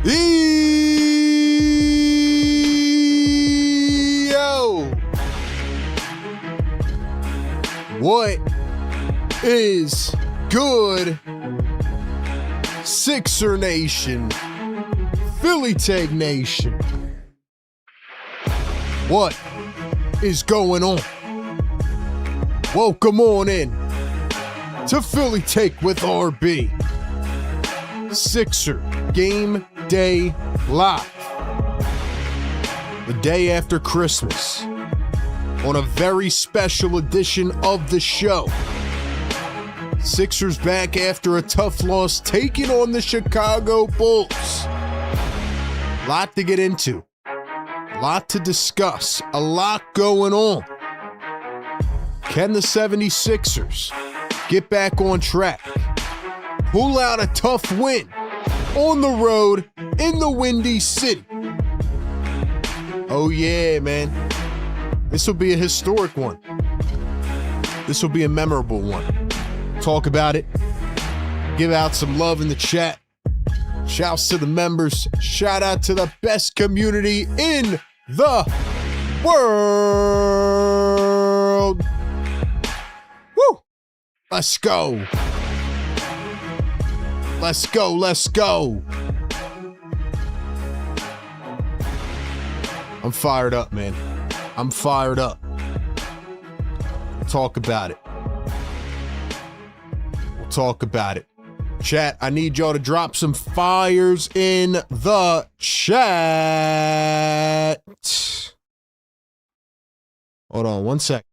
Yo! What is good, Sixer Nation, Philly Take Nation? What is going on? Welcome on in to Philly Take with RB. Sixer Game Day Live. The day after Christmas. On a very special edition of the show. Sixers back after a tough loss, taking on the Chicago Bulls. A lot to get into. A lot to discuss. A lot going on. Can the 76ers get back on track? Pull out a tough win on the road in the Windy City. Oh yeah, man. This will be a historic one. This will be a memorable one. Talk about it. Give out some love in the chat. Shouts to the members. Shout out to the best community in the world. Woo! Let's go. Let's go. Let's go. I'm fired up, man. I'm fired up. Talk about it. We'll talk about it. Chat, I need y'all to drop some fires in the chat. Hold on one sec.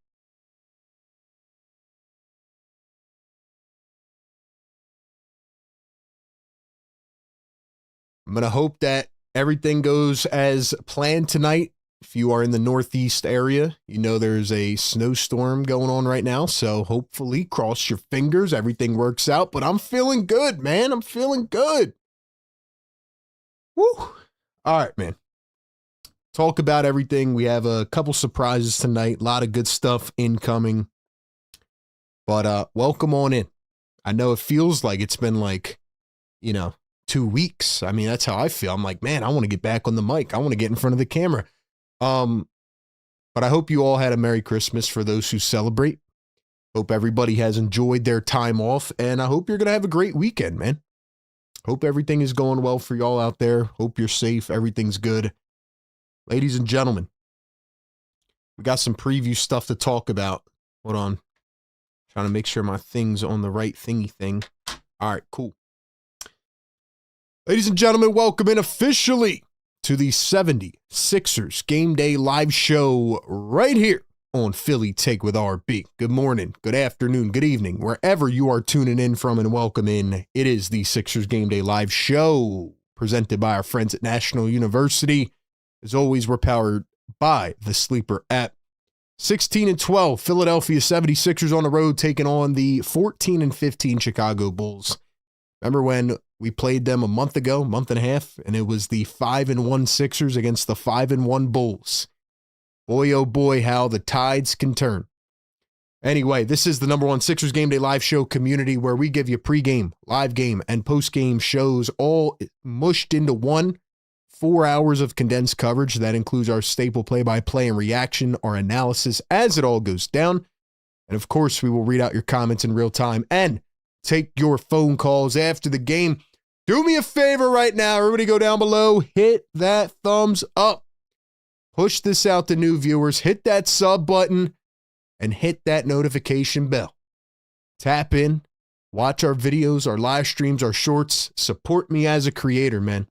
I'm going to hope that everything goes as planned tonight. If you are in the Northeast area, you know there's a snowstorm going on right now. So hopefully, cross your fingers, everything works out. But I'm feeling good, man. I'm feeling good. Woo. All right, man. Talk about everything. We have a couple surprises tonight. A lot of good stuff incoming. But welcome on in. I know it feels like it's been like, 2 weeks. I mean, that's how I feel. I'm like, man, I want to get back on the mic. I want to get in front of the camera. But I hope you all had a Merry Christmas for those who celebrate. Hope everybody has enjoyed their time off, and I hope you're going to have a great weekend, man. Hope everything is going well for y'all out there. Hope you're safe. Everything's good. Ladies and gentlemen, we got some preview stuff to talk about. Hold on. Trying to make sure my thing's on the right thingy thing. All right, cool. Ladies and gentlemen, welcome in officially to the 76ers Game Day Live Show right here on Philly Take with RB. Good morning, good afternoon, good evening, wherever you are tuning in from, and welcome in. It is the Sixers Game Day Live Show presented by our friends at National University. As always, we're powered by the Sleeper app. 16-12, Philadelphia 76ers on the road taking on the 14-15 Chicago Bulls. Remember when we played them a month and a half, and it was the 5-1 Sixers against the 5-1 Bulls. Boy, oh boy, how the tides can turn. Anyway, this is the #1 Sixers Game Day Live Show community where we give you pregame, live game, and postgame shows all mushed into 4 hours of condensed coverage. That includes our staple play-by-play and reaction, our analysis as it all goes down. And of course, we will read out your comments in real time and take your phone calls after the game. Do me a favor right now. Everybody go down below. Hit that thumbs up. Push this out to new viewers. Hit that sub button and hit that notification bell. Tap in. Watch our videos, our live streams, our shorts. Support me as a creator, man.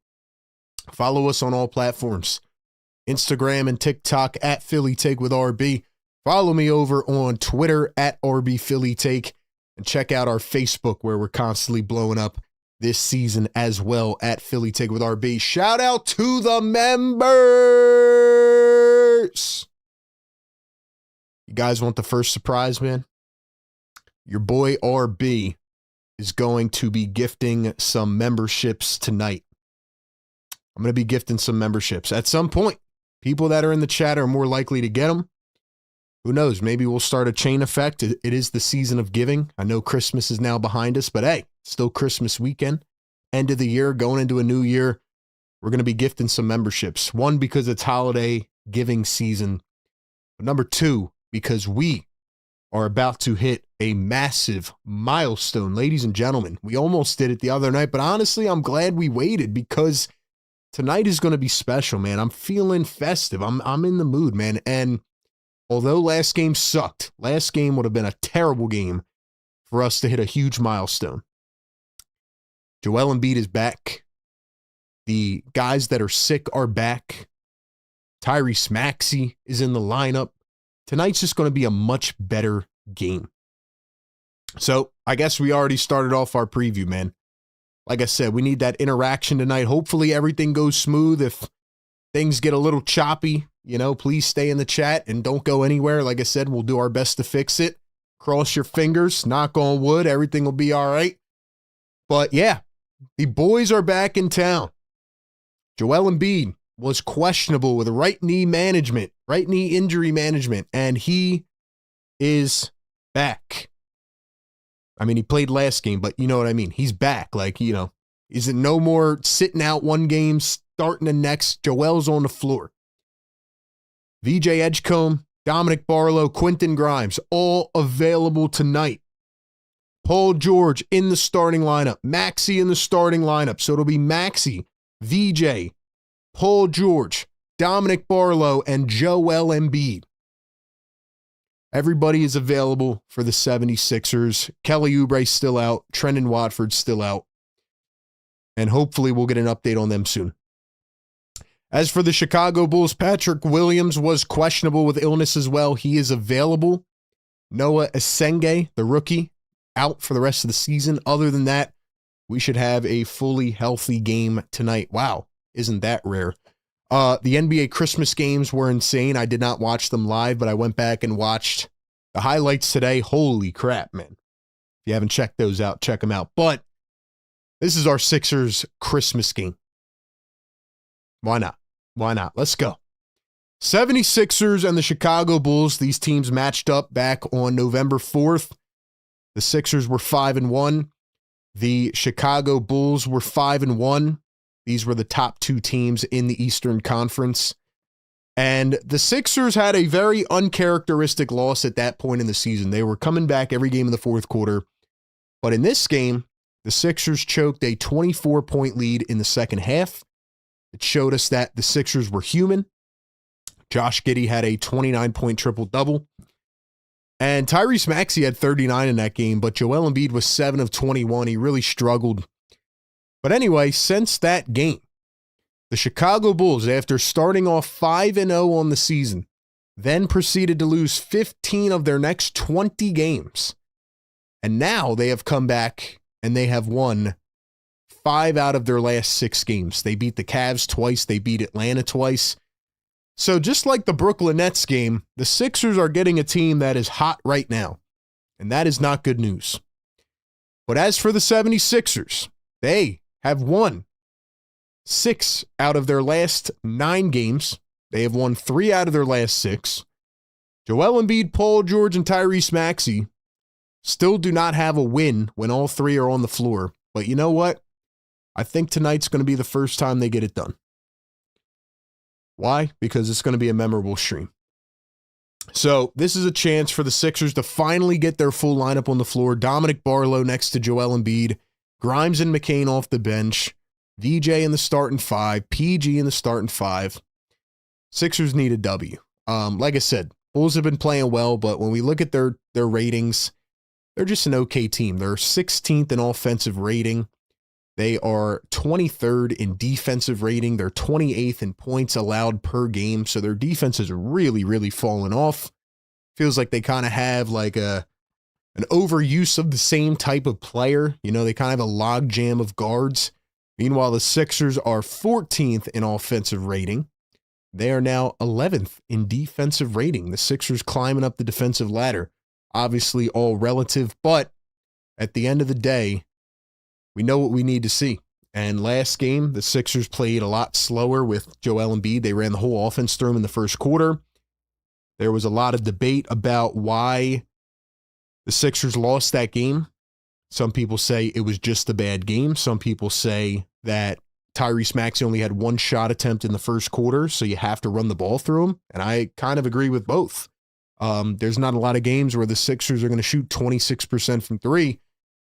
Follow us on all platforms. Instagram and TikTok at Philly Take with RB. Follow me over on Twitter at RB Philly Take. And check out our Facebook where we're constantly blowing up this season as well at Philly Take with RB. Shout out to the members. You guys want the first surprise, man? Your boy RB is going to be gifting some memberships tonight. I'm going to be gifting some memberships at some point. People that are in the chat are more likely to get them. Who knows? Maybe we'll start a chain effect. It is the season of giving. I know Christmas is now behind us, but hey, still Christmas weekend. End of the year, going into a new year. we're going to be gifting some memberships. One, because it's holiday giving season. But number two, because we are about to hit a massive milestone. Ladies and gentlemen, we almost did it the other night, but honestly, I'm glad we waited because tonight is going to be special, man. I'm feeling festive. I'm in the mood, man. And although last game sucked, last game would have been a terrible game for us to hit a huge milestone. Joel Embiid is back. The guys that are sick are back. Tyrese Maxey is in the lineup. Tonight's just going to be a much better game. So I guess we already started off our preview, man. Like I said, we need that interaction tonight. Hopefully everything goes smooth. If things get a little choppy, please stay in the chat and don't go anywhere. Like I said, we'll do our best to fix it. Cross your fingers, knock on wood, everything will be all right. But yeah, the boys are back in town. Joel Embiid was questionable with right knee injury management, and he is back. I mean, he played last game, but you know what I mean? He's back. Is it no more sitting out one game, starting the next? Joel's on the floor. VJ Edgecombe, Dominic Barlow, Quentin Grimes, all available tonight. Paul George in the starting lineup. Maxey in the starting lineup. So it'll be Maxey, VJ, Paul George, Dominic Barlow, and Joel Embiid. Everybody is available for the 76ers. Kelly Oubre still out. Trendon Watford still out. And hopefully we'll get an update on them soon. As for the Chicago Bulls, Patrick Williams was questionable with illness as well. He is available. Noah Esenge, the rookie, out for the rest of the season. Other than that, we should have a fully healthy game tonight. Wow, isn't that rare? The NBA Christmas games were insane. I did not watch them live, but I went back and watched the highlights today. Holy crap, man. If you haven't checked those out, check them out. But this is our Sixers Christmas game. Why not? Why not? Let's go. 76ers and the Chicago Bulls. These teams matched up back on November 4th. The Sixers were 5-1. The Chicago Bulls were 5-1. These were the top two teams in the Eastern Conference. And the Sixers had a very uncharacteristic loss at that point in the season. They were coming back every game in the fourth quarter. But in this game, the Sixers choked a 24-point lead in the second half. It showed us that the Sixers were human. Josh Giddey had a 29-point triple-double. And Tyrese Maxey had 39 in that game, but Joel Embiid was 7 of 21. He really struggled. But anyway, since that game, the Chicago Bulls, after starting off 5-0 on the season, then proceeded to lose 15 of their next 20 games. And now they have come back and they have won 5 out of their last 6 games. They beat the Cavs twice. They beat Atlanta twice. So just like the Brooklyn Nets game, the Sixers are getting a team that is hot right now. And that is not good news. But as for the 76ers, they have won 6 out of their last 9 games. They have won 3 out of their last 6. Joel Embiid, Paul George, and Tyrese Maxey still do not have a win when all 3 are on the floor. But you know what? I think tonight's going to be the first time they get it done. Why? Because it's going to be a memorable stream. So this is a chance for the Sixers to finally get their full lineup on the floor. Dominic Barlow next to Joel Embiid. Grimes and McCain off the bench. VJ in the starting 5. PG in the starting 5. Sixers need a W. Like I said, Bulls have been playing well, but when we look at their ratings, they're just an okay team. They're 16th in offensive rating. They are 23rd in defensive rating. They're 28th in points allowed per game. So their defense has really, really fallen off. Feels like they kind of have like an overuse of the same type of player. They kind of have a logjam of guards. Meanwhile, the Sixers are 14th in offensive rating. They are now 11th in defensive rating. The Sixers climbing up the defensive ladder. Obviously all relative, but at the end of the day, we know what we need to see. And last game, the Sixers played a lot slower with Joel Embiid. They ran the whole offense through him in the first quarter. There was a lot of debate about why the Sixers lost that game. Some people say it was just a bad game. Some people say that Tyrese Maxey only had one shot attempt in the first quarter, so you have to run the ball through him. And I kind of agree with both. There's not a lot of games where the Sixers are going to shoot 26% from three,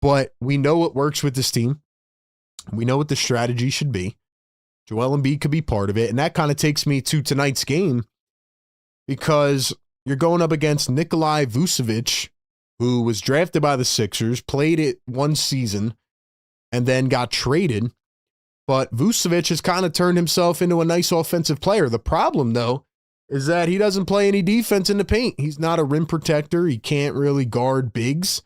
but we know what works with this team. We know what the strategy should be. Joel Embiid could be part of it. And that kind of takes me to tonight's game because you're going up against Nikolai Vucevic, who was drafted by the Sixers, played it one season, and then got traded. But Vucevic has kind of turned himself into a nice offensive player. The problem, though, is that he doesn't play any defense in the paint. He's not a rim protector. He can't really guard bigs.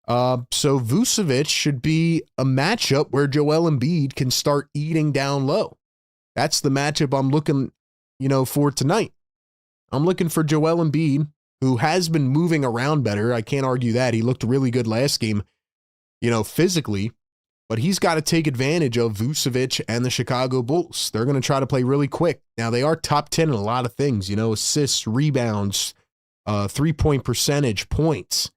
So Vucevic should be a matchup where Joel Embiid can start eating down low. That's the matchup I'm looking, for tonight. I'm looking for Joel Embiid, who has been moving around better. I can't argue that. He looked really good last game, physically. But he's got to take advantage of Vucevic and the Chicago Bulls. They're going to try to play really quick. Now, they are top 10 in a lot of things, assists, rebounds, three-point percentage, points.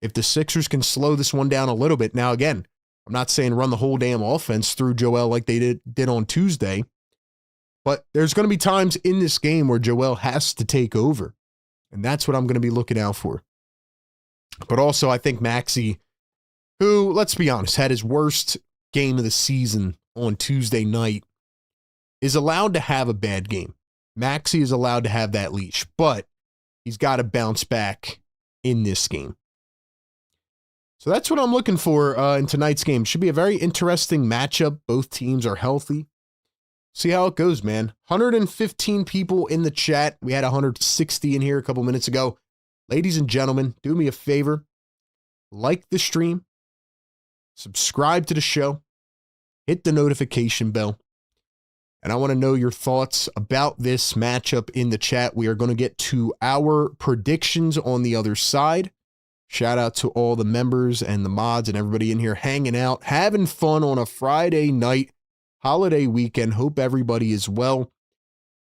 If the Sixers can slow this one down a little bit. Now, again, I'm not saying run the whole damn offense through Joel like they did on Tuesday. But there's going to be times in this game where Joel has to take over. And that's what I'm going to be looking out for. But also, I think Maxey, who, let's be honest, had his worst game of the season on Tuesday night, is allowed to have a bad game. Maxey is allowed to have that leash, but he's got to bounce back in this game. So that's what I'm looking for in tonight's game. Should be a very interesting matchup. Both teams are healthy. See how it goes, man. 115 people in the chat. We had 160 in here a couple minutes ago. Ladies and gentlemen, do me a favor. Like the stream. Subscribe to the show. Hit the notification bell. And I want to know your thoughts about this matchup in the chat. We are going to get to our predictions on the other side. Shout out to all the members and the mods and everybody in here hanging out, having fun on a Friday night, holiday weekend. Hope everybody is well.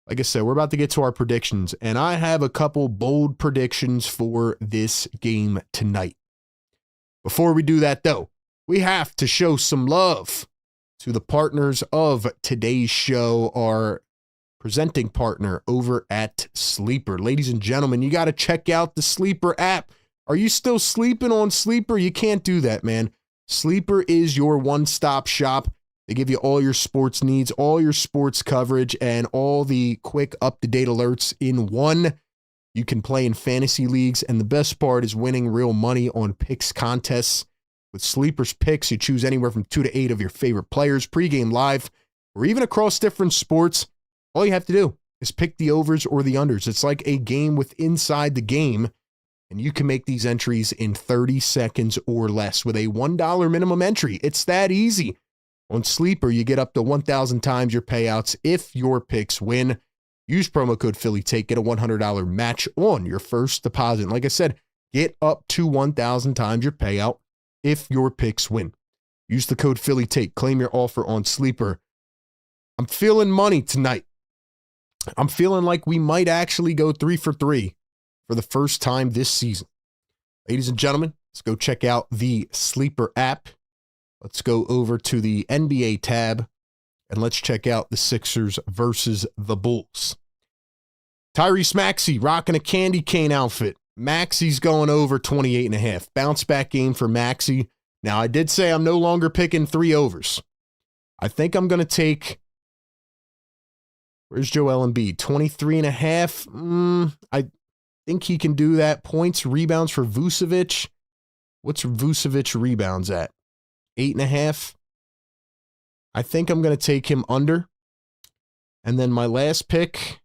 Like I said, we're about to get to our predictions, and I have a couple bold predictions for this game tonight. Before we do that, though, we have to show some love to the partners of today's show, our presenting partner over at Sleeper. Ladies and gentlemen, you got to check out the Sleeper app. Are you still sleeping on Sleeper? You can't do that, man. Sleeper is your one-stop shop. They give you all your sports needs, all your sports coverage, and all the quick up-to-date alerts in one. You can play in fantasy leagues, and the best part is winning real money on picks contests. With Sleeper's picks, you choose anywhere from 2 to 8 of your favorite players, pregame live, or even across different sports. All you have to do is pick the overs or the unders. It's like a game with inside the game, and you can make these entries in 30 seconds or less with a $1 minimum entry. It's that easy. On Sleeper, you get up to 1,000 times your payouts if your picks win. Use promo code PhillyTake, get a $100 match on your first deposit. And like I said, get up to 1,000 times your payout if your picks win. Use the code PhillyTake, claim your offer on Sleeper. I'm feeling money tonight. I'm feeling like we might actually go 3 for 3 for the first time this season. Ladies and gentlemen, let's go check out the Sleeper app. Let's go over to the NBA tab, and let's check out the Sixers versus the Bulls. Tyrese Maxey rocking a candy cane outfit. Maxey's going over 28.5. Bounce back game for Maxey. Now, I did say I'm no longer picking 3 overs. I think I'm going to take, where's Joel Embiid? 23.5. I think he can do that. Points, rebounds for Vucevic. What's Vucevic rebounds at? 8.5. I think I'm going to take him under. And then my last pick,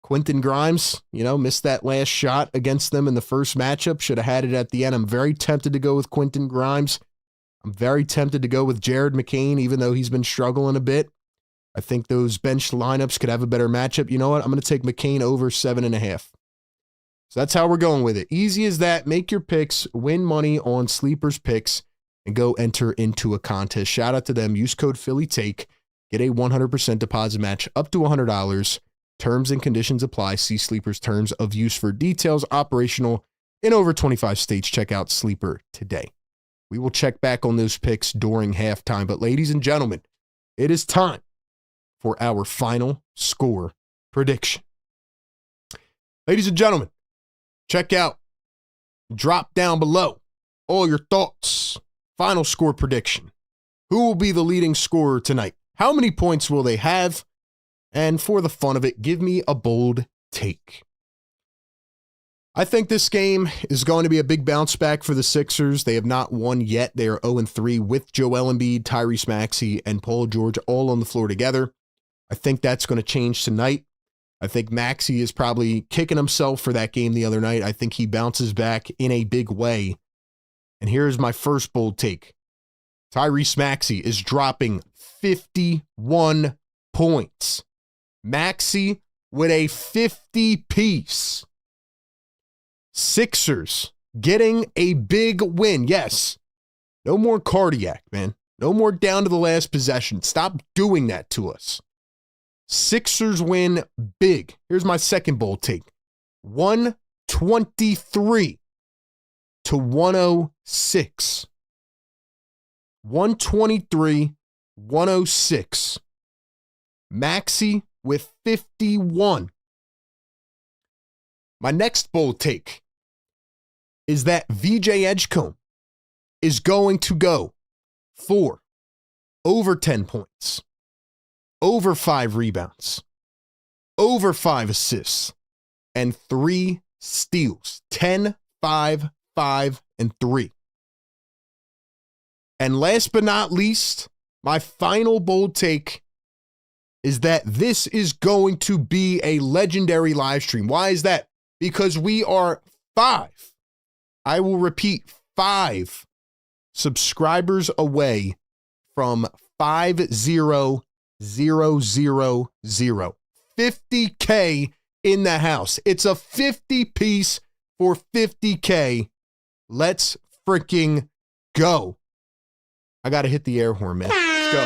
Quentin Grimes, missed that last shot against them in the first matchup. Should have had it at the end. I'm very tempted to go with Quentin Grimes. I'm very tempted to go with Jared McCain, even though he's been struggling a bit. I think those bench lineups could have a better matchup. You know what? I'm going to take McCain over 7.5. So that's how we're going with it. Easy as that. Make your picks, win money on Sleeper's picks, and go enter into a contest. Shout out to them. Use code PhillyTake. Get a 100% deposit match up to $100. Terms and conditions apply. See Sleeper's terms of use for details. Operational in over 25 states. Check out Sleeper today. We will check back on those picks during halftime. But ladies and gentlemen, it is time for our final score prediction. Ladies and gentlemen, check out, drop down below all your thoughts. Final score prediction. Who will be the leading scorer tonight? How many points will they have? And for the fun of it, give me a bold take. I think this game is going to be a big bounce back for the Sixers. They have not won yet. They are 0-3 with Joel Embiid, Tyrese Maxey, and Paul George all on the floor together. I think that's going to change tonight. I think Maxey is probably kicking himself for that game the other night. I think he bounces back in a big way. And here's my first bold take. Tyrese Maxey is dropping 51 points. Maxey with a 50-piece. Sixers getting a big win. Yes. No more cardiac, man. No more down to the last possession. Stop doing that to us. Sixers win big. Here's my second bold take. 123-106. 123-106. Maxey with 51. My next bold take is that VJ Edgecombe is going to go for over 10 points, over 5 rebounds, over 5 assists, and 3 steals. 10, 5, 5, and 3. And last but not least, my final bold take is that this is going to be a legendary live stream. Why is that? Because we are 5. I will repeat, 5 subscribers away from 50,000. 50K in the house. It's a 50 piece for 50K. Let's freaking go. I got to hit the air horn, man. Let's go.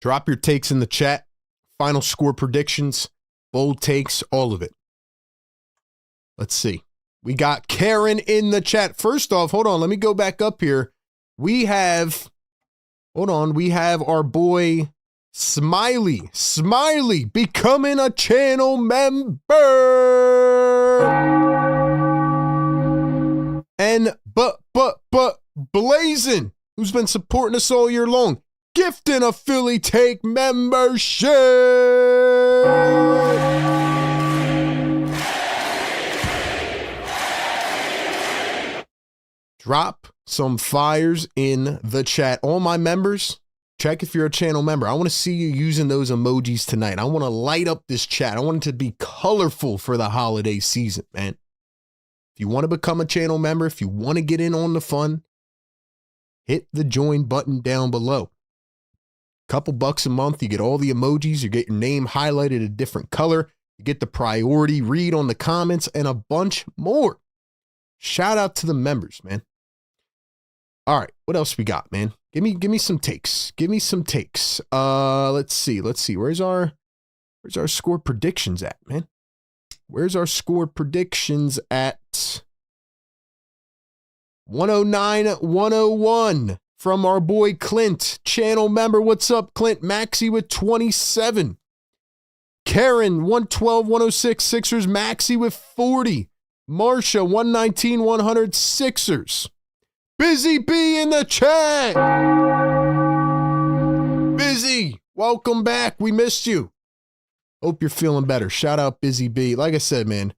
Drop your takes in the chat. Final score predictions, bold takes, all of it. Let's see. We got Karen in the chat. First off, hold on. Let me go back up here. We have our boy Smiley. Smiley becoming a channel member. And but Blazin', who's been supporting us all year long, gifting a Philly Take membership. Drop some fires in the chat. All my members, check if you're a channel member. I want to see you using those emojis tonight. I want to light up this chat. I want it to be colorful for the holiday season, man. If you want to become a channel member, if you want to get in on the fun, hit the join button down below. Couple bucks a month, you get all the emojis, you get your name highlighted a different color, you get the priority read on the comments, and a bunch more. Shout out to the members, man. All right, what else we got, man? Give me some takes. Give me some takes. Let's see. Where's our score predictions at, man? Where's our score predictions at? 109-101 from our boy Clint, channel member. What's up, Clint? Maxey with 27. Karen, 112-106 Sixers. Maxey with 40. Marsha, 119-100 Sixers. Busy B in the chat. Busy, welcome back. We missed you. Hope you're feeling better. Shout out Busy B. Like I said, man,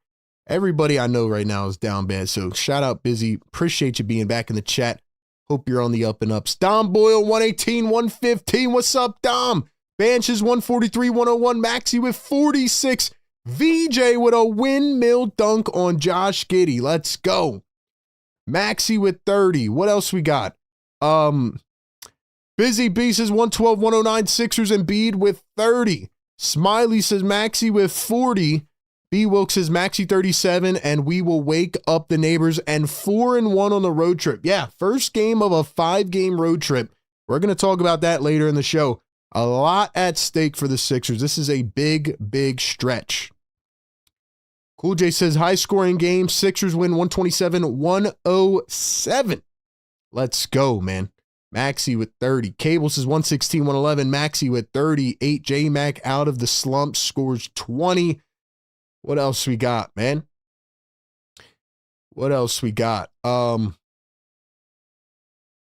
everybody I know right now is down bad. So shout out Busy. Appreciate you being back in the chat. Hope you're on the up and ups. Dom Boyle, 118-115. What's up, Dom? Banches, 143-101. Maxey with 46. VJ with a windmill dunk on Josh Giddey. Let's go. Maxey with 30. What else we got? Busy B says 112-109 Sixers and Embiid with 30. Smiley says Maxey with 40. B Wilkes says Maxey 37, and we will wake up the neighbors, and 4-1 on the road trip. Yeah, first game of a 5-game road trip. We're going to talk about that later in the show. A lot at stake for the Sixers. This is a big, big stretch. Cool J says, high scoring game. Sixers win 127-107. Let's go, man. Maxi with 30. Cable says 116-111. Maxi with 38. J-Mac out of the slump scores 20. What else we got, man? What else we got?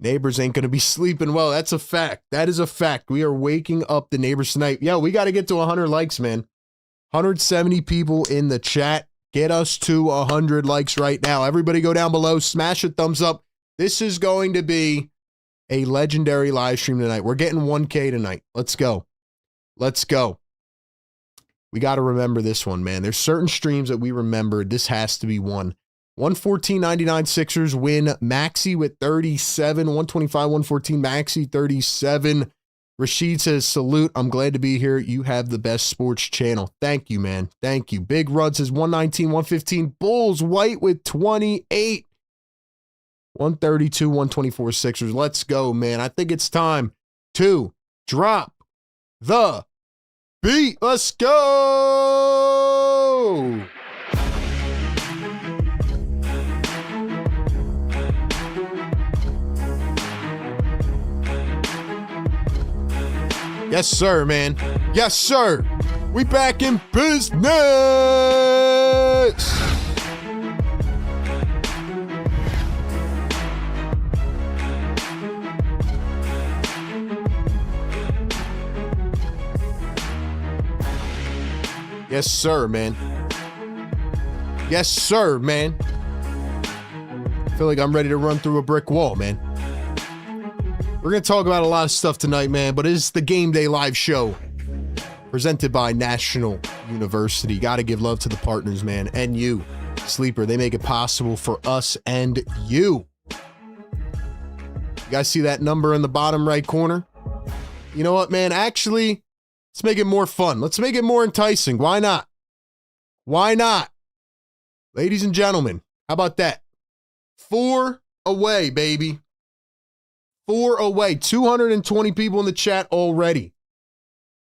Neighbors ain't going to be sleeping well. That's a fact. That is a fact. We are waking up the neighbors tonight. Yo, we got to get to 100 likes, man. 170 people in the chat. Get us to 100 likes right now. Everybody go down below. Smash a thumbs up. This is going to be a legendary live stream tonight. We're getting 1K tonight. Let's go. Let's go. We got to remember this one, man. There's certain streams that we remembered. This has to be one. 114.99 Sixers win. Maxi with 37. 125-114. Maxi 37. Rashid says, salute. I'm glad to be here. You have the best sports channel. Thank you, man. Thank you. Big Rud says 119-115. Bulls white with 28. 132-124 Sixers. Let's go, man. I think it's time to drop the beat. Let's go. Yes, sir, man. Yes, sir. We back in business. Yes, sir, man. Yes, sir, man. I feel like I'm ready to run through a brick wall, man. We're going to talk about a lot of stuff tonight, man, but it's the Game Day Live Show presented by National University. Got to give love to the partners, man, and you, Sleeper. They make it possible for us and you. You guys see that number in the bottom right corner? You know what, man? Actually, let's make it more fun. Let's make it more enticing. Why not? Why not? Ladies and gentlemen, how about that? 4 away, baby. 4 away. 220 people in the chat already.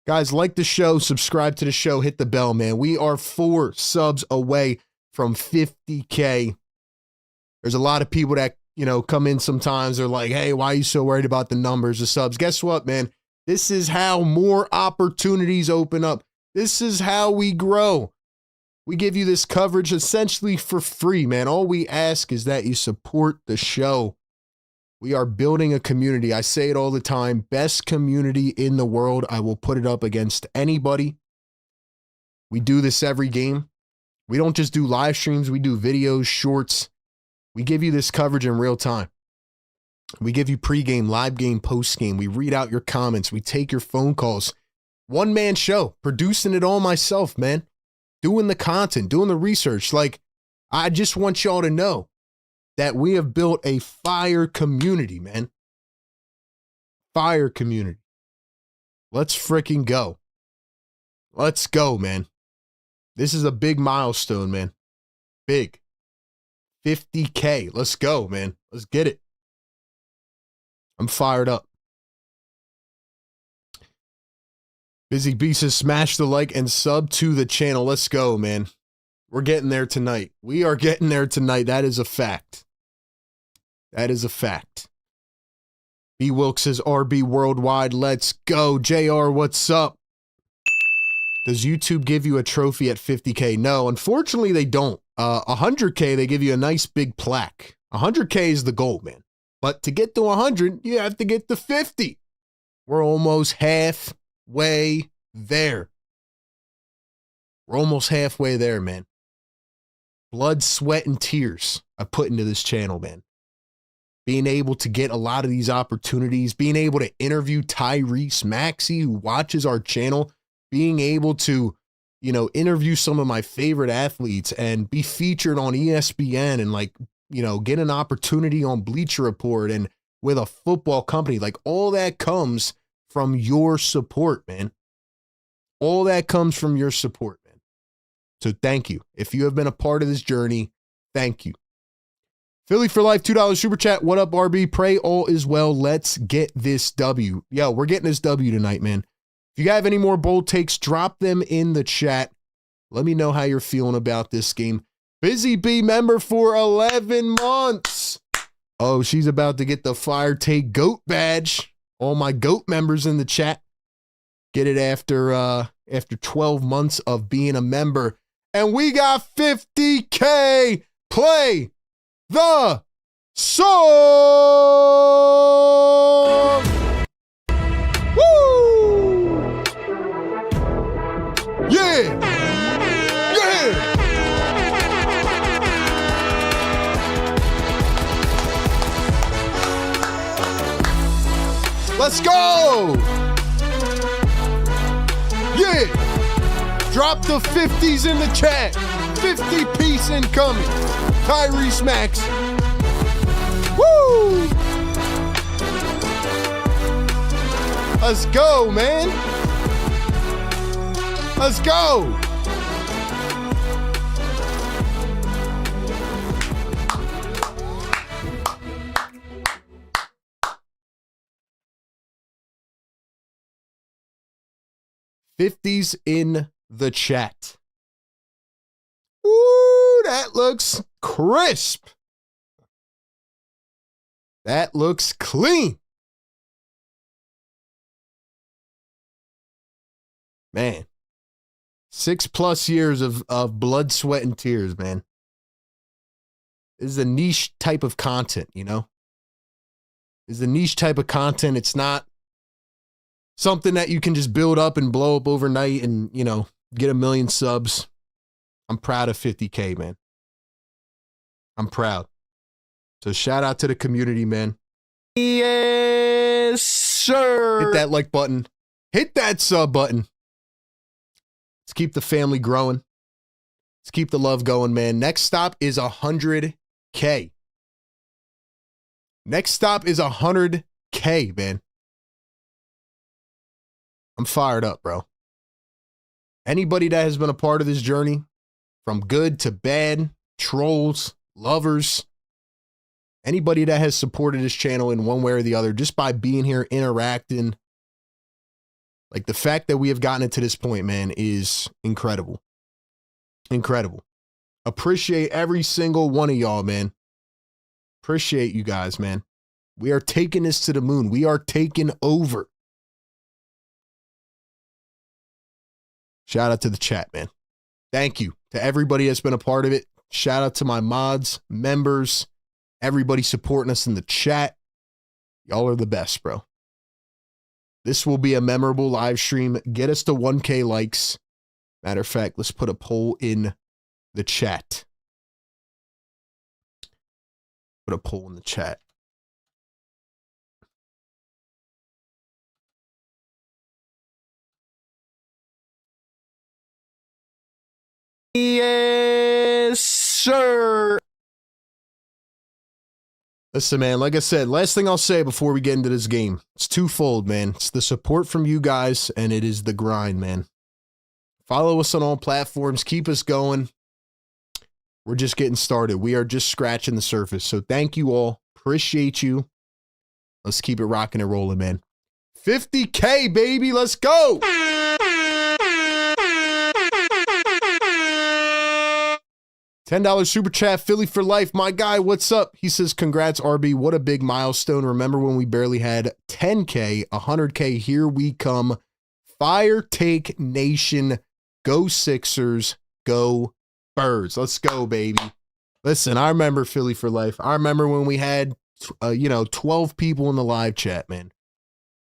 Guys, like the show, subscribe to the show, hit the bell, man. We are 4 subs away from 50K. There's a lot of people that, come in sometimes. They're like, hey, why are you so worried about the numbers of subs? Guess what, man? This is how more opportunities open up. This is how we grow. We give you this coverage essentially for free, man. All we ask is that you support the show. We are building a community. I say it all the time. Best community in the world. I will put it up against anybody. We do this every game. We don't just do live streams. We do videos, shorts. We give you this coverage in real time. We give you pregame, live game, postgame. We read out your comments. We take your phone calls. One-man show. Producing it all myself, man. Doing the content, doing the research. Like, I just want y'all to know that we have built a fire community, man. Fire community. Let's freaking go. Let's go, man. This is a big milestone, man. Big. 50K. Let's go, man. Let's get it. I'm fired up. Busy B says, smash the like and sub to the channel. Let's go, man. We're getting there tonight. We are getting there tonight. That is a fact. That is a fact. B Wilkes says, RB Worldwide. Let's go. JR, what's up? Does YouTube give you a trophy at 50K? No, unfortunately, they don't. 100K, they give you a nice big plaque. 100K is the goal, man. But to get to 100, you have to get to 50. We're almost halfway there. We're almost halfway there, man. Blood, sweat, and tears I put into this channel, man. Being able to get a lot of these opportunities, being able to interview Tyrese Maxey, who watches our channel, being able to, interview some of my favorite athletes and be featured on ESPN and get an opportunity on Bleacher Report and with a football company. Like, all that comes from your support, man. All that comes from your support, man. So thank you. If you have been a part of this journey, thank you. Philly for Life, $2 super chat. What up, RB? Pray all is well. Let's get this W. Yo, we're getting this W tonight, man. If you have any more bold takes, drop them in the chat. Let me know how you're feeling about this game. Busy Bee member for 11 months. Oh, she's about to get the Fire Take GOAT badge. All my GOAT members in the chat get it after 12 months of being a member. And we got 50K. Play the song. Woo! Yeah! Yeah! Let's go! Yeah! Drop the 50s in the chat. 50-piece incoming. Tyrese Max. Woo! Let's go, man. Let's go. $50s in the chat. Ooh, that looks crisp. That looks clean. Man, 6+ years of blood, sweat, and tears, man. This is a niche type of content, you know? This is a niche type of content. It's not something that you can just build up and blow up overnight and, you know, get 1 million subs. I'm proud of 50K, man. I'm proud. So shout out to the community, man. Yes, sir. Hit that like button. Hit that sub button. Let's keep the family growing. Let's keep the love going, man. Next stop is 100K. Next stop is 100K, man. I'm fired up, bro. Anybody that has been a part of this journey, from good to bad, trolls, lovers, anybody that has supported this channel in one way or the other, just by being here, interacting, like the fact that we have gotten it to this point, man, is incredible. Incredible. Appreciate every single one of y'all, man. Appreciate you guys, man. We are taking this to the moon. We are taking over. Shout out to the chat, man. Thank you to everybody that's been a part of it. Shout out to my mods, members, everybody supporting us in the chat. Y'all are the best, bro. This will be a memorable live stream. Get us to 1K likes. Matter of fact, let's put a poll in the chat. Put a poll in the chat. Yes, sir. Listen, man, like I said, last thing I'll say before we get into this game, it's twofold, man. It's the support from you guys, and it is the grind, man. Follow us on all platforms. Keep us going. We're just getting started. We are just scratching the surface. So thank you all. Appreciate you. Let's keep it rocking and rolling, man. 50K, baby. Let's go. $10 super chat, Philly for life. My guy, what's up? He says, congrats, RB. What a big milestone. Remember when we barely had 10K, 100K. Here we come. Fire Take Nation. Go Sixers. Go Birds. Let's go, baby. Listen, I remember Philly for life. I remember when we had, 12 people in the live chat, man.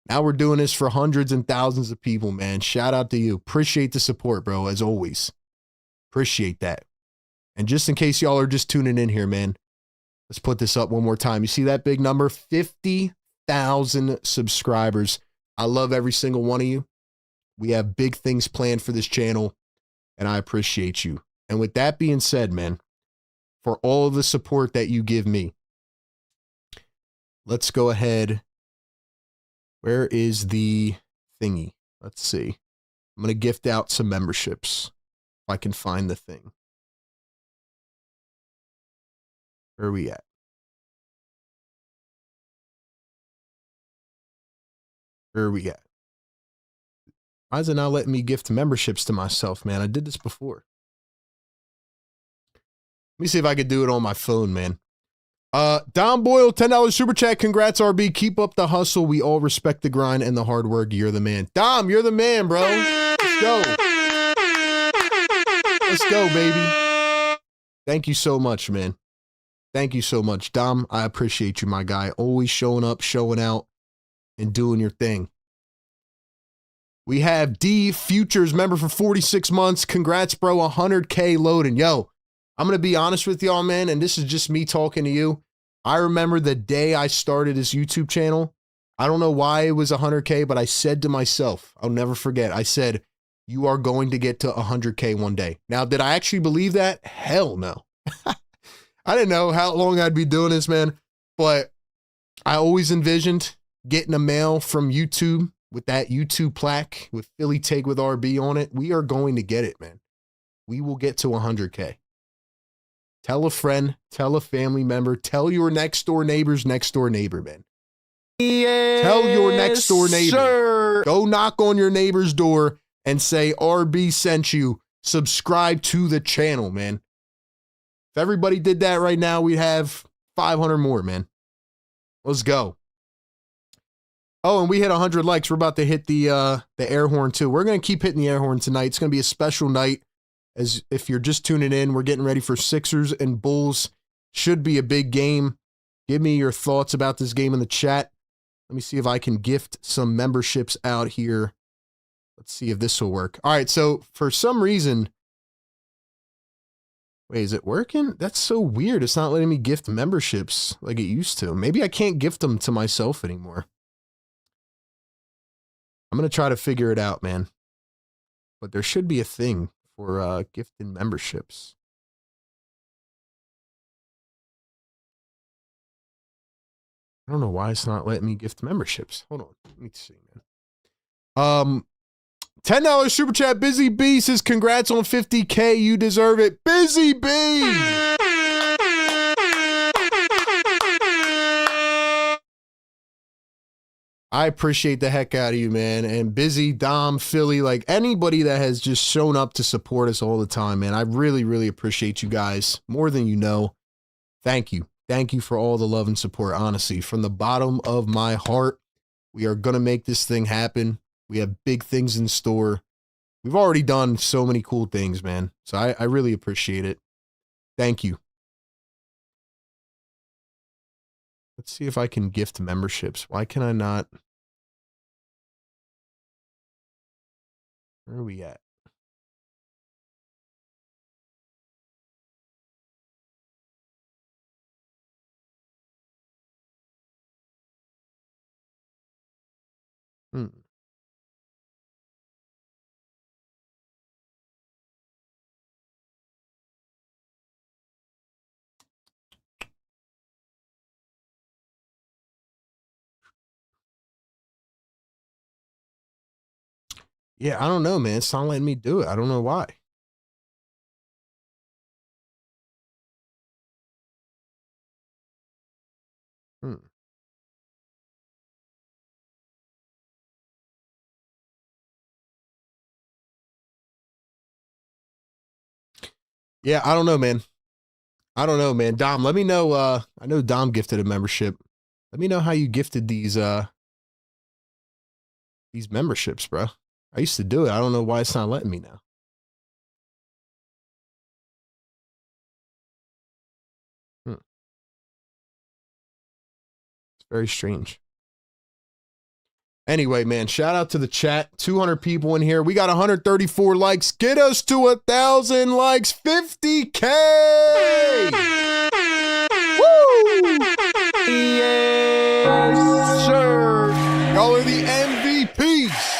Now we're doing this for hundreds and thousands of people, man. Shout out to you. Appreciate the support, bro, as always. Appreciate that. And just in case y'all are just tuning in here, man, let's put this up one more time. You see that big number? 50,000 subscribers. I love every single one of you. We have big things planned for this channel, and I appreciate you. And with that being said, man, for all of the support that you give me, let's go ahead. Where is the thingy? Let's see. I'm going to gift out some memberships if I can find the thing. Where are we at? Where are we at? Why is it not letting me gift memberships to myself, man? I did this before. Let me see if I could do it on my phone, man. Don Boyle, $10 super chat. Congrats, RB. Keep up the hustle. We all respect the grind and the hard work. You're the man. Dom, you're the man, bro. Let's go. Let's go, baby. Thank you so much, man. Thank you so much. Dom, I appreciate you, my guy. Always showing up, showing out, and doing your thing. We have D Futures, member for 46 months. Congrats, bro. 100K loading. Yo, I'm going to be honest with y'all, man, and this is just me talking to you. I remember the day I started this YouTube channel. I don't know why it was 100K, but I said to myself, I'll never forget, I said, you are going to get to 100K one day. Now, did I actually believe that? Hell no. I didn't know how long I'd be doing this, man, but I always envisioned getting a mail from YouTube with that YouTube plaque with Philly Take with RB on it. We are going to get it, man. We will get to 100K. Tell a friend, tell a family member, tell your next door neighbor's next door neighbor, man. Yes, tell your next door neighbor. Sir. Go knock on your neighbor's door and say RB sent you. Subscribe to the channel, man. If everybody did that right now, we'd have 500 more, man. Let's go. Oh, and we hit 100 likes. We're about to hit the air horn too. We're going to keep hitting the air horn tonight. It's going to be a special night. As if you're just tuning in, we're getting ready for Sixers and Bulls. Should be a big game. Give me your thoughts about this game in the chat. Let me see if I can gift some memberships out here. Let's see if this will work. All right, so for some reason, wait, is it working? That's so weird. It's not letting me gift memberships like it used to. Maybe I can't gift them to myself anymore. I'm going to try to figure it out, man. But there should be a thing for gifting memberships. I don't know why it's not letting me gift memberships. Hold on. Let me see, man. $10 super chat. Busy B says, congrats on 50K. You deserve it. Busy B. I appreciate the heck out of you, man. And Busy, Dom, Philly, like anybody that has just shown up to support us all the time, man. I really, really appreciate you guys more than you know. Thank you. Thank you for all the love and support, honestly. From the bottom of my heart, we are going to make this thing happen. We have big things in store. We've already done so many cool things, man. So I really appreciate it. Thank you. Let's see if I can gift memberships. Why can I not? Where are we at? Yeah, I don't know, man. It's not letting me do it. I don't know why. Yeah, I don't know, man. I don't know, man. Dom, let me know. I know Dom gifted a membership. Let me know how you gifted these memberships, bro. I used to do it. I don't know why it's not letting me now. It's very strange. Anyway, man, shout out to the chat. 200 people in here. We got 134 likes. Get us to 1,000 likes. 50K. Woo! Yes, sir. Y'all are the MVPs.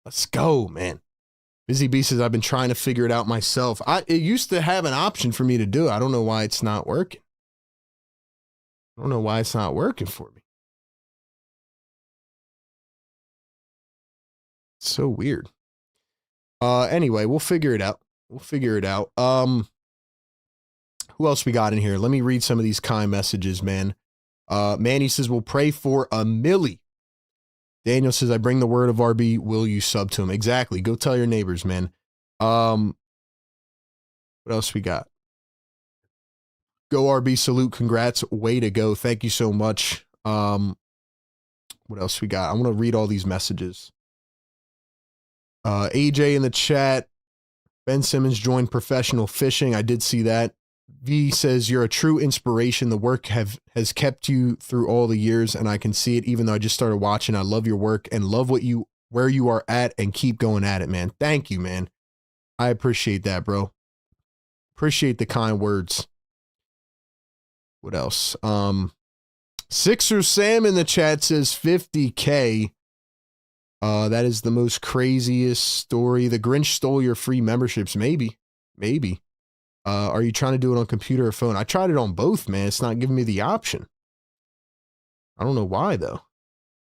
Let's go, man. Busy B says, I've been trying to figure it out myself. It used to have an option for me to do it. I don't know why it's not working. I don't know why it's not working for me. It's so weird. Anyway, we'll figure it out. We'll figure it out. Who else we got in here? Let me read some of these kind messages, man. Manny says, we'll pray for a Millie. Daniel says, I bring the word of RB. Will you sub to him? Exactly. Go tell your neighbors, man. What else we got? Go RB, salute, congrats, way to go. Thank you so much. What else we got? I want to read all these messages. AJ in the chat. Ben Simmons joined professional fishing. I did see that. V says, you're a true inspiration. The work has kept you through all the years, and I can see it even though I just started watching. I love your work and love where you are at, and keep going at it, man. Thank you, man. I appreciate that, bro. Appreciate the kind words. What else? Sixer Sam in the chat says 50K. That is the most craziest story. The Grinch stole your free memberships. Maybe. Are you trying to do it on computer or phone? I tried it on both, man. It's not giving me the option. I don't know why, though.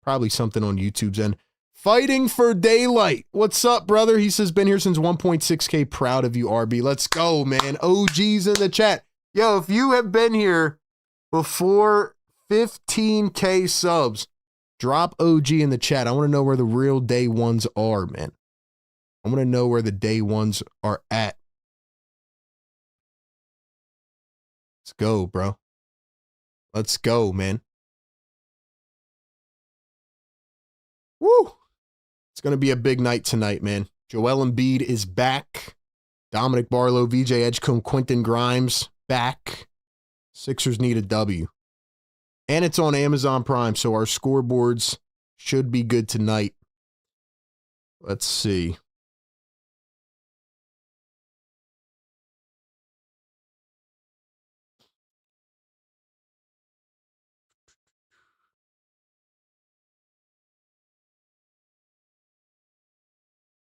Probably something on YouTube's end. Fighting for Daylight. What's up, brother? He says, been here since 1.6K. Proud of you, RB. Let's go, man. OG's in the chat. Yo, if you have been here before 15K subs, drop OG in the chat. I want to know where the real day ones are, man. I want to know where the day ones are at. Let's go, bro. Let's go, man. Woo! It's going to be a big night tonight, man. Joel Embiid is back. Dominic Barlow, VJ Edgecombe, Quentin Grimes, back. Sixers need a W. And it's on Amazon Prime, so our scoreboards should be good tonight. Let's see.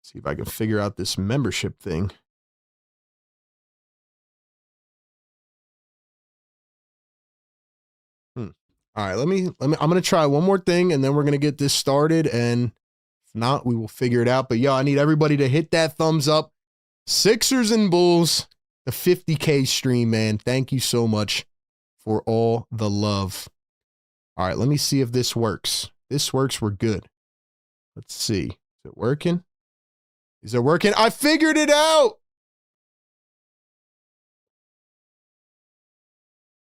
See if I can figure out this membership thing. All right, I'm going to try one more thing, and then we're going to get this started, and if not, we will figure it out. But yeah, I need everybody to hit that thumbs up. Sixers and Bulls, the 50K stream, man. Thank you so much for all the love. All right, let me see if this works. This works, we're good. Let's see. Is it working? Is it working? I figured it out!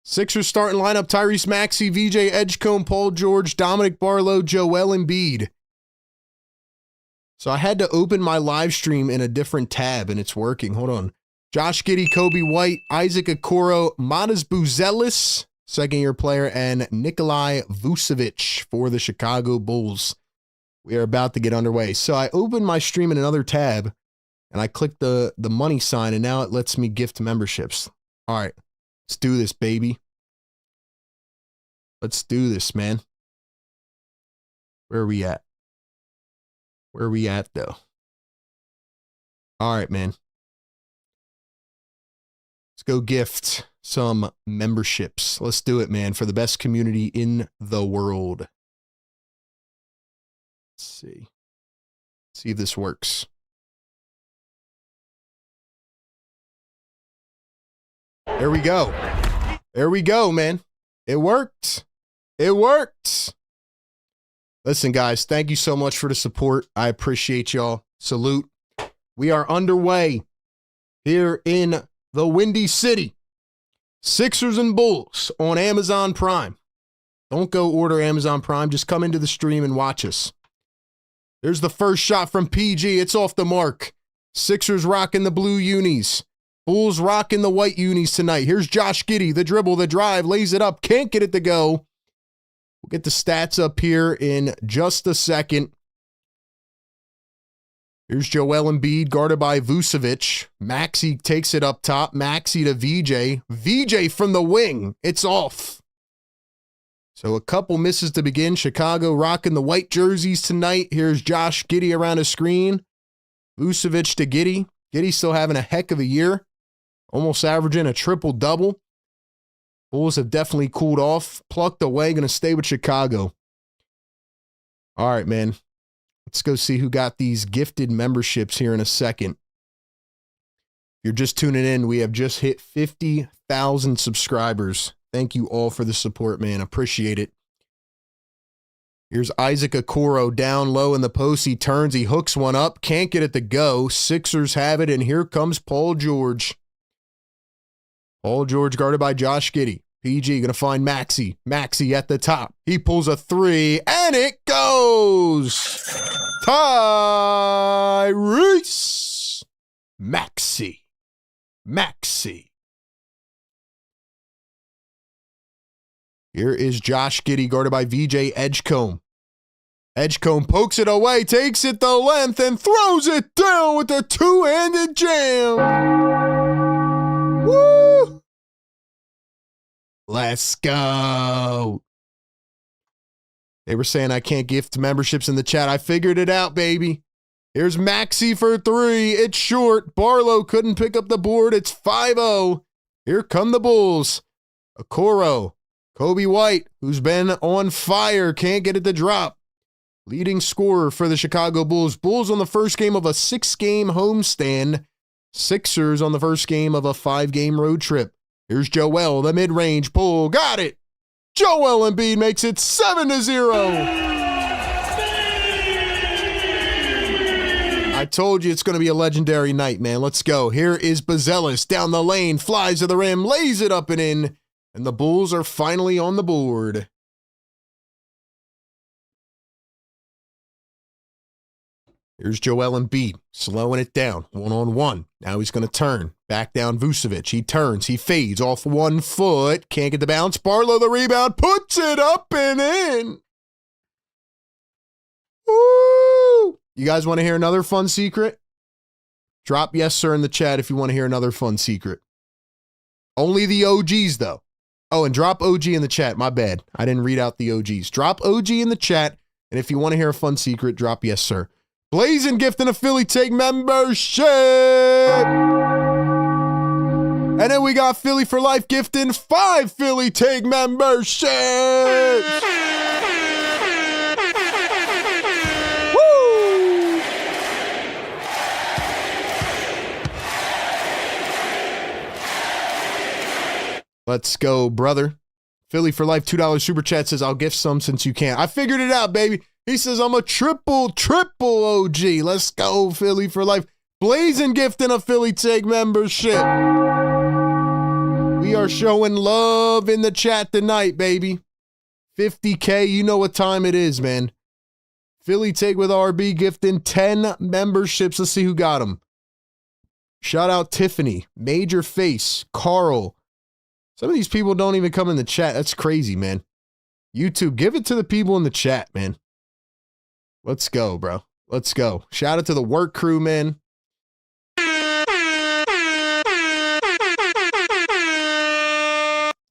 Sixers starting lineup: Tyrese Maxey, VJ Edgecombe, Paul George, Dominic Barlow, Joel Embiid. So I had to open my live stream in a different tab, and it's working. Hold on. Josh Giddey, Kobe White, Isaac Okoro, Matas Buzelis, second-year player, and Nikolai Vucevic for the Chicago Bulls. We are about to get underway. So I opened my stream in another tab, and I clicked the money sign, and now it lets me gift memberships. All right. Let's do this, baby. Let's do this, man. Where are we at? Where are we at, though? All right, man. Let's go gift some memberships. Let's do it, man, for the best community in the world. Let's see. See if this works. There we go. There we go, man. It worked. It worked. Listen, guys, thank you so much for the support. I appreciate y'all. Salute. We are underway here in the Windy City. Sixers and Bulls on Amazon Prime. Don't go order Amazon Prime. Just come into the stream and watch us. There's the first shot from PG. It's off the mark. Sixers rocking the blue unis. Bulls rocking the white unis tonight. Here's Josh Giddey. The dribble, the drive, lays it up. Can't get it to go. We'll get the stats up here in just a second. Here's Joel Embiid guarded by Vucevic. Maxey takes it up top. Maxey to VJ. VJ from the wing. It's off. So a couple misses to begin. Chicago rocking the white jerseys tonight. Here's Josh Giddey around a screen. Vucevic to Giddey. Giddey still having a heck of a year. Almost averaging a triple-double. Bulls have definitely cooled off. Plucked away. Going to stay with Chicago. All right, man. Let's go see who got these gifted memberships here in a second. you're just tuning in, we have just hit 50,000 subscribers. Thank you all for the support, man. Appreciate it. Here's Isaac Okoro down low in the post. He turns, he hooks one up, can't get it to go. Sixers have it, and here comes Paul George. Paul George guarded by Josh Giddey. PG going to find Maxey. Maxey at the top. He pulls a three, and it goes. Tyrese Maxey. Maxey. Here is Josh Giddey guarded by VJ Edgecombe. Edgecombe pokes it away, takes it the length, and throws it down with a two-handed jam. Woo! Let's go. They were saying I can't gift memberships in the chat. I figured it out, baby. Here's Maxey for three. It's short. Barlow couldn't pick up the board. It's 5-0. Here come the Bulls. Okoro. Kobe White, who's been on fire, can't get it to drop. Leading scorer for the Chicago Bulls. Bulls on the first game of a 6-game homestand. Sixers on the first game of a 5-game road trip. Here's Joel, the mid-range pull. Got it! Joel Embiid makes it 7-0. I told you it's going to be a legendary night, man. Let's go. Here is Bazelis down the lane, flies to the rim, lays it up and in, and the Bulls are finally on the board. Here's Joel Embiid, slowing it down, one-on-one. Now he's going to turn, back down Vucevic. He turns, he fades off 1 foot, can't get the bounce. Barlow the rebound, puts it up and in. Woo! You guys want to hear another fun secret? Drop yes, sir, in the chat if you want to hear another fun secret. Only the OGs, though. Oh, and drop OG in the chat. My bad. I didn't read out the OGs. Drop OG in the chat, and if you want to hear a fun secret, drop yes, sir. Blazing gifting a Philly Take membership. And then we got Philly for Life gifting 5 Philly Take memberships. Woo! Let's go, brother. Philly for Life $2 super chat says, I'll gift some since you can't. I figured it out, baby. He says, I'm a triple OG. Let's go, Philly for Life. Blazing gifting a Philly Take membership. We are showing love in the chat tonight, baby. 50K, you know what time it is, man. Philly Take with RB gifting 10 memberships. Let's see who got them. Shout out Tiffany, Major Face, Carl. Some of these people don't even come in the chat. That's crazy, man. YouTube, give it to the people in the chat, man. Let's go, bro. Let's go. Shout out to the work crew, man.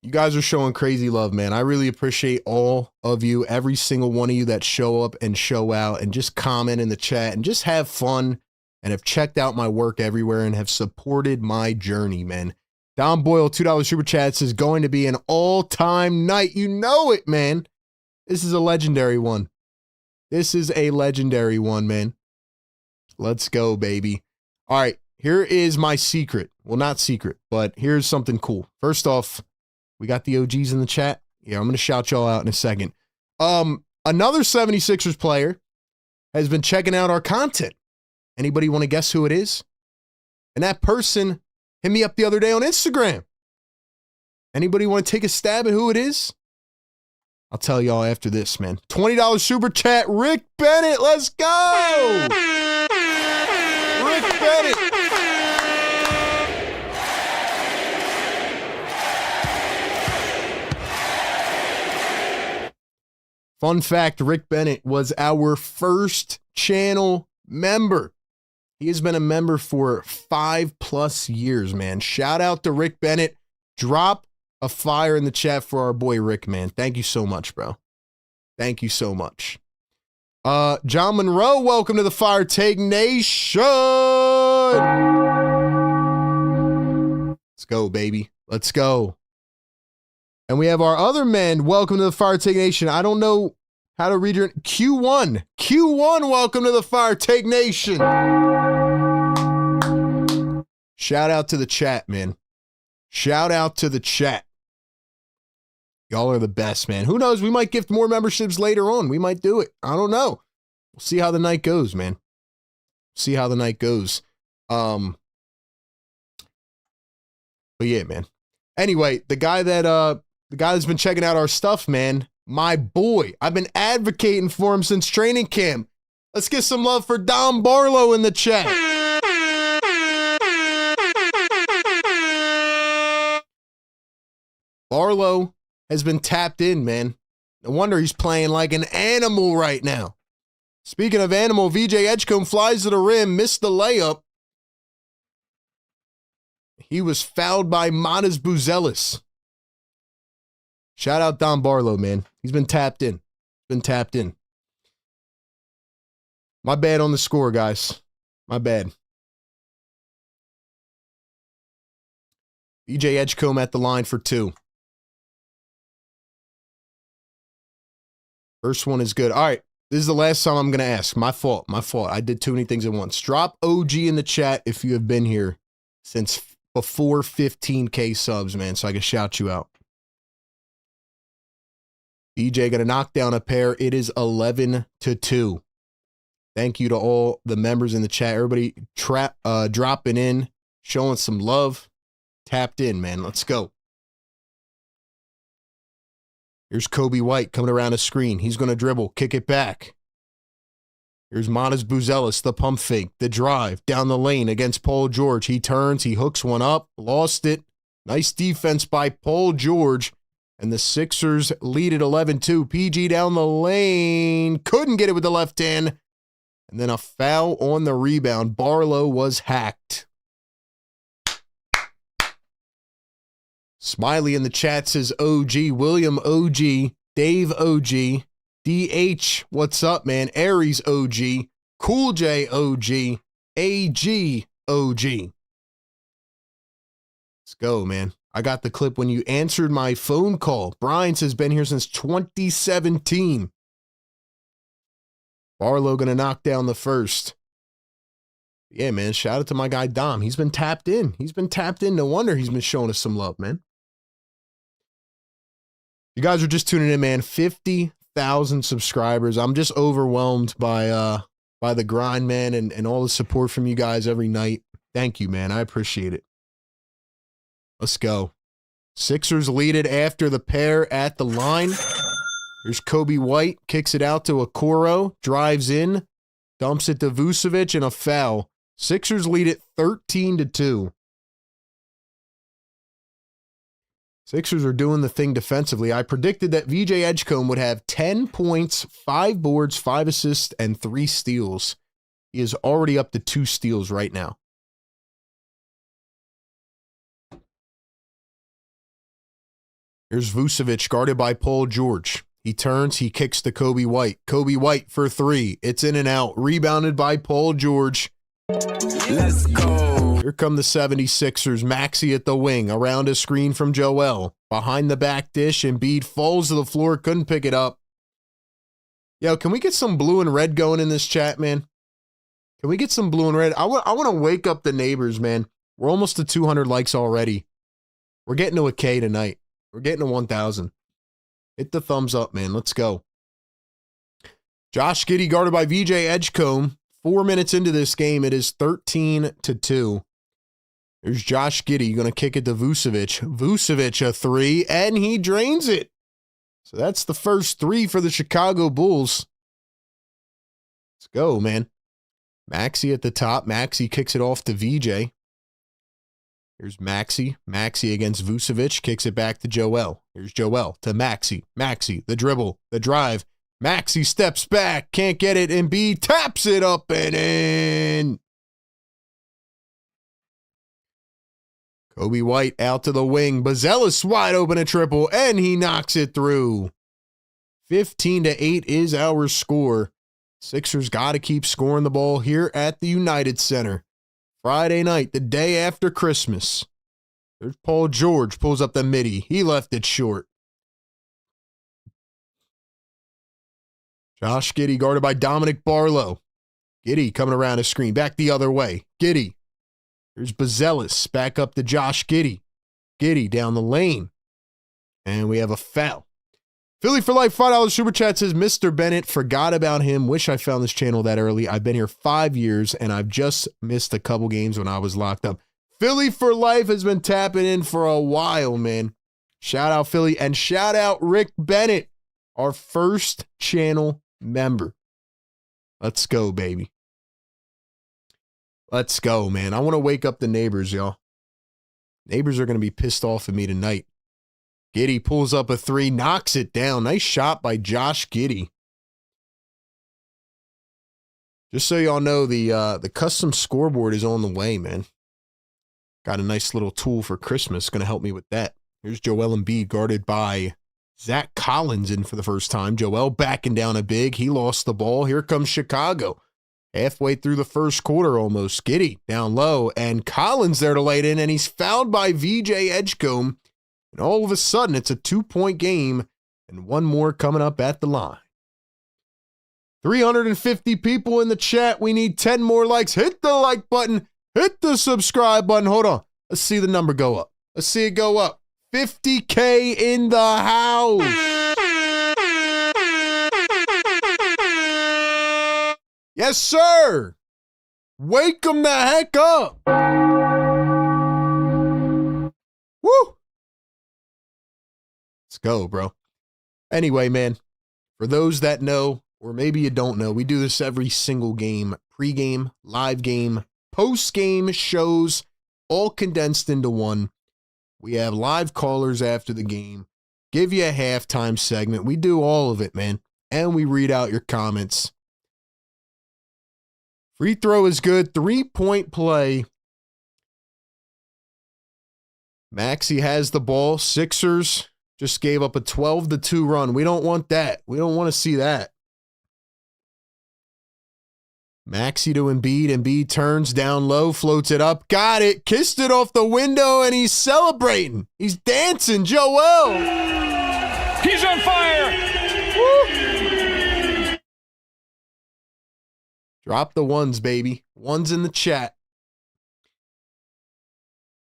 You guys are showing crazy love, man. I really appreciate all of you, every single one of you that show up and show out and just comment in the chat and just have fun and have checked out my work everywhere and have supported my journey, man. Don Boyle, $2 super chat says, going to be an all-time night. You know it, man. This is a legendary one. This is a legendary one, man. Let's go, baby. All right, here is my secret. Well, not secret, but here's something cool. First off, we got the OGs in the chat. Yeah, I'm going to shout y'all out in a second. Another 76ers player has been checking out our content. Anybody want to guess who it is? And that person hit me up the other day on Instagram. Anybody want to take a stab at who it is? I'll tell y'all after this, man. $20 super chat, Rick Bennett. Let's go! Rick Bennett. Fun fact, Rick Bennett was our first channel member. He has been a member for 5+ years, man. Shout out to Rick Bennett. Drop a fire in the chat for our boy Rick, man. Thank you so much, bro. Thank you so much. John Monroe, welcome to the Fire Take Nation. Let's go, baby. Let's go. And we have our other men. Welcome to the Fire Take Nation. I don't know how to read your Q1. Q1, welcome to the Fire Take Nation. Shout out to the chat, man. Shout out to the chat. Y'all are the best, man. Who knows? We might gift more memberships later on. We might do it. I don't know. We'll see how the night goes, man. See how the night goes. But yeah, man. Anyway, the guy that's been checking out our stuff, man, my boy. I've been advocating for him since training camp. Let's get some love for Dom Barlow in the chat. Barlow has been tapped in, man. No wonder he's playing like an animal right now. Speaking of animal, VJ Edgecombe flies to the rim, missed the layup. He was fouled by Manas Buzelis. Shout out Dom Barlow, man. He's been tapped in. Been tapped in. My bad on the score, guys. My bad. VJ Edgecombe at the line for 2. First one is good. All right. This is the last time I'm going to ask. My fault. My fault. I did too many things at once. Drop OG in the chat if you have been here since before 15K subs, man, so I can shout you out. DJ going to knock down a pair. It is 11-2. Thank you to all the members in the chat. Everybody dropping in, showing some love. Tapped in, man. Let's go. Here's Kobe White coming around the screen. He's going to dribble, kick it back. Here's Manas Buzelis, the pump fake, the drive down the lane against Paul George. He turns, he hooks one up, lost it. Nice defense by Paul George. And the Sixers lead at 11-2. PG down the lane. Couldn't get it with the left hand. And then a foul on the rebound. Barlow was hacked. Smiley in the chat says OG, William OG, Dave OG, DH, what's up, man? Aries OG, Cool J OG, AG OG. Let's go, man. I got the clip when you answered my phone call. Brian says been here since 2017. Barlow gonna knock down the first. Yeah, man, shout out to my guy Dom. He's been tapped in. He's been tapped in. No wonder he's been showing us some love, man. You guys are just tuning in, man. 50,000 subscribers. I'm just overwhelmed by the grind, man, and all the support from you guys every night. Thank you, man. I appreciate it. Let's go. Sixers lead it after the pair at the line. Here's Kobe White. Kicks it out to Okoro. Drives in. Dumps it to Vucevic and a foul. Sixers lead it 13-2. Sixers are doing the thing defensively. I predicted that VJ Edgecombe would have 10 points, 5 boards, 5 assists, and 3 steals. He is already up to 2 steals right now. Here's Vucevic guarded by Paul George. He turns, he kicks to Kobe White. Kobe White for 3. It's in and out. Rebounded by Paul George. Let's go. Here come the 76ers. Maxey at the wing. Around a screen from Joel. Behind the back dish. Embiid falls to the floor. Couldn't pick it up. Yo, can we get some blue and red going in this chat, man? Can we get some blue and red? I want to wake up the neighbors, man. We're almost to 200 likes already. We're getting to a K tonight. We're getting to 1,000. Hit the thumbs up, man. Let's go. Josh Giddey guarded by VJ Edgecombe. 4 minutes into this game, it is 13-2. There's Josh Giddey going to kick it to Vucevic. Vucevic a 3, and he drains it. So that's the first 3 for the Chicago Bulls. Let's go, man. Maxey at the top. Maxey kicks it off to VJ. Here's Maxey. Maxey against Vucevic. Kicks it back to Joel. Here's Joel to Maxey. Maxey, the dribble, the drive. Maxey steps back. Can't get it. Embiid taps it up and in. Kobe White out to the wing. Buzelis wide open a triple, and he knocks it through. 15-8 is our score. Sixers got to keep scoring the ball here at the United Center. Friday night, the day after Christmas. There's Paul George, pulls up the midi. He left it short. Josh Giddey guarded by Dominic Barlow. Giddey coming around his screen. Back the other way. Giddey. Here's Bazelis back up to Josh Giddey. Giddey down the lane. And we have a foul. Philly for Life $5 Super Chat says, Mr. Bennett, forgot about him. Wish I found this channel that early. I've been here 5 years, and I've just missed a couple games when I was locked up. Philly for Life has been tapping in for a while, man. Shout out Philly, and shout out Rick Bennett, our first channel member. Let's go, baby. Let's go, man. I want to wake up the neighbors, y'all. Neighbors are going to be pissed off at me tonight. Giddey pulls up a three, knocks it down. Nice shot by Josh Giddey. Just so y'all know, the custom scoreboard is on the way, man. Got a nice little tool for Christmas. Going to help me with that. Here's Joel Embiid guarded by Zach Collins in for the first time. Joel backing down a big. He lost the ball. Here comes Chicago. Halfway through the first quarter almost. Giddey down low, and Collins there to lay it in, and he's fouled by VJ Edgecombe. And all of a sudden, it's a 2-point game, and one more coming up at the line. 350 people in the chat. We need 10 more likes. Hit the like button. Hit the subscribe button. Hold on. Let's see the number go up. Let's see it go up. 50K in the house. Yes, sir. Wake them the heck up. Woo. Let's go, bro. Anyway, man, for those that know, or maybe you don't know, we do this every single game. Pre-game, live game, post-game shows, all condensed into one. We have live callers after the game, give you a halftime segment. We do all of it, man. And we read out your comments. Free throw is good. 3-point play. Maxey has the ball. Sixers just gave up a 12-2 run. We don't want that. We don't want to see that. Maxey to Embiid. Embiid turns down low, floats it up. Got it. Kissed it off the window, and he's celebrating. He's dancing. Joel. He's on fire. Woo. Drop the ones, baby. Ones in the chat.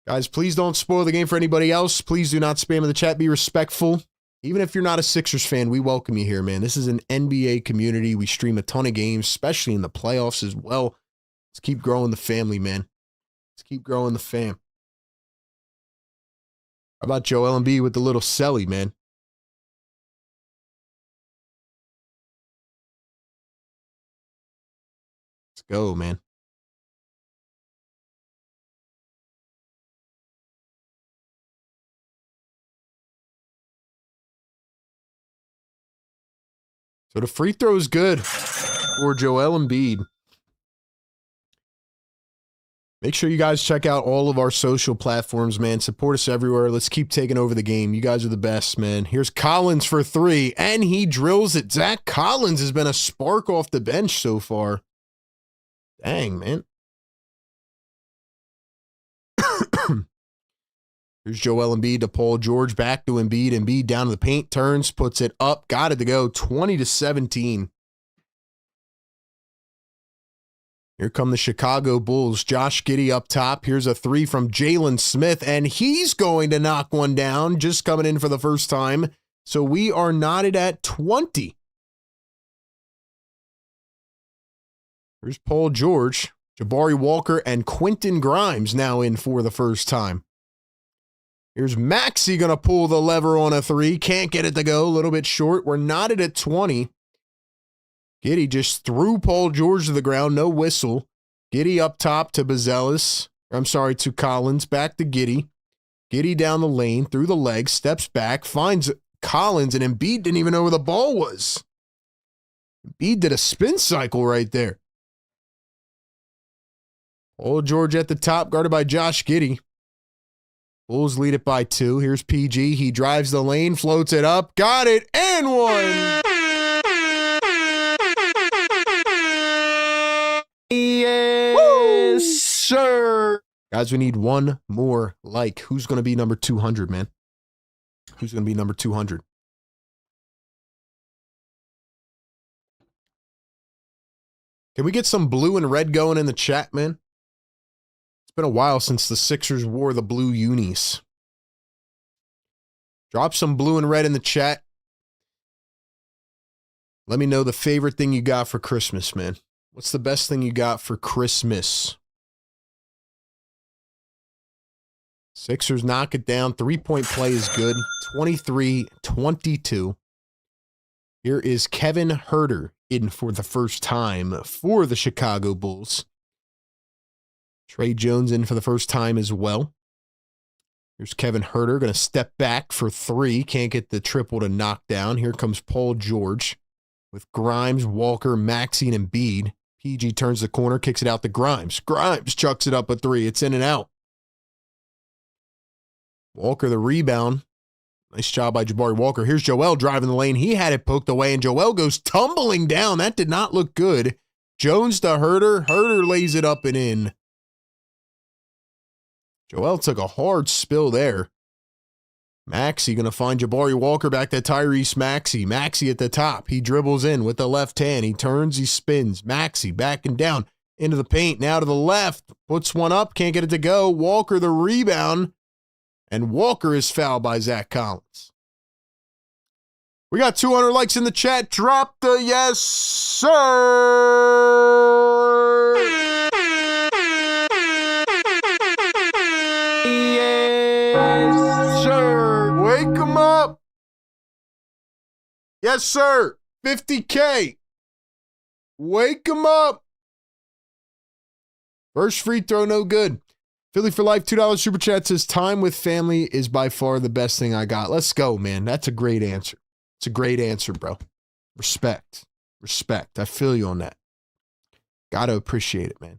Guys, please don't spoil the game for anybody else. Please do not spam in the chat. Be respectful. Even if you're not a Sixers fan, we welcome you here, man. This is an NBA community. We stream a ton of games, especially in the playoffs as well. Let's keep growing the family, man. Let's keep growing the fam. How about Joel Embiid with the little celly, man? Let's go, man. So the free throw is good for Joel Embiid. Make sure you guys check out all of our social platforms, man. Support us everywhere. Let's keep taking over the game. You guys are the best, man. Here's Collins for three, and he drills it. Zach Collins has been a spark off the bench so far. Dang, man. Here's Joel Embiid to Paul George, back to Embiid. Embiid down to the paint, turns, puts it up, got it to go, 20-17. Here come the Chicago Bulls. Josh Giddey up top. Here's a three from Jalen Smith, and he's going to knock one down, just coming in for the first time. So we are knotted at 20. Here's Paul George, Jabari Walker, and Quentin Grimes now in for the first time. Here's Maxey going to pull the lever on a three. Can't get it to go. A little bit short. We're knotted at 20. Giddey just threw Paul George to the ground. No whistle. Giddey up top to Bazelis. I'm sorry, to Collins. Back to Giddey. Giddey down the lane, through the legs, steps back, finds Collins, and Embiid didn't even know where the ball was. Embiid did a spin cycle right there. Paul George at the top, guarded by Josh Giddey. Bulls lead it by 2. Here's PG. He drives the lane, floats it up, got it, and one. Yes, woo, sir. Guys, we need one more like. Who's going to be number 200, man? Who's going to be number 200? Can we get some blue and red going in the chat, man? It's been a while since the Sixers wore the blue unis. Drop some blue and red in the chat. Let me know the favorite thing you got for Christmas, man. What's the best thing you got for Christmas? Sixers knock it down. 3-point play is good. 23-22. Here is Kevin Huerter in for the first time for the Chicago Bulls. Trey Jones in for the first time as well. Here's Kevin Huerter going to step back for three. Can't get the triple to knock down. Here comes Paul George with Grimes, Walker, Maxey, and Embiid. PG turns the corner, kicks it out to Grimes. Grimes chucks it up a three. It's in and out. Walker the rebound. Nice job by Jabari Walker. Here's Joel driving the lane. He had it poked away, and Joel goes tumbling down. That did not look good. Jones to Huerter. Huerter lays it up and in. Joel took a hard spill there. Maxey going to find Jabari Walker back to Tyrese Maxey. Maxey at the top. He dribbles in with the left hand. He turns, he spins. Maxey backing down into the paint. Now to the left. Puts one up. Can't get it to go. Walker the rebound. And Walker is fouled by Zach Collins. We got 200 likes in the chat. Drop the yes, sir. Yes, sir. Wake him up. Yes, sir. 50K. Wake him up. First free throw, no good. Philly for Life, $2 super chat says, time with family is by far the best thing I got. Let's go, man. That's a great answer. It's a great answer, bro. Respect. Respect. I feel you on that. Got to appreciate it, man.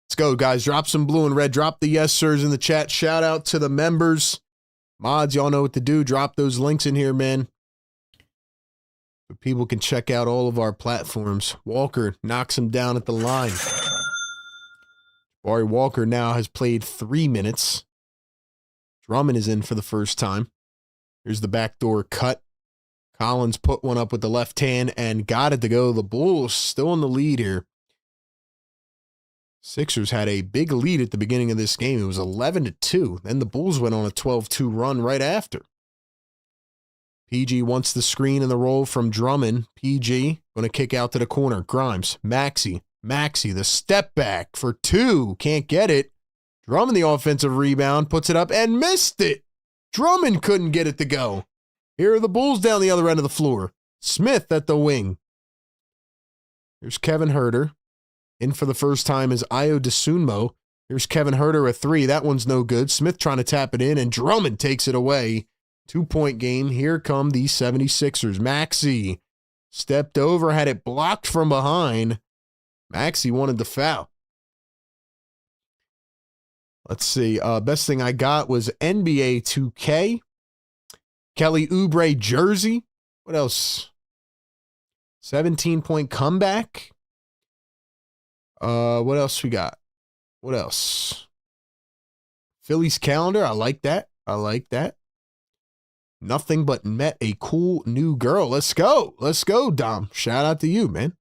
Let's go, guys. Drop some blue and red. Drop the yes, sirs in the chat. Shout out to the members. Mods, y'all know what to do. Drop those links in here, man. So people can check out all of our platforms. Walker knocks him down at the line. Jabari Walker now has played 3 minutes. Drummond is in for the first time. Here's the backdoor cut. Collins put one up with the left hand and got it to go. The Bulls still in the lead here. Sixers had a big lead at the beginning of this game. It was 11-2. Then the Bulls went on a 12-2 run right after. PG wants the screen and the roll from Drummond. PG going to kick out to the corner. Grimes, Maxey, the step back for two. Can't get it. Drummond the offensive rebound, puts it up and missed it. Drummond couldn't get it to go. Here are the Bulls down the other end of the floor. Smith at the wing. Here's Kevin Huerter. In for the first time is Ayo Dosunmu. Here's Kevin Huerter at three. That one's no good. Smith trying to tap it in, and Drummond takes it away. 2-point game. Here come the 76ers. Maxey stepped over, had it blocked from behind. Maxey wanted the foul. Let's see. Best thing I got was NBA 2K. Kelly Oubre jersey. What else? 17-point comeback. What else we got? What else? Phillies calendar. I like that. Nothing but met a cool new girl. Let's go. Let's go, Dom. Shout out to you, man.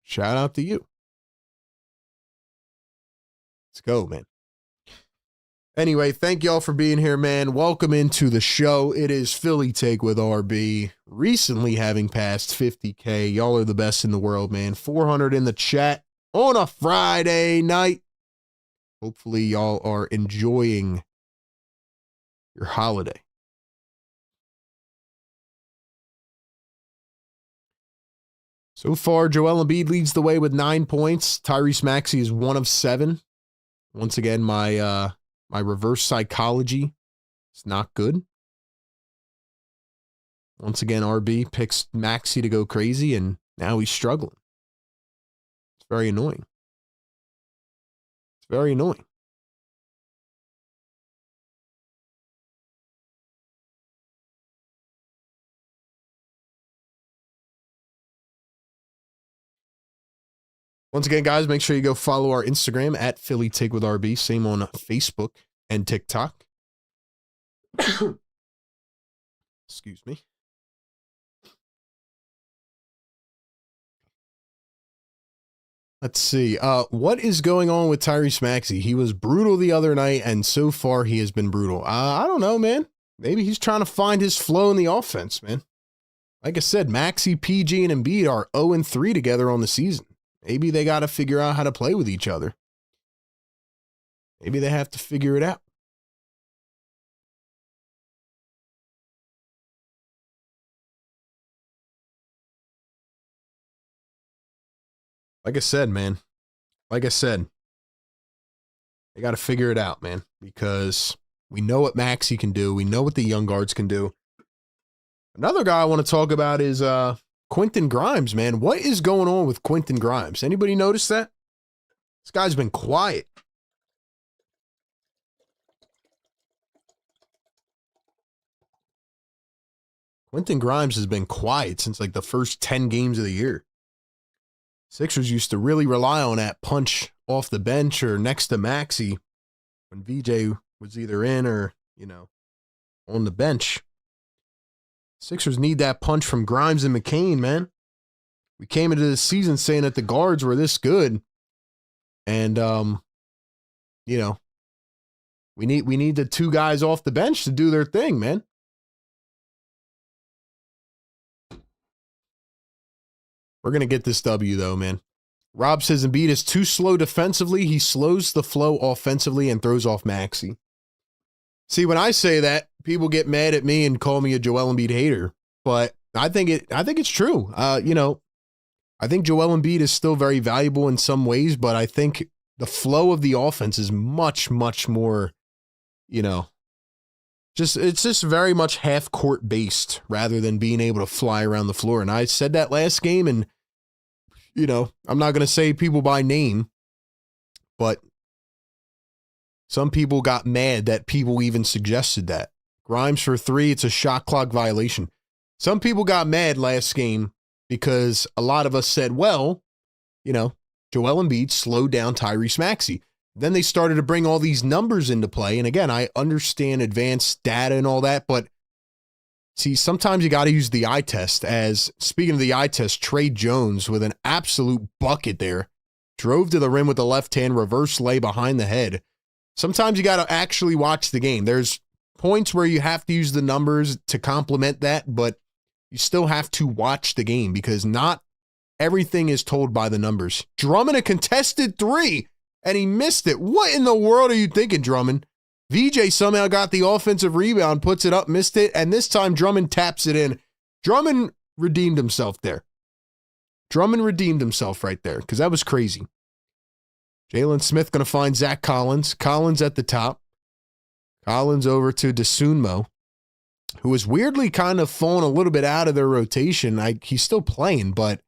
Shout out to you. Let's go, man. Anyway, thank y'all for being here, man. Welcome into the show. It is Philly Take with RB. Recently having passed 50K. Y'all are the best in the world, man. 400 in the chat on a Friday night. Hopefully y'all are enjoying your holiday. So far, Joel Embiid leads the way with 9 points. Tyrese Maxey is 1 of 7. Once again, my reverse psychology is not good. Once again, RB picks Maxey to go crazy, and now he's struggling. It's very annoying. It's very annoying. Once again, guys, make sure you go follow our Instagram at Philly Take with RB. Same on Facebook and TikTok. Excuse me. Let's see. What is going on with Tyrese Maxey? He was brutal the other night, and so far he has been brutal. I don't know, man. Maybe he's trying to find his flow in the offense, man. Like I said, Maxey, PG, and Embiid are 0-3 together on the season. Maybe they got to figure out how to play with each other. Maybe they have to figure it out. Like I said, man. Like I said, they got to figure it out, man, because we know what Maxey can do. We know what the young guards can do. Another guy I want to talk about is Quentin Grimes, man. What is going on with Quentin Grimes? Anybody notice that? This guy's been quiet. Quentin Grimes has been quiet since like the first 10 games of the year. Sixers used to really rely on that punch off the bench or next to Maxey when VJ was either in or, on the bench. Sixers need that punch from Grimes and McCain, man. We came into the season saying that the guards were this good. And, we need the two guys off the bench to do their thing, man. We're going to get this W, though, man. Rob says Embiid is too slow defensively. He slows the flow offensively and throws off Maxey. See, when I say that, people get mad at me and call me a Joel Embiid hater. But I think it's true. I think Joel Embiid is still very valuable in some ways, but I think the flow of the offense is much, much more, it's just very much half-court based rather than being able to fly around the floor. And I said that last game, and, I'm not going to say people by name, but some people got mad that people even suggested that. Grimes for 3, it's a shot clock violation. Some people got mad last game because a lot of us said, well, Joel Embiid slowed down Tyrese Maxey. Then they started to bring all these numbers into play. And again, I understand advanced data and all that, but see, sometimes you got to use the eye test. As speaking of the eye test, Trey Jones with an absolute bucket there, drove to the rim with the left hand, reverse lay behind the head. Sometimes you got to actually watch the game. There's points where you have to use the numbers to complement that, but you still have to watch the game because not everything is told by the numbers. Drummond a contested 3, and he missed it. What in the world are you thinking, Drummond? VJ somehow got the offensive rebound, puts it up, missed it, and this time Drummond taps it in. Drummond redeemed himself there. Drummond redeemed himself right there because that was crazy. Jalen Smith going to find Zach Collins. Collins at the top. Collins over to DeSunmo, who is weirdly kind of fallen a little bit out of their rotation. He's still playing, but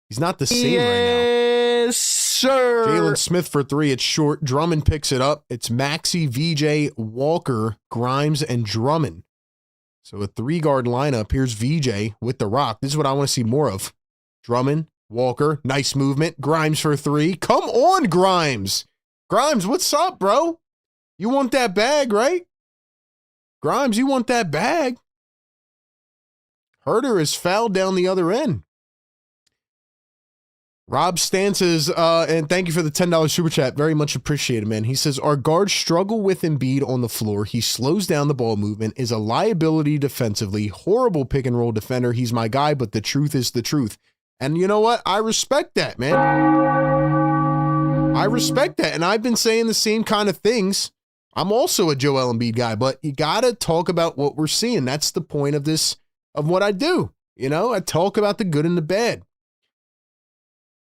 he's not the same right now. Yes, sir. Jalen Smith for 3. It's short. Drummond picks it up. It's Maxey, VJ, Walker, Grimes, and Drummond. So a 3-guard lineup. Here's VJ with the rock. This is what I want to see more of. Drummond, Walker, nice movement. Grimes for 3. Come on, Grimes. Grimes, what's up, bro? You want that bag, right? Grimes, you want that bag. Herter is fouled down the other end. Rob Stances, and thank you for the $10 super chat. Very much appreciated, man. He says, our guards struggle with Embiid on the floor. He slows down the ball movement, is a liability defensively, horrible pick and roll defender. He's my guy, but the truth is the truth. And you know what? I respect that, man. I respect that. And I've been saying the same kind of things. I'm also a Joel Embiid guy, but you got to talk about what we're seeing. That's the point of this, of what I do. I talk about the good and the bad.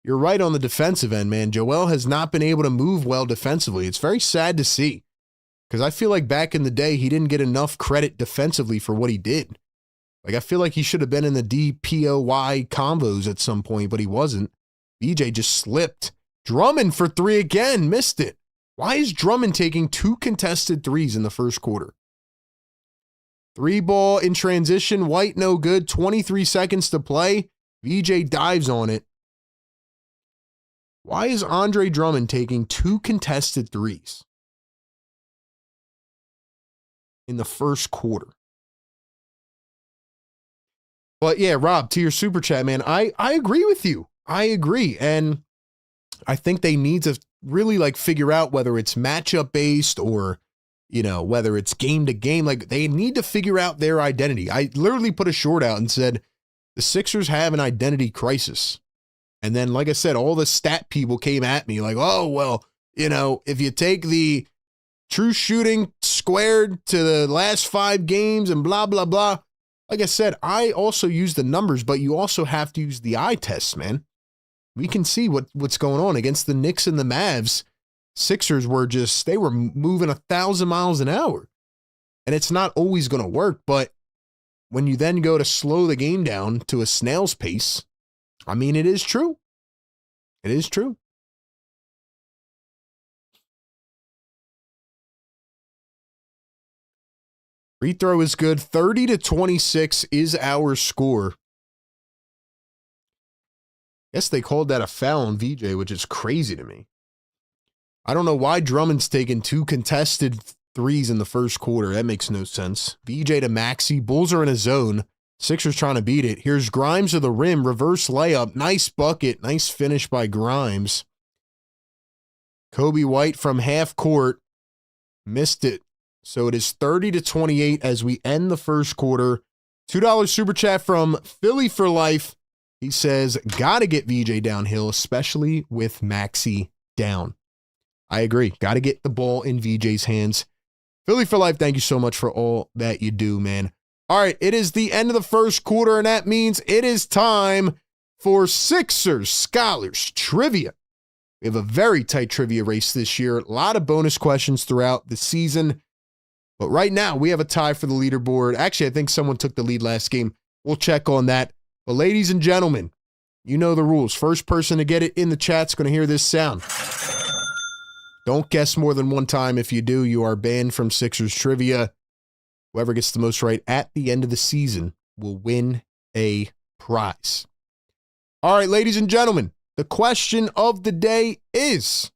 You're right on the defensive end, man. Joel has not been able to move well defensively. It's very sad to see because I feel like back in the day, he didn't get enough credit defensively for what he did. Like, I feel like he should have been in the DPOY combos at some point, but he wasn't. BJ just slipped. Drummond for 3 again, missed it. Why is Drummond taking 2 contested 3s in the first quarter? 3 ball in transition, White no good, 23 seconds to play. VJ dives on it. Why is Andre Drummond taking 2 contested 3s in the first quarter? But yeah, Rob, to your super chat, man, I agree with you. I agree. And I think they need to really like figure out whether it's matchup based or, whether it's game to game. Like they need to figure out their identity. I literally put a short out and said the Sixers have an identity crisis. And then, like I said, all the stat people came at me like, oh, well, if you take the true shooting squared to the last 5 games and blah, blah, blah. Like I said, I also use the numbers, but you also have to use the eye test, man. We can see what's going on against the Knicks and the Mavs. Sixers they were moving 1,000 miles an hour. And it's not always going to work, but when you then go to slow the game down to a snail's pace, I mean, it is true. It is true. Free throw is good. 30-26 is our score. Guess they called that a foul on VJ, which is crazy to me. I don't know why Drummond's taking 2 contested threes in the first quarter. That makes no sense. VJ to Maxey. Bulls are in a zone. Sixers trying to beat it. Here's Grimes to the rim. Reverse layup. Nice bucket. Nice finish by Grimes. Kobe White from half court. Missed it. So it is 30-28 as we end the first quarter. $2 super chat from Philly for Life. He says, gotta get VJ downhill, especially with Maxey down. I agree. Gotta get the ball in VJ's hands. Philly for Life, thank you so much for all that you do, man. All right, it is the end of the first quarter, and that means it is time for Sixers Scholars Trivia. We have a very tight trivia race this year. A lot of bonus questions throughout the season. But right now, we have a tie for the leaderboard. Actually, I think someone took the lead last game. We'll check on that. But ladies and gentlemen, you know the rules. First person to get it in the chat's going to hear this sound. Don't guess more than one time. If you do, you are banned from Sixers Trivia. Whoever gets the most right at the end of the season will win a prize. All right, ladies and gentlemen, the question of the day is,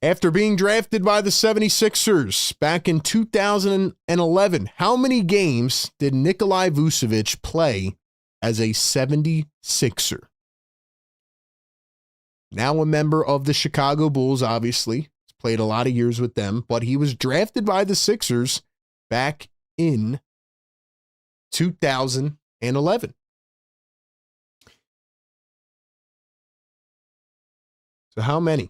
after being drafted by the 76ers back in 2011, how many games did Nikolai Vucevic play as a 76er? Now a member of the Chicago Bulls, obviously. He's played a lot of years with them, but he was drafted by the Sixers back in 2011. So how many?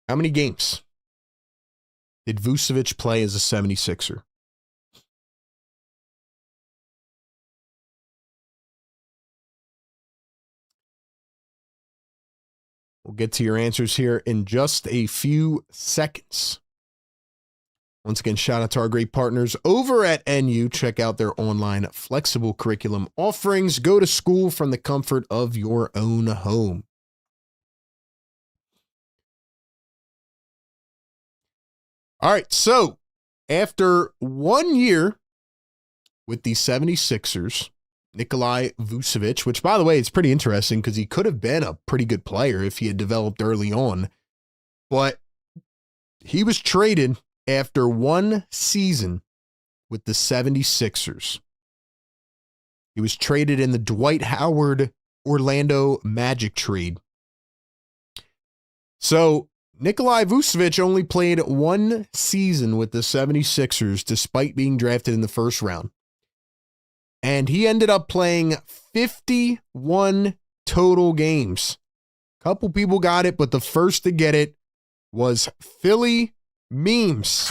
How many games did Vucevic play as a 76er? We'll get to your answers here in just a few seconds. Once again, shout out to our great partners over at NU. Check out their online flexible curriculum offerings. Go to school from the comfort of your own home. All right, so after 1 year with the 76ers, Nikolai Vucevic, which, by the way, it's pretty interesting because he could have been a pretty good player if he had developed early on, but he was traded after 1 season with the 76ers. He was traded in the Dwight Howard Orlando Magic trade. So Nikolai Vucevic only played 1 season with the 76ers despite being drafted in the first round. And he ended up playing 51 total games. A couple people got it, but the first to get it was Philly Memes.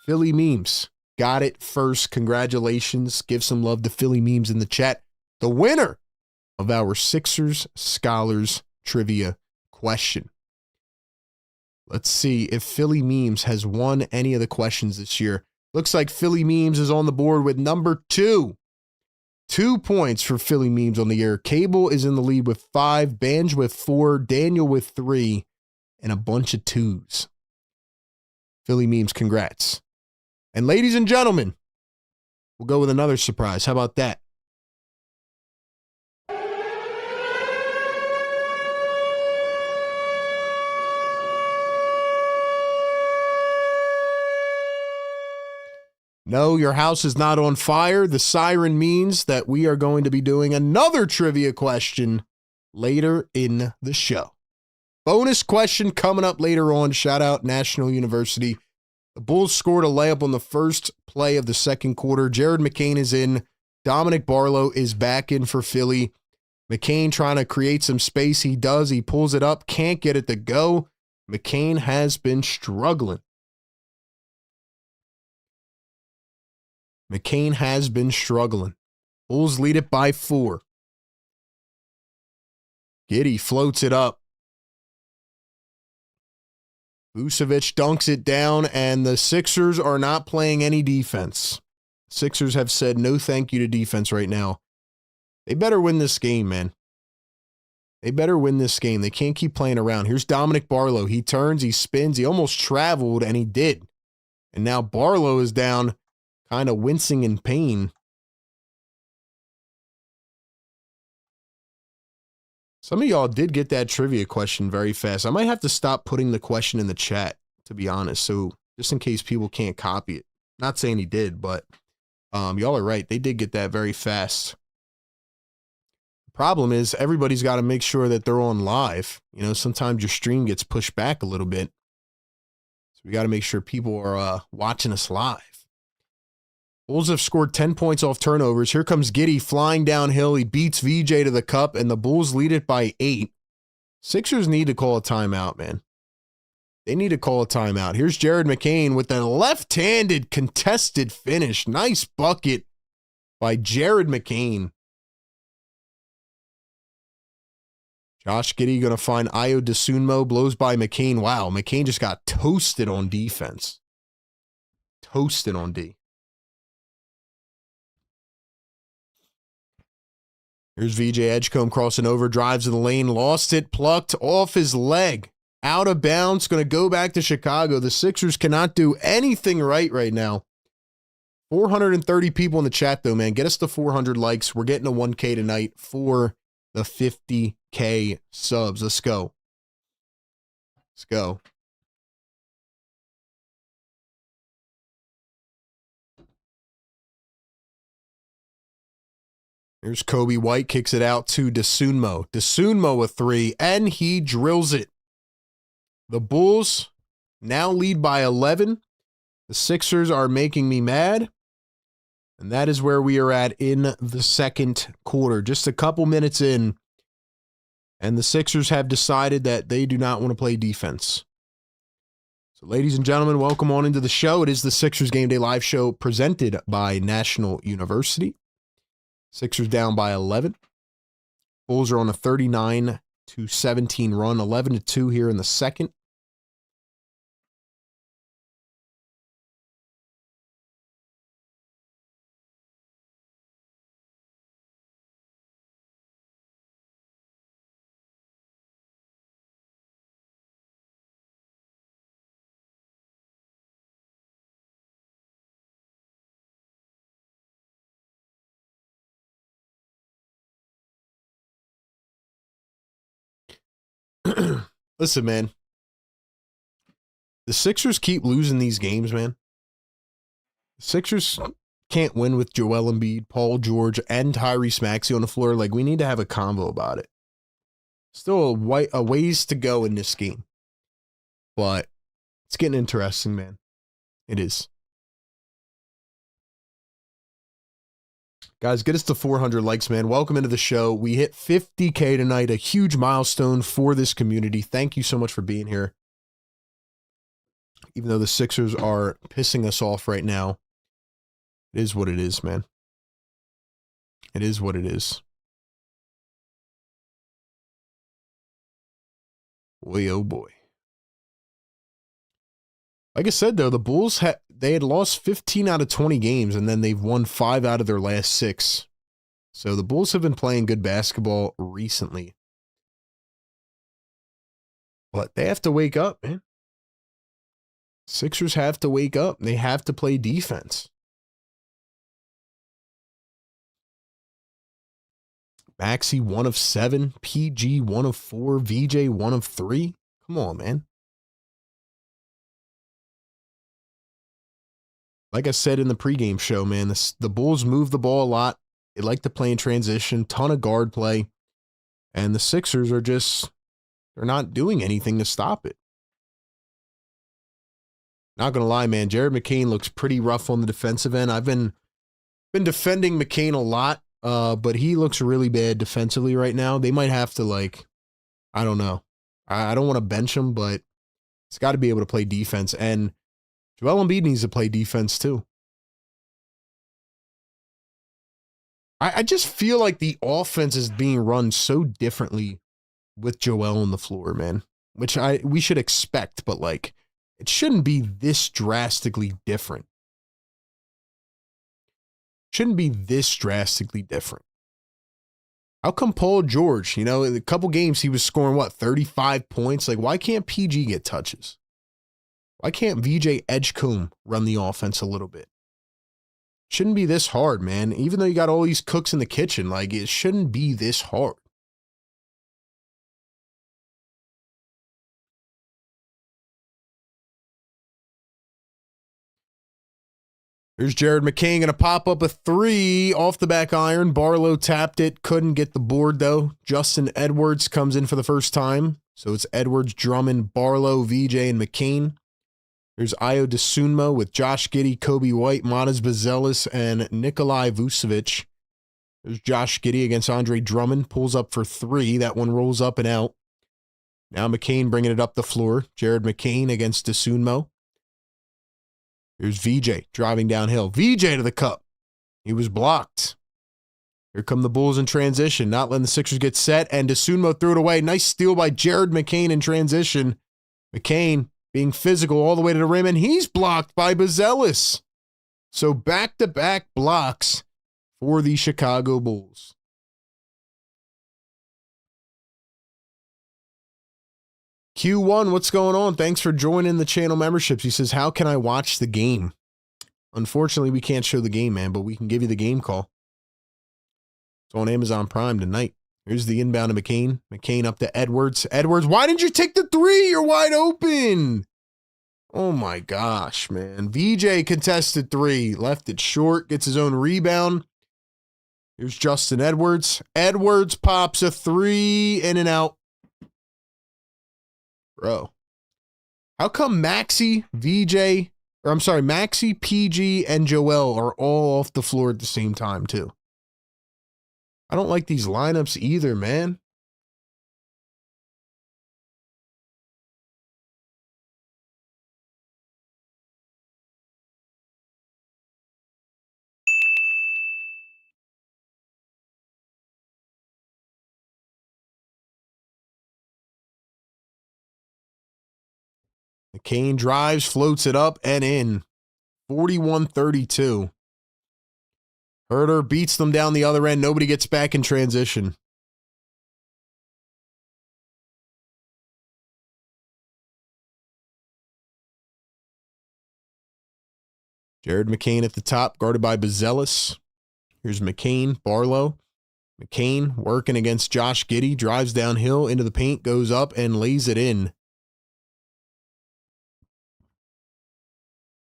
Philly Memes got it first. Congratulations. Give some love to Philly Memes in the chat. The winner of our Sixers Scholars Trivia question. Let's see if Philly Memes has won any of the questions this year. Looks like Philly Memes is on the board with number 2. 2 points for Philly Memes on the year. Cable is in the lead with 5, Banj with 4, Daniel with 3, and a bunch of 2s. Philly Memes, congrats. And ladies and gentlemen, we'll go with another surprise. How about that? No, your house is not on fire. The siren means that we are going to be doing another trivia question later in the show. Bonus question coming up later on. Shout out National University. The Bulls scored a layup on the first play of the second quarter. Jared McCain is in. Dominic Barlow is back in for Philly. McCain trying to create some space. He does. He pulls it up. Can't get it to go. McCain has been struggling. Bulls lead it by 4. Giddey floats it up. Vucevic dunks it down, and the Sixers are not playing any defense. Sixers have said no thank you to defense right now. They better win this game, man. They better win this game. They can't keep playing around. Here's Dominic Barlow. He turns, he spins, he almost traveled, and he did. And now Barlow is down, kind of wincing in pain. Some of y'all did get that trivia question very fast. I might have to stop putting the question in the chat, to be honest, so just in case people can't copy it. Not saying he did, but y'all are right. They did get that very fast. The problem is everybody's got to make sure that they're on live. You know, sometimes your stream gets pushed back a little bit. So we got to make sure people are watching us live. Bulls have scored 10 points off turnovers. Here comes Giddey flying downhill. He beats VJ to the cup, and the Bulls lead it by 8. Sixers need to call a timeout, man. They need to call a timeout. Here's Jared McCain with a left-handed contested finish. Nice bucket by Jared McCain. Josh Giddey going to find Ayo Dosunmu. Blows by McCain. Wow, McCain just got toasted on defense. Toasted on D. Here's VJ Edgecombe crossing over, drives in the lane, lost it, plucked off his leg. Out of bounds, going to go back to Chicago. The Sixers cannot do anything right now. 430 people in the chat, though, man. Get us to 400 likes. We're getting a 1K tonight for the 50K subs. Let's go. Let's go. Here's Kobe White, kicks it out to Dosunmu. Dosunmu a 3, and he drills it. The Bulls now lead by 11. The Sixers are making me mad. And that is where we are at in the second quarter. Just a couple minutes in, and the Sixers have decided that they do not want to play defense. So, ladies and gentlemen, welcome on into the show. It is the Sixers Game Day Live Show presented by National University. Sixers down by 11. Bulls are on a 39-17 run, 11-2 here in the second. Listen, man. The Sixers keep losing these games, man. The Sixers can't win with Joel Embiid, Paul George, and Tyrese Maxey on the floor. Like, we need to have a convo about it. Still a ways to go in this game. But it's getting interesting, man. It is. Guys, get us to 400 likes, man. Welcome into the show. We hit 50K tonight, a huge milestone for this community. Thank you so much for being here. Even though the Sixers are pissing us off right now, it is what it is, man. It is what it is. Boy, oh boy. Like I said, though, the Bulls, they had lost 15 out of 20 games, and then they've won 5 out of their last 6. So the Bulls have been playing good basketball recently. But they have to wake up, man. Sixers have to wake up. They have to play defense. Maxey 1 of 7, PG 1 of 4, VJ 1 of 3. Come on, man. Like I said in the pregame show, man, the Bulls move the ball a lot. They like to play in transition, ton of guard play. And the Sixers are just, they're not doing anything to stop it. Not going to lie, man, Jared McCain looks pretty rough on the defensive end. I've been defending McCain a lot, but he looks really bad defensively right now. They might have to, I don't know. I don't want to bench him, but he's got to be able to play defense. And Joel Embiid needs to play defense too. I just feel like the offense is being run so differently with Joel on the floor, man, which we should expect, but it shouldn't be this drastically different. Shouldn't be this drastically different. How come Paul George, in a couple games he was scoring 35 points? Why can't PG get touches? Why can't VJ Edgecombe run the offense a little bit? Shouldn't be this hard, man. Even though you got all these cooks in the kitchen, it shouldn't be this hard. Here's Jared McCain going to pop up a three off the back iron. Barlow tapped it. Couldn't get the board, though. Justin Edwards comes in for the first time. So it's Edwards, Drummond, Barlow, VJ, and McCain. There's Ayo Dosunmu with Josh Giddey, Kobe White, Matas Buzelis, and Nikolai Vucevic. There's Josh Giddey against Andre Drummond. Pulls up for three. That one rolls up and out. Now McCain bringing it up the floor. Jared McCain against Dosunmu. Here's VJ driving downhill. VJ to the cup. He was blocked. Here come the Bulls in transition, not letting the Sixers get set, and Dosunmu threw it away. Nice steal by Jared McCain in transition. McCain being physical all the way to the rim, and he's blocked by Buzelis. So back-to-back blocks for the Chicago Bulls. Q1, what's going on? Thanks for joining the channel memberships. He says, how can I watch the game? Unfortunately, we can't show the game, man, but we can give you the game call. It's on Amazon Prime tonight. Here's the inbound to McCain. McCain up to Edwards. Edwards, why didn't you take the three? You're wide open. Oh my gosh, man. VJ contested three. Left it short. Gets his own rebound. Here's Justin Edwards. Edwards pops a three. In and out. Bro. How come Maxey, PG, and Joel are all off the floor at the same time, too? I don't like these lineups either, man. McCain drives, floats it up, and in. 41-32. Herter beats them down the other end. Nobody gets back in transition. Jared McCain at the top, guarded by Buzelis. Here's McCain, Barlow. McCain working against Josh Giddey, drives downhill into the paint, goes up, and lays it in.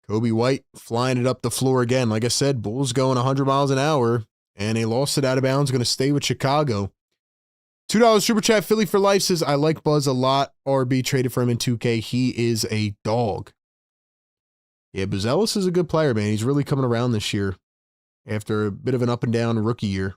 Kobe White flying it up the floor again. Like I said, Bulls going 100 miles an hour, and they lost it out of bounds. Going to stay with Chicago. $2 Super Chat. Philly for Life says, I like Buzz a lot. RB traded for him in 2K. He is a dog. Yeah, Buzelis is a good player, man. He's really coming around this year after a bit of an up and down rookie year.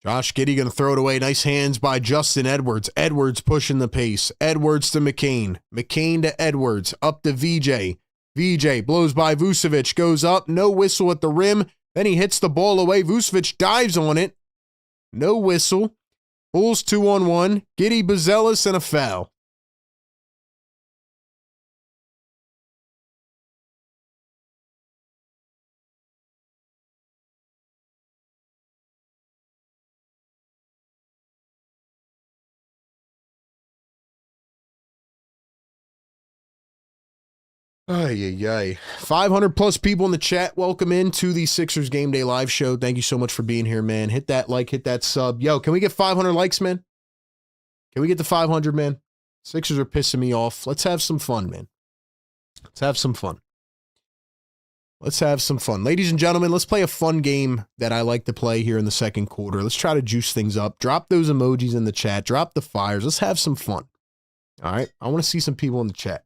Josh Giddey going to throw it away. Nice hands by Justin Edwards. Edwards pushing the pace. Edwards to McCain. McCain to Edwards. Up to VJ. VJ blows by Vucevic. Goes up. No whistle at the rim. Then he hits the ball away. Vucevic dives on it. No whistle. Bulls 2-on-1. Giddey, Buzelis, and a foul. Ay, ay, ay. 500 plus people in the chat. Welcome into the Sixers Game Day Live Show. Thank you so much for being here, man. Hit that like, hit that sub. Yo, can we get 500 likes, man? Can we get to 500, man? Sixers are pissing me off. Let's have some fun, man. Let's have some fun. Let's have some fun. Ladies and gentlemen, let's play a fun game that I like to play here in the second quarter. Let's try to juice things up. Drop those emojis in the chat. Drop the fires. Let's have some fun. All right? I want to see some people in the chat.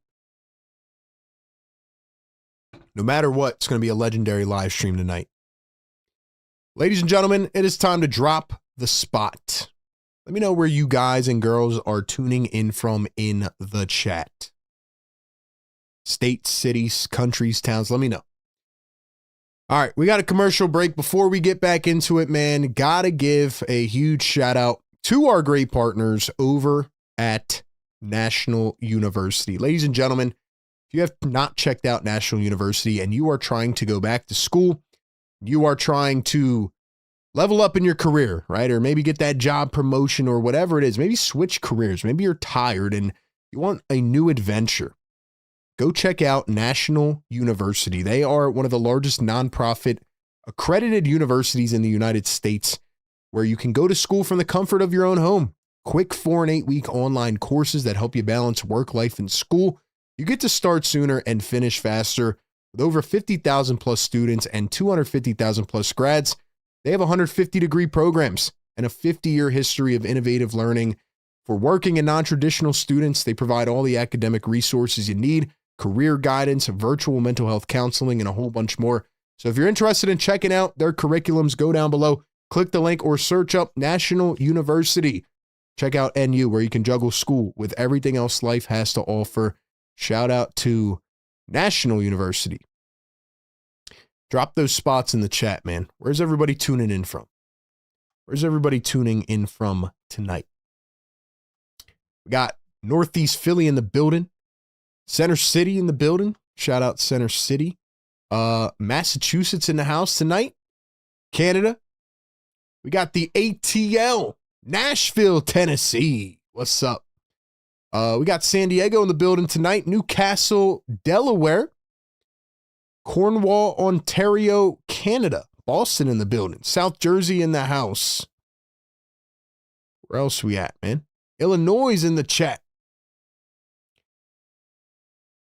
No matter what, it's going to be a legendary live stream tonight. Ladies and gentlemen, it is time to drop the spot. Let me know where you guys and girls are tuning in from in the chat. States, cities, countries, towns, let me know. All right, we got a commercial break. Before we get back into it, man, got to give a huge shout out to our great partners over at National University. Ladies and gentlemen, if you have not checked out National University and you are trying to go back to school, you are trying to level up in your career, right? Or maybe get that job promotion or whatever it is. Maybe switch careers. Maybe you're tired and you want a new adventure. Go check out National University. They are one of the largest nonprofit accredited universities in the United States where you can go to school from the comfort of your own home. Quick 4 and 8 week online courses that help you balance work, life, and school. You get to start sooner and finish faster. With over 50,000 plus students and 250,000 plus grads, they have 150 degree programs and a 50-year history of innovative learning. For working and non-traditional students, they provide all the academic resources you need, career guidance, virtual mental health counseling, and a whole bunch more. So if you're interested in checking out their curriculums, go down below, click the link, or search up National University. Check out NU, where you can juggle school with everything else life has to offer. Shout out to National University. Drop those spots in the chat, man. Where's everybody tuning in from? Where's everybody tuning in from tonight? We got Northeast Philly in the building. Center City in the building. Shout out Center City. Massachusetts in the house tonight. Canada. We got the ATL. Nashville, Tennessee. What's up? We got San Diego in the building tonight. Newcastle, Delaware. Cornwall, Ontario, Canada. Boston in the building. South Jersey in the house. Where else we at, man? Illinois in the chat.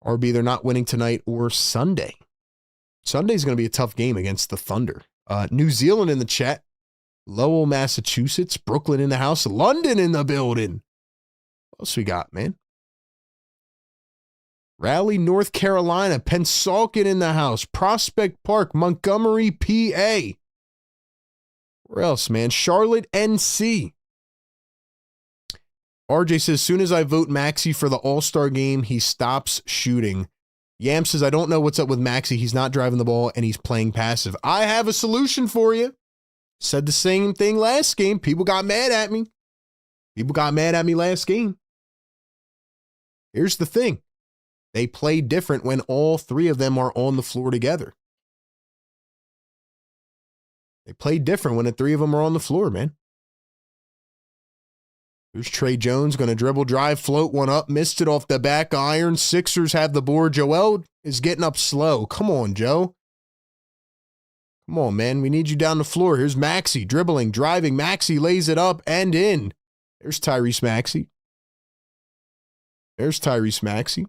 RB, they're not winning tonight or Sunday. Sunday's going to be a tough game against the Thunder. New Zealand in the chat. Lowell, Massachusetts. Brooklyn in the house. London in the building. What else we got, man? Raleigh, North Carolina. Pennsauken in the house. Prospect Park. Montgomery, PA. Where else, man? Charlotte, NC. RJ says, as soon as I vote Maxey for the All-Star game, he stops shooting. Yam says, I don't know what's up with Maxey. He's not driving the ball, and he's playing passive. I have a solution for you. Said the same thing last game. People got mad at me. People got mad at me last game. Here's the thing. They play different when all three of them are on the floor together. They play different when the three of them are on the floor, man. Here's Trey Jones, going to dribble, drive, float one up, missed it off the back iron. Sixers have the board. Joel is getting up slow. Come on, Joe. Come on, man. We need you down the floor. Here's Maxey, dribbling, driving. Maxey lays it up and in. There's Tyrese Maxey. There's Tyrese Maxey.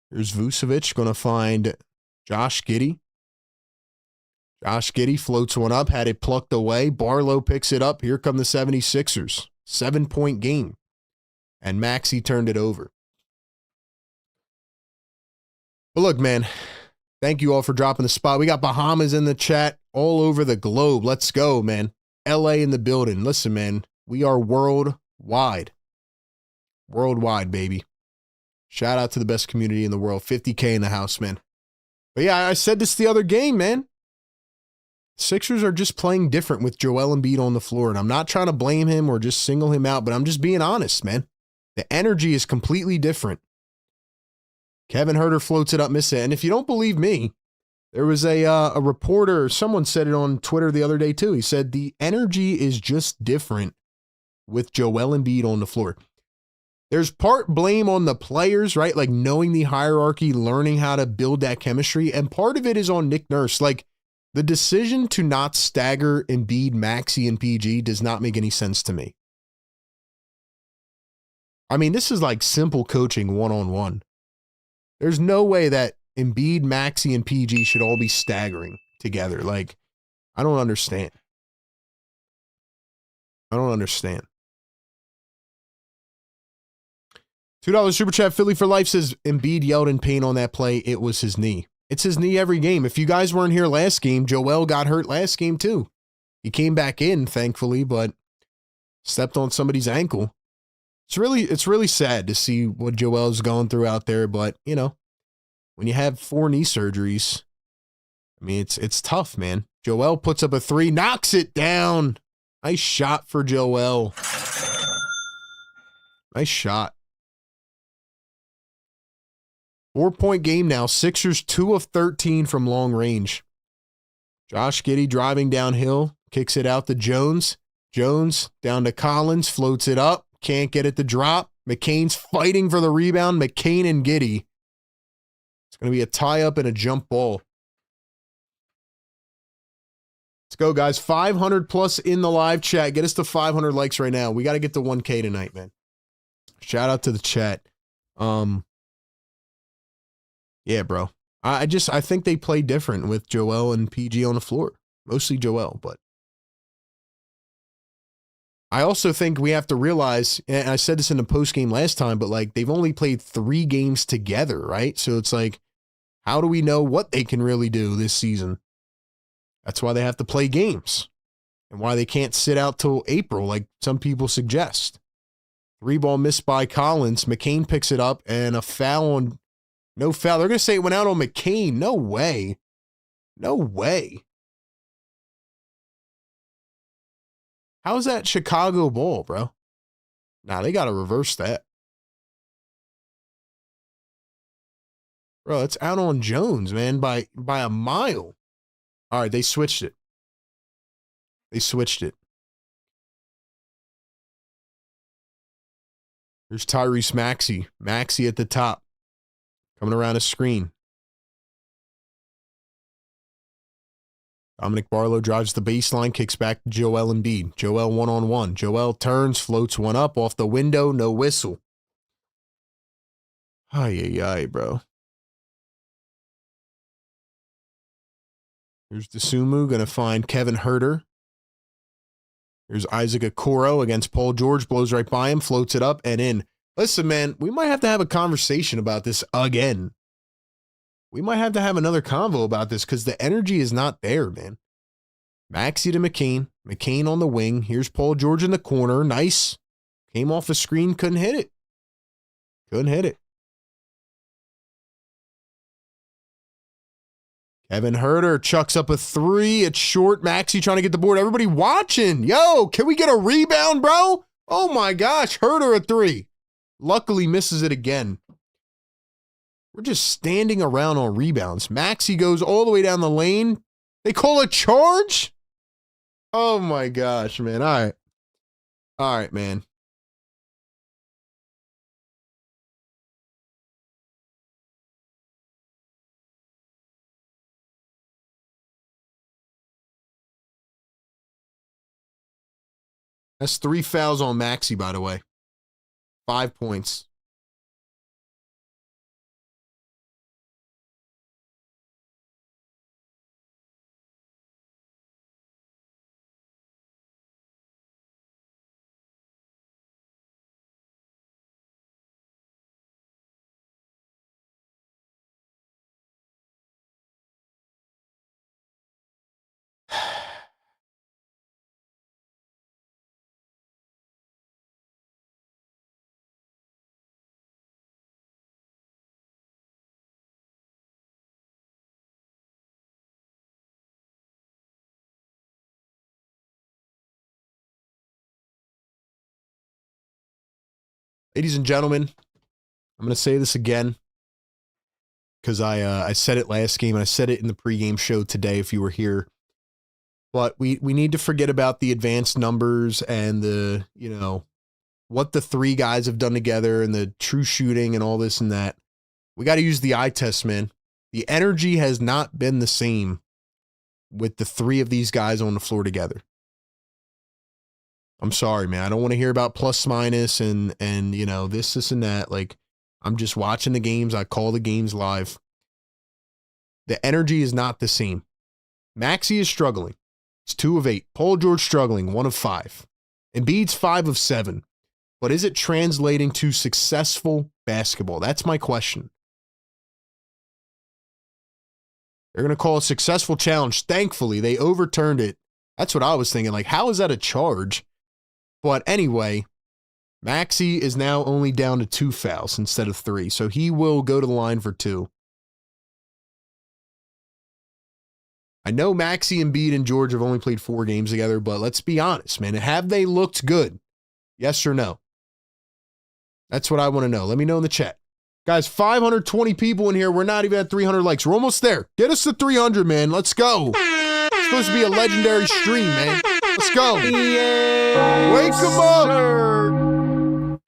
Here's Vucevic, going to find Josh Giddey. Josh Giddey floats one up, had it plucked away. Barlow picks it up. Here come the 76ers. 7-point game. And Maxey turned it over. But look, man, thank you all for dropping the spot. We got Bahamas in the chat all over the globe. Let's go, man. LA in the building. Listen, man, we are worldwide. Worldwide, baby. Shout out to the best community in the world. 50K in the house, man. But yeah, I said this the other game, man. Sixers are just playing different with Joel Embiid on the floor, and I'm not trying to blame him or just single him out, but I'm just being honest, man. The energy is completely different. Kevin Huerter floats it up, miss it. And if you don't believe me, there was a reporter, someone said it on Twitter the other day too. He said the energy is just different with Joel Embiid on the floor. there's part blame on the players, right? Like knowing the hierarchy, learning how to build that chemistry. And part of it is on Nick Nurse. Like the decision to not stagger Embiid, Maxey, and PG does not make any sense to me. I mean, this is like simple coaching one-on-one. There's no way that Embiid, Maxey, and PG should all be staggering together. Like, I don't understand. I don't understand. $2 Super Chat Philly for Life says Embiid yelled in pain on that play. It was his knee. It's his knee every game. If you guys weren't here last game, Joel got hurt last game too. He came back in, thankfully, but stepped on somebody's ankle. It's really sad to see what Joel's going through out there, but you know, when you have 4 knee surgeries, I mean, it's tough, man. Joel puts up a 3, knocks it down. Nice shot for Joel. Nice shot. 4-point game now. Sixers 2 of 13 from long range. Josh Giddey driving downhill, kicks it out to Jones. Jones down to Collins, floats it up, can't get it to drop. McCain's fighting for the rebound. McCain and Giddey. It's going to be a tie-up and a jump ball. Let's go, guys. 500 plus in the live chat. Get us to 500 likes right now. We got to get to 1K tonight, man. Shout out to the chat. Yeah, bro. I think they play different with Joel and PG on the floor. Mostly Joel, but I also think we have to realize, and I said this in the postgame last time, but like they've only played 3 games together, right? So it's like, how do we know what they can really do this season? That's why they have to play games and why they can't sit out till April like some people suggest. 3-ball missed by Collins. McCain picks it up and a foul on, no foul. They're going to say it went out on McCain. No way. No way. How's that Chicago ball, bro? Nah, they got to reverse that. Bro, it's out on Jones, man, by a mile. All right, they switched it. They switched it. There's Tyrese Maxey. Maxey at the top. Coming around a screen. Dominic Barlow drives the baseline, kicks back to Joel Embiid. Joel one-on-one. Joel turns, floats one up off the window, no whistle. Ay, bro. Here's DeSumo, going to find Kevin Huerter. Here's Isaac Okoro against Paul George, blows right by him, floats it up and in. Listen, man, we might have to have a conversation about this again. We might have to have another convo about this because the energy is not there, man. Maxey to McCain. McCain on the wing. Here's Paul George in the corner. Nice. Came off the screen, couldn't hit it. Couldn't hit it. Kevin Huerter chucks up a 3. It's short. Maxey trying to get the board. Everybody watching. Yo, can we get a rebound, bro? Oh my gosh. Huerter a 3. Luckily misses it again. We're just standing around on rebounds. Maxey goes all the way down the lane. They call a charge? Oh my gosh, man. All right. All right, man. That's 3 fouls on Maxey, by the way. 5 points. Ladies and gentlemen, I'm going to say this again because I said it last game and I said it in the pregame show today if you were here. But we need to forget about the advanced numbers and the, what the three guys have done together and the true shooting and all this and that. We got to use the eye test, man. The energy has not been the same with the three of these guys on the floor together. I'm sorry, man. I don't want to hear about plus minus and you know, this and that. Like, I'm just watching the games. I call the games live. The energy is not the same. Maxey is struggling. It's 2 of 8. Paul George struggling, 1 of 5. Embiid's 5 of 7. But is it translating to successful basketball? That's my question. They're going to call it a successful challenge. Thankfully, they overturned it. That's what I was thinking. Like, how is that a charge? But anyway, Maxey is now only down to 2 fouls instead of 3. So he will go to the line for 2. I know Maxey, Embiid, and George have only played 4 games together, but let's be honest, man. Have they looked good? Yes or no? That's what I want to know. Let me know in the chat. Guys, 520 people in here. We're not even at 300 likes. We're almost there. Get us to 300, man. Let's go. It's supposed to be a legendary stream, man. Let's go. Yes, Wake them up. sir.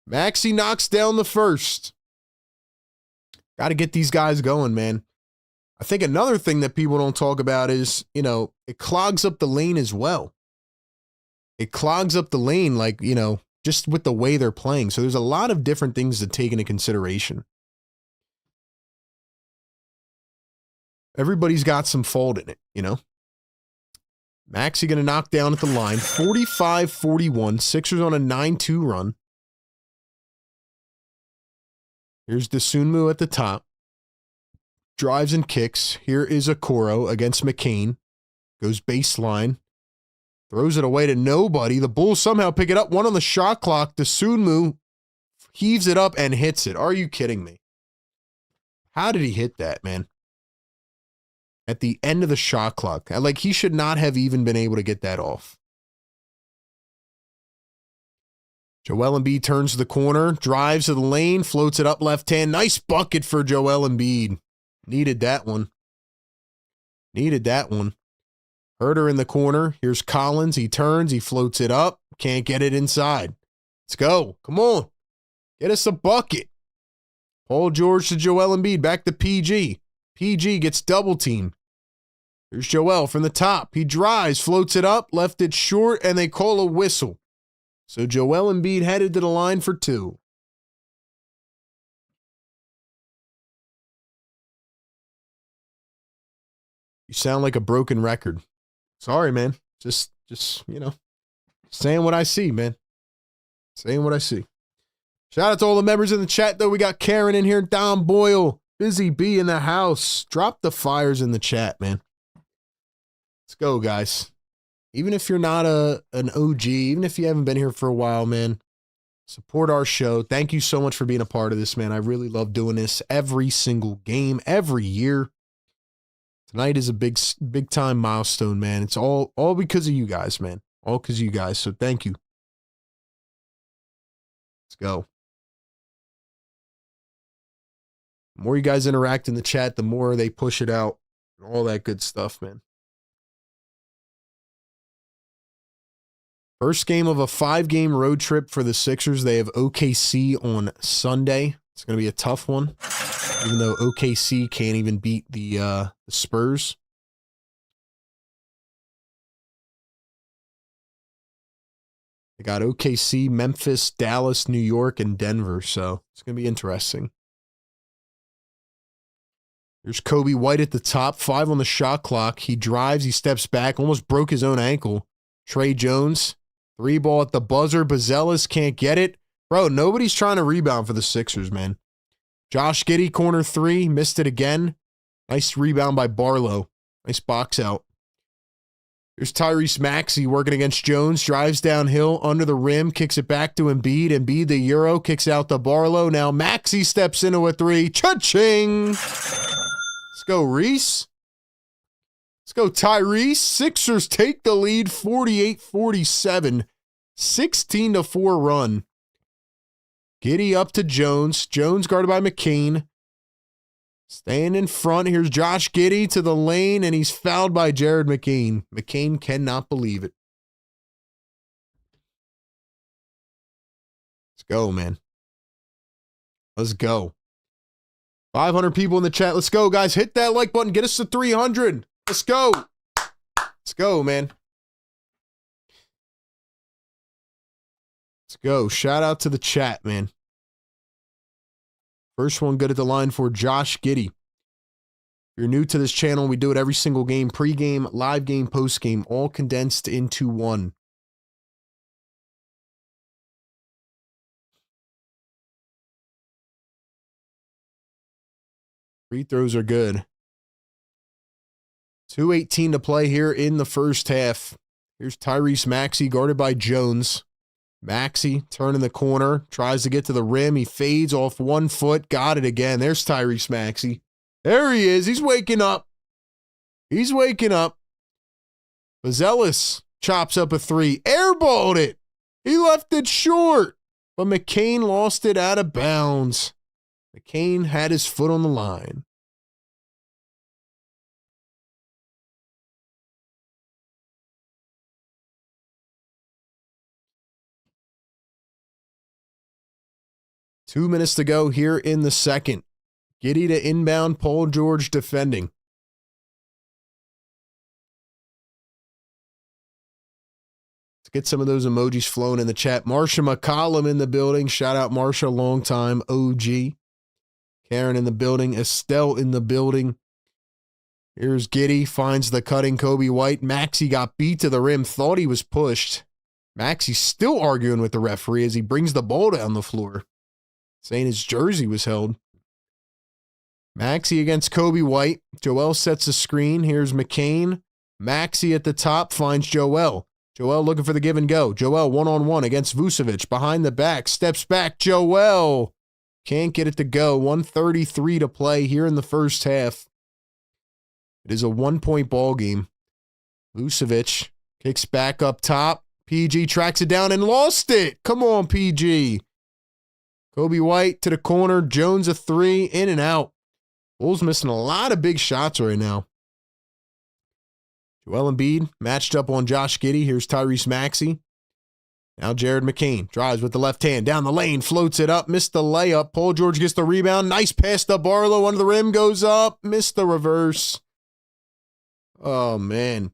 Maxey knocks down the first. Got to get these guys going, man. I think another thing that people don't talk about is, you know, it clogs up the lane as well. It clogs up the lane, like, you know, just with the way they're playing. So there's a lot of different things to take into consideration. Everybody's got some fault in it, you know. Maxey going to knock down at the line. 45-41. Sixers on a 9-2 run. Here's Dosunmu at the top. Drives and kicks. Here is Okoro against McCain. Goes baseline. Throws it away to nobody. The Bulls somehow pick it up. 1 on the shot clock. Dosunmu heaves it up and hits it. Are you kidding me? How did he hit that, man? At the end of the shot clock. Like, he should not have even been able to get that off. Joel Embiid turns to the corner. Drives to the lane. Floats it up left hand. Nice bucket for Joel Embiid. Needed that one. Needed that one. Herter in the corner. Here's Collins. He turns. He floats it up. Can't get it inside. Let's go. Come on. Get us a bucket. Paul George to Joel Embiid. Back to PG. PG gets double teamed. Here's Joel from the top. He drives. Floats it up. Left it short. And they call a whistle. So Joel Embiid headed to the line for 2. You sound like a broken record. Sorry, man. Just, you know, saying what I see, man. Saying what I see. Shout out to all the members in the chat, though. We got Karen in here, Don Boyle, Busy B in the house. Drop the fires in the chat, man. Let's go, guys. Even if you're not an OG, even if you haven't been here for a while, man, support our show. Thank you so much for being a part of this, man. I really love doing this every single game, every year. Tonight is a big time milestone, man. It's all because of you guys, man. All because of you guys. So thank you. Let's go. The more you guys interact in the chat, the more they push it out. All that good stuff, man. First game of a 5-game road trip for the Sixers. They have OKC on Sunday. It's going to be a tough one, even though OKC can't even beat the Spurs. They got OKC, Memphis, Dallas, New York, and Denver, so it's going to be interesting. There's Kobe White at the top, 5 on the shot clock. He drives, he steps back, almost broke his own ankle. Trey Jones, 3 ball at the buzzer. Bazelis can't get it. Bro, nobody's trying to rebound for the Sixers, man. Josh Giddey, corner 3, missed it again. Nice rebound by Barlow. Nice box out. Here's Tyrese Maxey working against Jones. Drives downhill, under the rim, kicks it back to Embiid. Embiid, the Euro, kicks out to Barlow. Now Maxey steps into a 3. Cha-ching! Let's go, Reese. Let's go, Tyrese. Sixers take the lead, 48-47. 16-4 run. Giddey up to Jones. Jones guarded by McCain. Staying in front. Here's Josh Giddey to the lane, and he's fouled by Jared McCain. McCain cannot believe it. Go, man. Let's go. 500 people in the chat. Let's go, guys. Hit that like button. Get us to 300. Let's go. Let's go, man. Let's go. Shout out to the chat, man. First one good at the line for Josh Giddey. If you're new to this channel, we do it every single game. Pre-game, live game, post-game, all condensed into one. Free throws are good. 2:18 to play here in the first half. Here's Tyrese Maxey guarded by Jones. Maxey turning the corner, tries to get to the rim. He fades off 1 foot. Got it again. There's Tyrese Maxey. There he is. He's waking up. He's waking up. Vazelis chops up a three. Airballed it. He left it short. But McCain lost it out of bounds. McCain had his foot on the line. Two minutes to go here in the second. Giddey to inbound, Paul George defending. Let's get some of those emojis flowing in the chat. Marsha McCollum in the building. Shout out Marsha, longtime OG. Karen in the building. Estelle in the building. Here's Giddey. Finds the cutting Kobe White. Maxey got beat to the rim. Thought he was pushed. Maxey still arguing with the referee as he brings the ball down the floor, saying his jersey was held. Maxey against Kobe White. Joel sets a screen. Here's McCain. Maxey at the top finds Joel. Joel looking for the give and go. Joel one-on-one against Vucevic. Behind the back. Steps back. Joel can't get it to go. 1:33 to play here in the first half. It is a 1-point ball game. Vucevic kicks back up top. PG tracks it down and lost it. Come on, PG. Kobe White to the corner. Jones a three. In and out. Bulls missing a lot of big shots right now. Joel Embiid matched up on Josh Giddey. Here's Tyrese Maxey. Now Jared McCain drives with the left hand. Down the lane. Floats it up. Missed the layup. Paul George gets the rebound. Nice pass to Barlow. Under the rim. Goes up. Missed the reverse. Oh, man.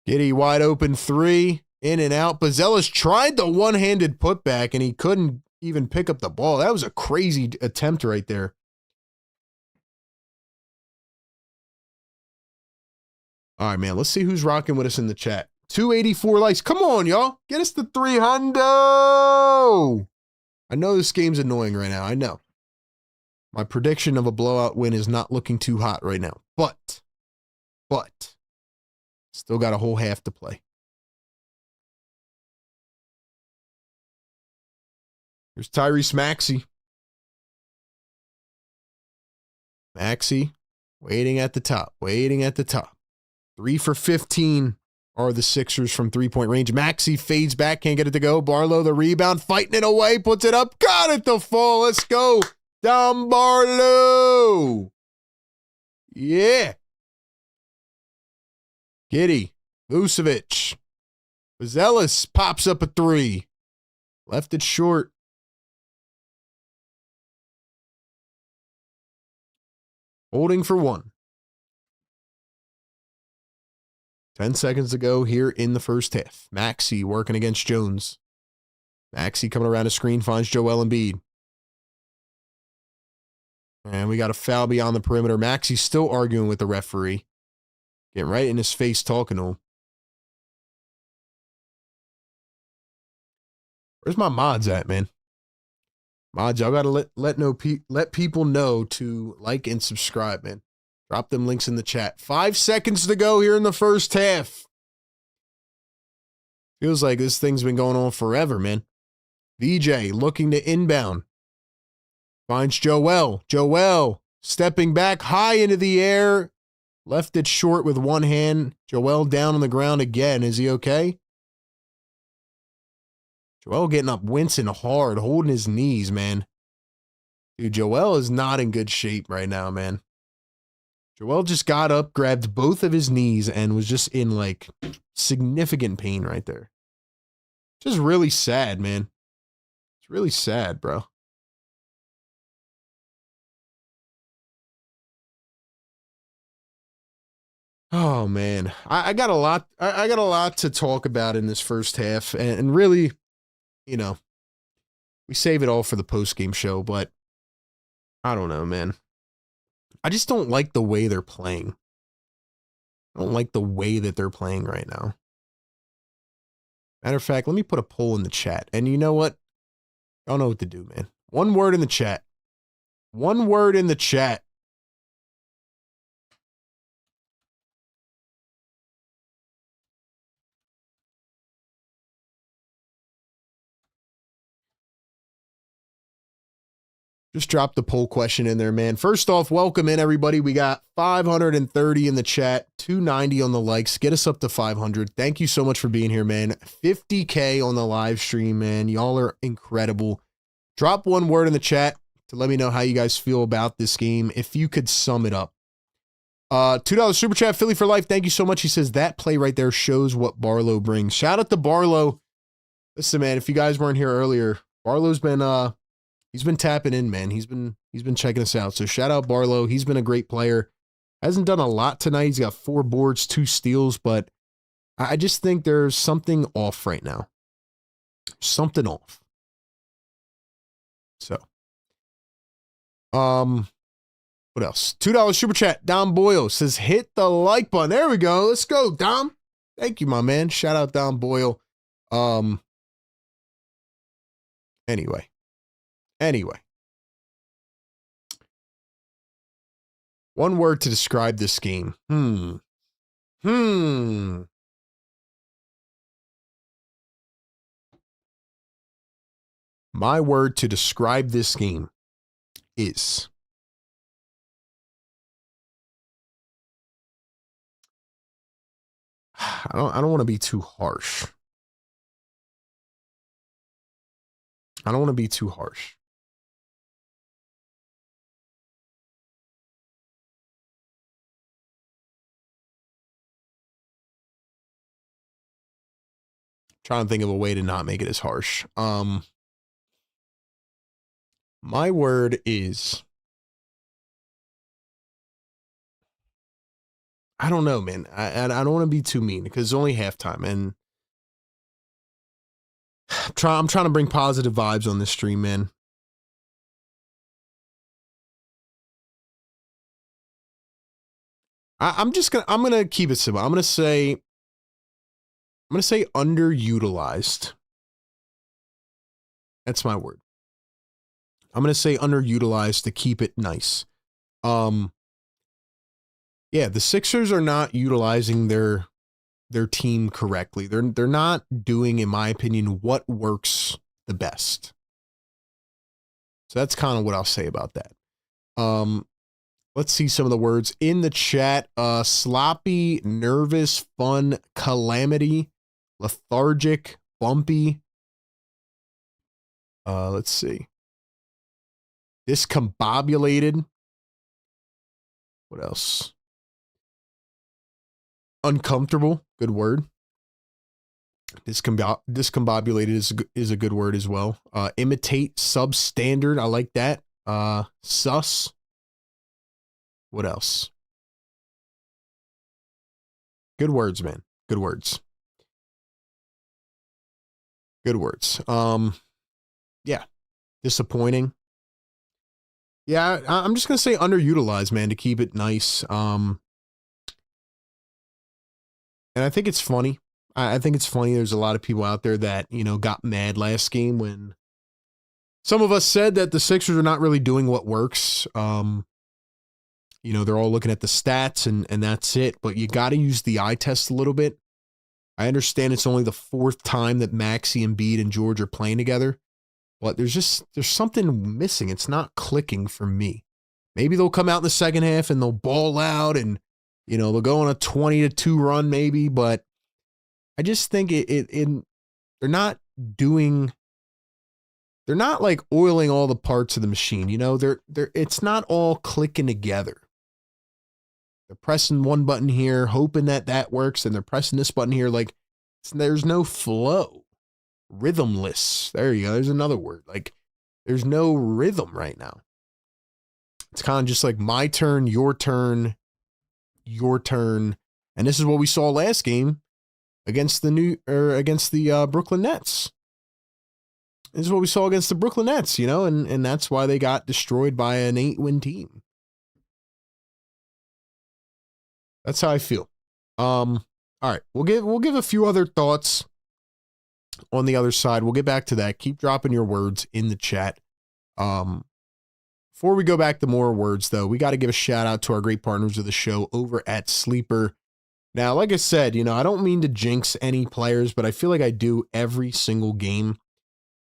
Giddey wide open three. In and out. Vazelis tried the one-handed putback, and he couldn't even pick up the ball. That was a crazy attempt right there. All right, man. Let's see who's rocking with us in the chat. 284 likes. Come on, y'all. Get us to 300. I know this game's annoying right now. I know. My prediction of a blowout win is not looking too hot right now. But, still got a whole half to play. Here's Tyrese Maxey. Maxey waiting at the top. 3 for 15 are the Sixers from three-point range. Maxey fades back, can't get it to go. Barlow the rebound, fighting it away, puts it up, got it to fall. Let's go. Dom Barlow. Yeah. Giddey, Vucevic. Vazelis pops up a three. Left it short. Holding for one. 10 seconds to go here in the first half. Maxey working against Jones. Maxey coming around a screen, finds Joel Embiid. And we got a foul beyond the perimeter. Maxey's still arguing with the referee. Getting right in his face talking to him. Where's my mods at, man? Mods, y'all gotta let people know to like and subscribe, man. Drop them links in the chat. 5 seconds to go here in the first half. Feels like this thing's been going on forever, man. VJ looking to inbound. Finds Joel. Joel stepping back high into the air. Left it short with one hand. Joel down on the ground again. Is he okay? Joel getting up, wincing hard, holding his knees, man. Dude, Joel is not in good shape right now, man. Joel just got up, grabbed both of his knees, and was just in, like, significant pain right there. Just really sad, man. It's really sad, bro. Oh man, I got a lot. I got a lot to talk about in this first half, and really, you know, we save it all for the post-game show. But I don't know, man. I just don't like the way they're playing. I don't like the way that they're playing right now. Matter of fact, let me put a poll in the chat. And you know what? I don't know what to do, man. One word in the chat. One word in the chat. Just drop the poll question in there, man. First off, welcome in, everybody. We got 530 in the chat, 290 on the likes. Get us up to 500. Thank you so much for being here, man. 50K on the live stream, man. Y'all are incredible. Drop one word in the chat to let me know how you guys feel about this game. If you could sum it up. $2 super chat, Philly for life. Thank you so much. He says that play right there shows what Barlow brings. Shout out to Barlow. Listen, man, if you guys weren't here earlier, Barlow's been he's been tapping in, man. He's been checking us out. So shout out Barlow. He's been a great player. Hasn't done a lot tonight. He's got 4 boards, 2 steals, but I just think there's something off right now. Something off. So, what else? $2 super chat. Dom Boyle says, hit the like button. There we go. Let's go, Dom. Thank you, my man. Shout out Dom Boyle. Anyway. One word to describe this game. My word to describe this game is I don't want to be too harsh. Trying to think of a way to not make it as harsh. My word is, I don't know, man. I don't want to be too mean because it's only halftime, and I'm trying to bring positive vibes on this stream, man. I'm gonna keep it simple. I'm gonna say underutilized. That's my word. I'm going to say underutilized to keep it nice. Yeah, the Sixers are not utilizing their team correctly. They're not doing, in my opinion, what works the best. So that's kind of what I'll say about that. Let's see some of the words in the chat. Sloppy, nervous, fun, calamity, lethargic, bumpy. Let's see. Discombobulated. What else? Uncomfortable. Good word. Discombobulated is a good word as well. Imitate, substandard. I like that. Sus. What else? Good words, man. Good words. Yeah. Disappointing. Yeah, I'm just going to say underutilized, man, to keep it nice. And I think it's funny. I think it's funny. There's a lot of people out there that, got mad last game when some of us said that the Sixers are not really doing what works. They're all looking at the stats and that's it. But you got to use the eye test a little bit. I understand it's only the 4th time that Maxey, Embiid, and George are playing together. But there's something missing. It's not clicking for me. Maybe they'll come out in the second half and they'll ball out and, they'll go on a 20-2 run maybe. But I just think they're not like oiling all the parts of the machine. It's not all clicking together. They're pressing one button here, hoping that works. And they're pressing this button here. Like there's no flow. rhythmless. There you go. There's another word. Like, there's no rhythm right now. It's kind of just like my turn, your turn, your turn. And this is what we saw last game against the Brooklyn Nets. This is what we saw against the Brooklyn Nets, you know, and that's why they got destroyed by an 8-win team. That's how I feel. All right, we'll give a few other thoughts on the other side. We'll get back to that. Keep dropping your words in the chat. Before we go back to more words, though, we got to give a shout out to our great partners of the show over at Sleeper. Now, like I said, you know, I don't mean to jinx any players, but I feel like I do every single game.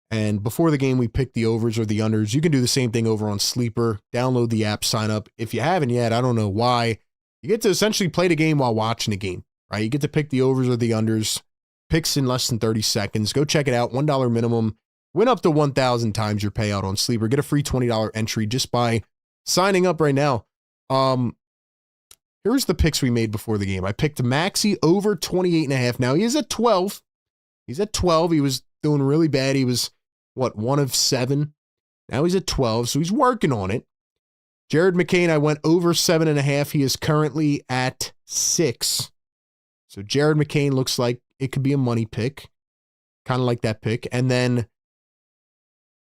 And before the game, we pick the overs or the unders. You can do the same thing over on Sleeper. Download the app, sign up. If you haven't yet, I don't know why. You get to essentially play the game while watching the game, right? You get to pick the overs or the unders. Picks in less than 30 seconds. Go check it out. $1 minimum. Win up to 1,000 times your payout on Sleeper. Get a free $20 entry just by signing up right now. Here's the picks we made before the game. I picked Maxey over 28.5. Now he is at 12. He's at 12. He was doing really bad. He was, 1 of 7. Now he's at 12, so he's working on it. Jared McCain, I went over 7.5. He is currently at 6. So Jared McCain looks like it could be a money pick. Kind of like that pick. And then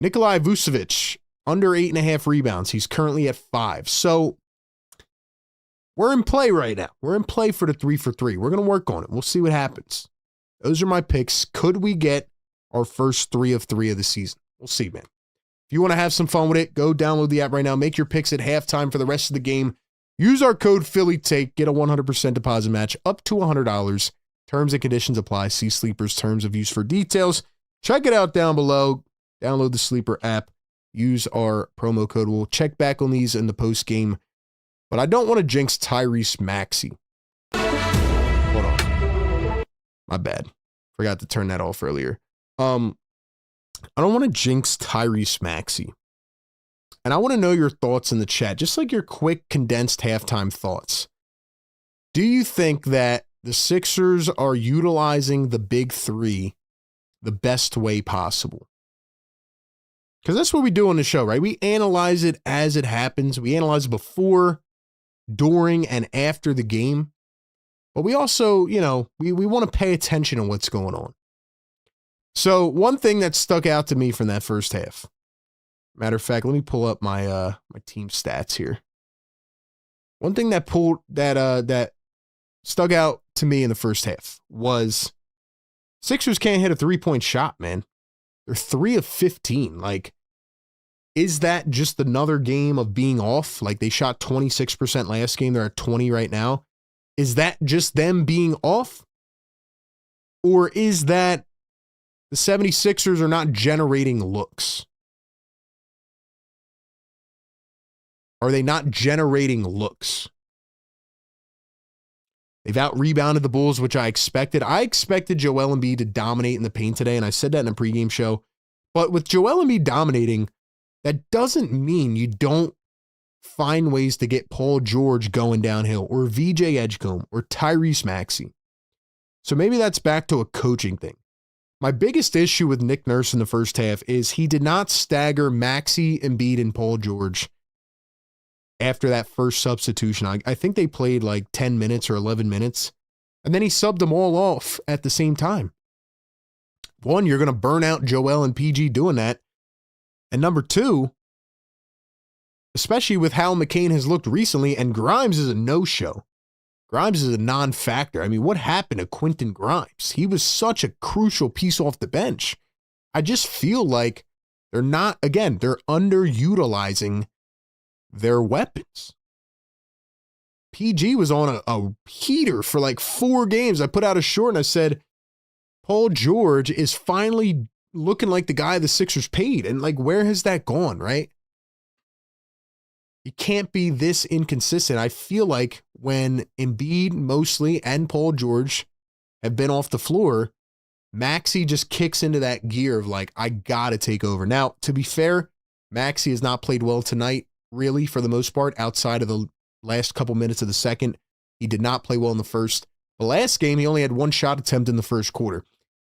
Nikolai Vucevic, under 8.5 rebounds. He's currently at 5. So we're in play right now. We're in play for the 3 for 3. We're going to work on it. We'll see what happens. Those are my picks. Could we get our first 3 of 3 of the season? We'll see, man. If you want to have some fun with it, go download the app right now. Make your picks at halftime for the rest of the game. Use our code PhillyTake. Get a 100% deposit match up to $100. Terms and conditions apply. See Sleeper's terms of use for details. Check it out down below. Download the Sleeper app. Use our promo code. We'll check back on these in the post game. But I don't want to jinx Tyrese Maxey. Hold on. My bad. Forgot to turn that off earlier. I don't want to jinx Tyrese Maxey. And I want to know your thoughts in the chat. Just like your quick, condensed halftime thoughts. Do you think that the Sixers are utilizing the big 3 the best way possible? Because that's what we do on the show, right? We analyze it as it happens. We analyze it before, during, and after the game. But we also, you know, we want to pay attention to what's going on. So one thing that stuck out to me from that first half. Matter of fact, let me pull up my my team stats here. One thing that stuck out to me in the first half was Sixers can't hit a 3-point shot, man. They're 3 of 15. Like, is that just another game of being off? Like, they shot 26% last game. They're at 20 right now. Is that just them being off? Or is that the 76ers are not generating looks? Are they not generating looks? They've out-rebounded the Bulls, which I expected. I expected Joel Embiid to dominate in the paint today, and I said that in a pregame show. But with Joel Embiid dominating, that doesn't mean you don't find ways to get Paul George going downhill, or VJ Edgecombe, or Tyrese Maxey. So maybe that's back to a coaching thing. My biggest issue with Nick Nurse in the first half is he did not stagger Maxey, Embiid, and Paul George after that first substitution. I think they played like 10 minutes or 11 minutes, and then he subbed them all off at the same time. One, you're going to burn out Joel and PG doing that. And number 2, especially with how McCain has looked recently, and Grimes is a no-show. Grimes is a non-factor. I mean, what happened to Quentin Grimes? He was such a crucial piece off the bench. I just feel like they're underutilizing their weapons. PG was on a heater for like 4 games. I put out a short and I said, Paul George is finally looking like the guy the Sixers paid. And like, where has that gone, right? You can't be this inconsistent. I feel like when Embiid mostly and Paul George have been off the floor, Maxey just kicks into that gear of like, I got to take over. Now, to be fair, Maxey has not played well tonight, really, for the most part, outside of the last couple minutes of the second. He did not play well in the first. The last game, he only had 1 shot attempt in the first quarter.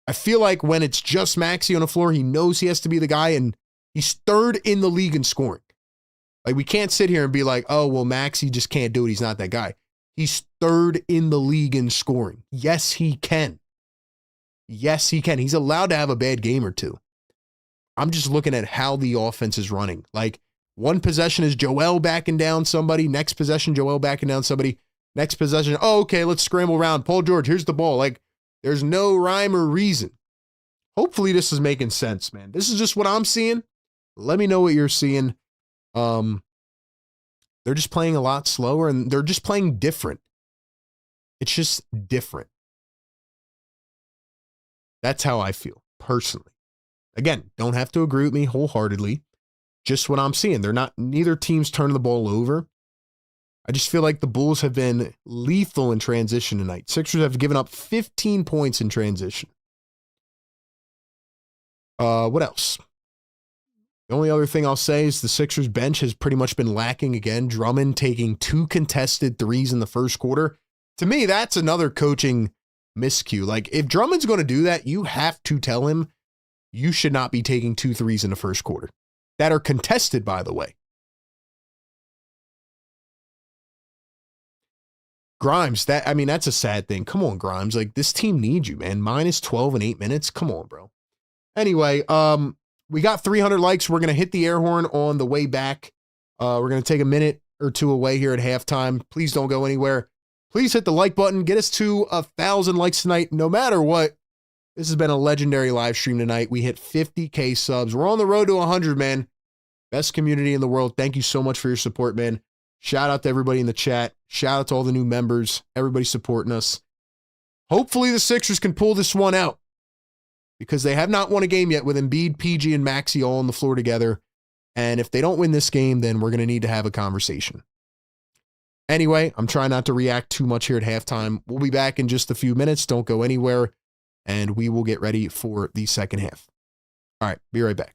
I feel like when it's just Maxey on the floor, he knows he has to be the guy, and he's third in the league in scoring. Like, we can't sit here and be like, oh, well, Maxey just can't do it. He's not that guy. He's third in the league in scoring. Yes, he can. Yes, he can. He's allowed to have a bad game or two. I'm just looking at how the offense is running. Like, one possession is Joel backing down somebody. Next possession, Joel backing down somebody. Next possession, oh, okay, let's scramble around. Paul George, here's the ball. Like, there's no rhyme or reason. Hopefully this is making sense, man. This is just what I'm seeing. Let me know what you're seeing. They're just playing a lot slower, and they're just playing different. It's just different. That's how I feel, personally. Again, don't have to agree with me wholeheartedly. Just what I'm seeing. Neither team's turning the ball over. I just feel like the Bulls have been lethal in transition tonight. Sixers have given up 15 points in transition. What else? The only other thing I'll say is the Sixers bench has pretty much been lacking again. Drummond taking 2 contested threes in the first quarter. To me, that's another coaching miscue. Like, if Drummond's going to do that, you have to tell him you should not be taking 2 threes in the first quarter. That are contested, by the way. Grimes, that's a sad thing. Come on, Grimes. Like, this team needs you, man. Minus 12 in 8 minutes. Come on, bro. Anyway, we got 300 likes. We're going to hit the air horn on the way back. We're going to take a minute or two away here at halftime. Please don't go anywhere. Please hit the like button. Get us to 1,000 likes tonight. No matter what, this has been a legendary live stream tonight. We hit 50K subs. We're on the road to 100, man. Best community in the world. Thank you so much for your support, man. Shout out to everybody in the chat. Shout out to all the new members. Everybody supporting us. Hopefully the Sixers can pull this one out, because they have not won a game yet with Embiid, PG, and Maxey all on the floor together. And if they don't win this game, then we're going to need to have a conversation. Anyway, I'm trying not to react too much here at halftime. We'll be back in just a few minutes. Don't go anywhere, and we will get ready for the second half. All right, be right back.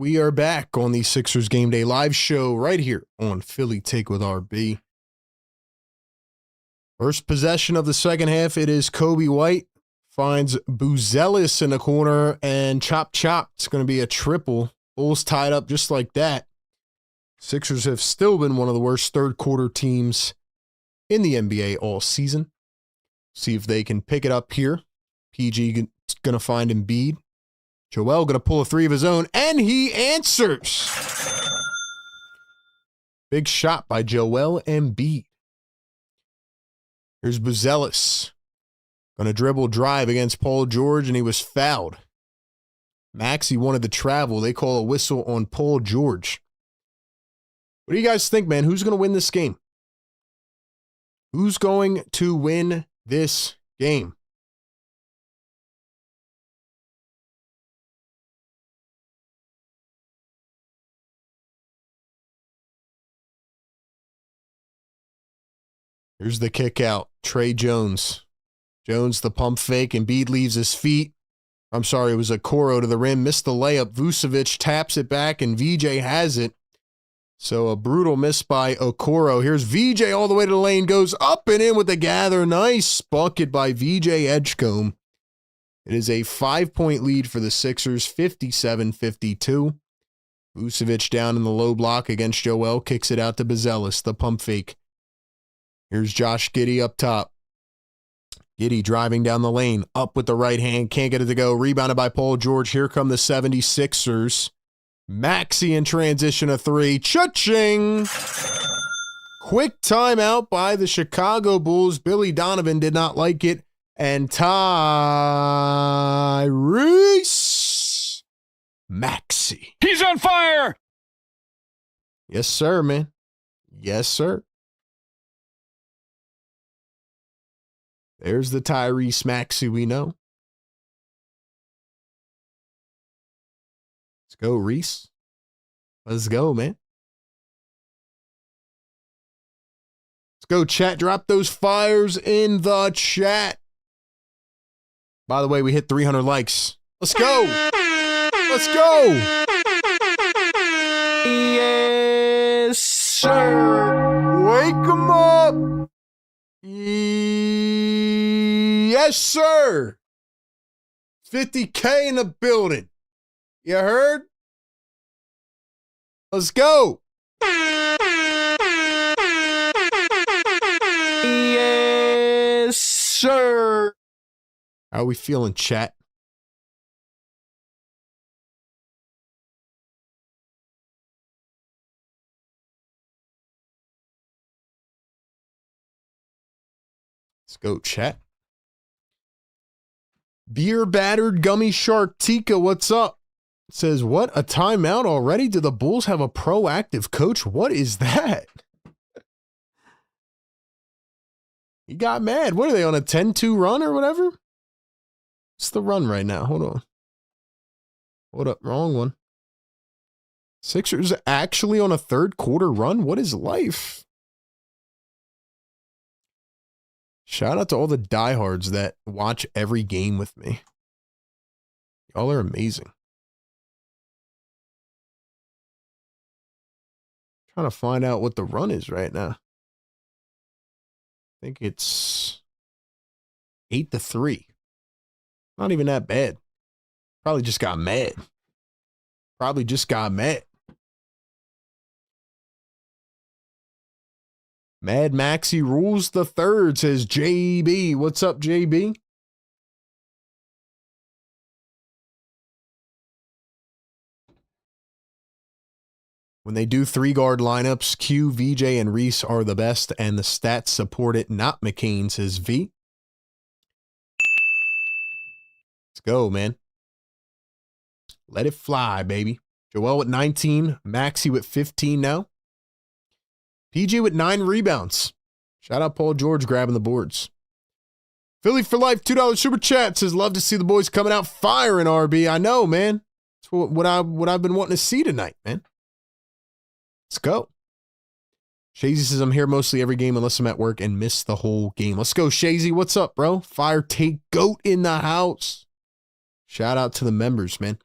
We are back on the Sixers Game Day live show right here on Philly Take with RB. First possession of the second half, it is Kobe White. Finds Buzelis in the corner and chop. It's going to be a triple. Bulls tied up just like that. Sixers have still been one of the worst third quarter teams in the NBA all season. See if they can pick it up here. PG going to find Embiid. Joel going to pull a three of his own, and he answers. Big shot by Joel Embiid. Here's Buzelis. Going to dribble drive against Paul George, and he was fouled. Maxey wanted to travel. They call a whistle on Paul George. What do you guys think, man? Who's going to win this game? Who's going to win this game? Here's the kick out. Trey Jones. Jones, the pump fake. Embiid leaves his feet. I'm sorry, it was Okoro to the rim. Missed the layup. Vucevic taps it back, and VJ has it. So a brutal miss by Okoro. Here's VJ all the way to the lane. Goes up and in with the gather. Nice bucket by VJ Edgecombe. It is a 5-point lead for the Sixers, 57-52. Vucevic down in the low block against Joel. Kicks it out to Buzelis, the pump fake. Here's Josh Giddey up top. Giddey driving down the lane. Up with the right hand. Can't get it to go. Rebounded by Paul George. Here come the 76ers. Maxey in transition, a three. Cha-ching! Quick timeout by the Chicago Bulls. Billy Donovan did not like it. And Tyrese Maxey. He's on fire! Yes, sir, man. Yes, sir. There's the Tyrese Maxey we know. Let's go, Reese. Let's go, man. Let's go, chat. Drop those fires in the chat. By the way, we hit 300 likes. Let's go. Let's go. Yes, sir. Wake 'em up. Yes, sir. 50K in the building. You heard? Let's go. Yes, sir. How are we feeling, chat? Let's go, chat. Beer battered gummy shark Tika, what's up? It says, what? A timeout already? Do the Bulls have a proactive coach? What is that? He got mad. What are they on, a 10-2 run or whatever? What's the run right now? Hold on. Hold up, wrong one. Sixers actually on a third quarter run? What is life? Shout out to all the diehards that watch every game with me. Y'all are amazing. Trying to find out what the run is right now. I think it's 8-3. Not even that bad. Probably just got mad. Probably just got mad. Mad Maxey rules the third, says JB. What's up, JB? When they do 3-guard lineups, Q, VJ, and Reese are the best, and the stats support it. Not McCain, says V. Let's go, man. Let it fly, baby. Joel with 19. Maxey with 15 now. PG with 9 rebounds. Shout out Paul George grabbing the boards. Philly for Life, $2 super chat says, love to see the boys coming out firing, RB. I know, man. That's what I've been wanting to see tonight, man. Let's go. Shazy says, I'm here mostly every game unless I'm at work and miss the whole game. Let's go, Shazy. What's up, bro? Fire Take Goat in the house. Shout out to the members, man.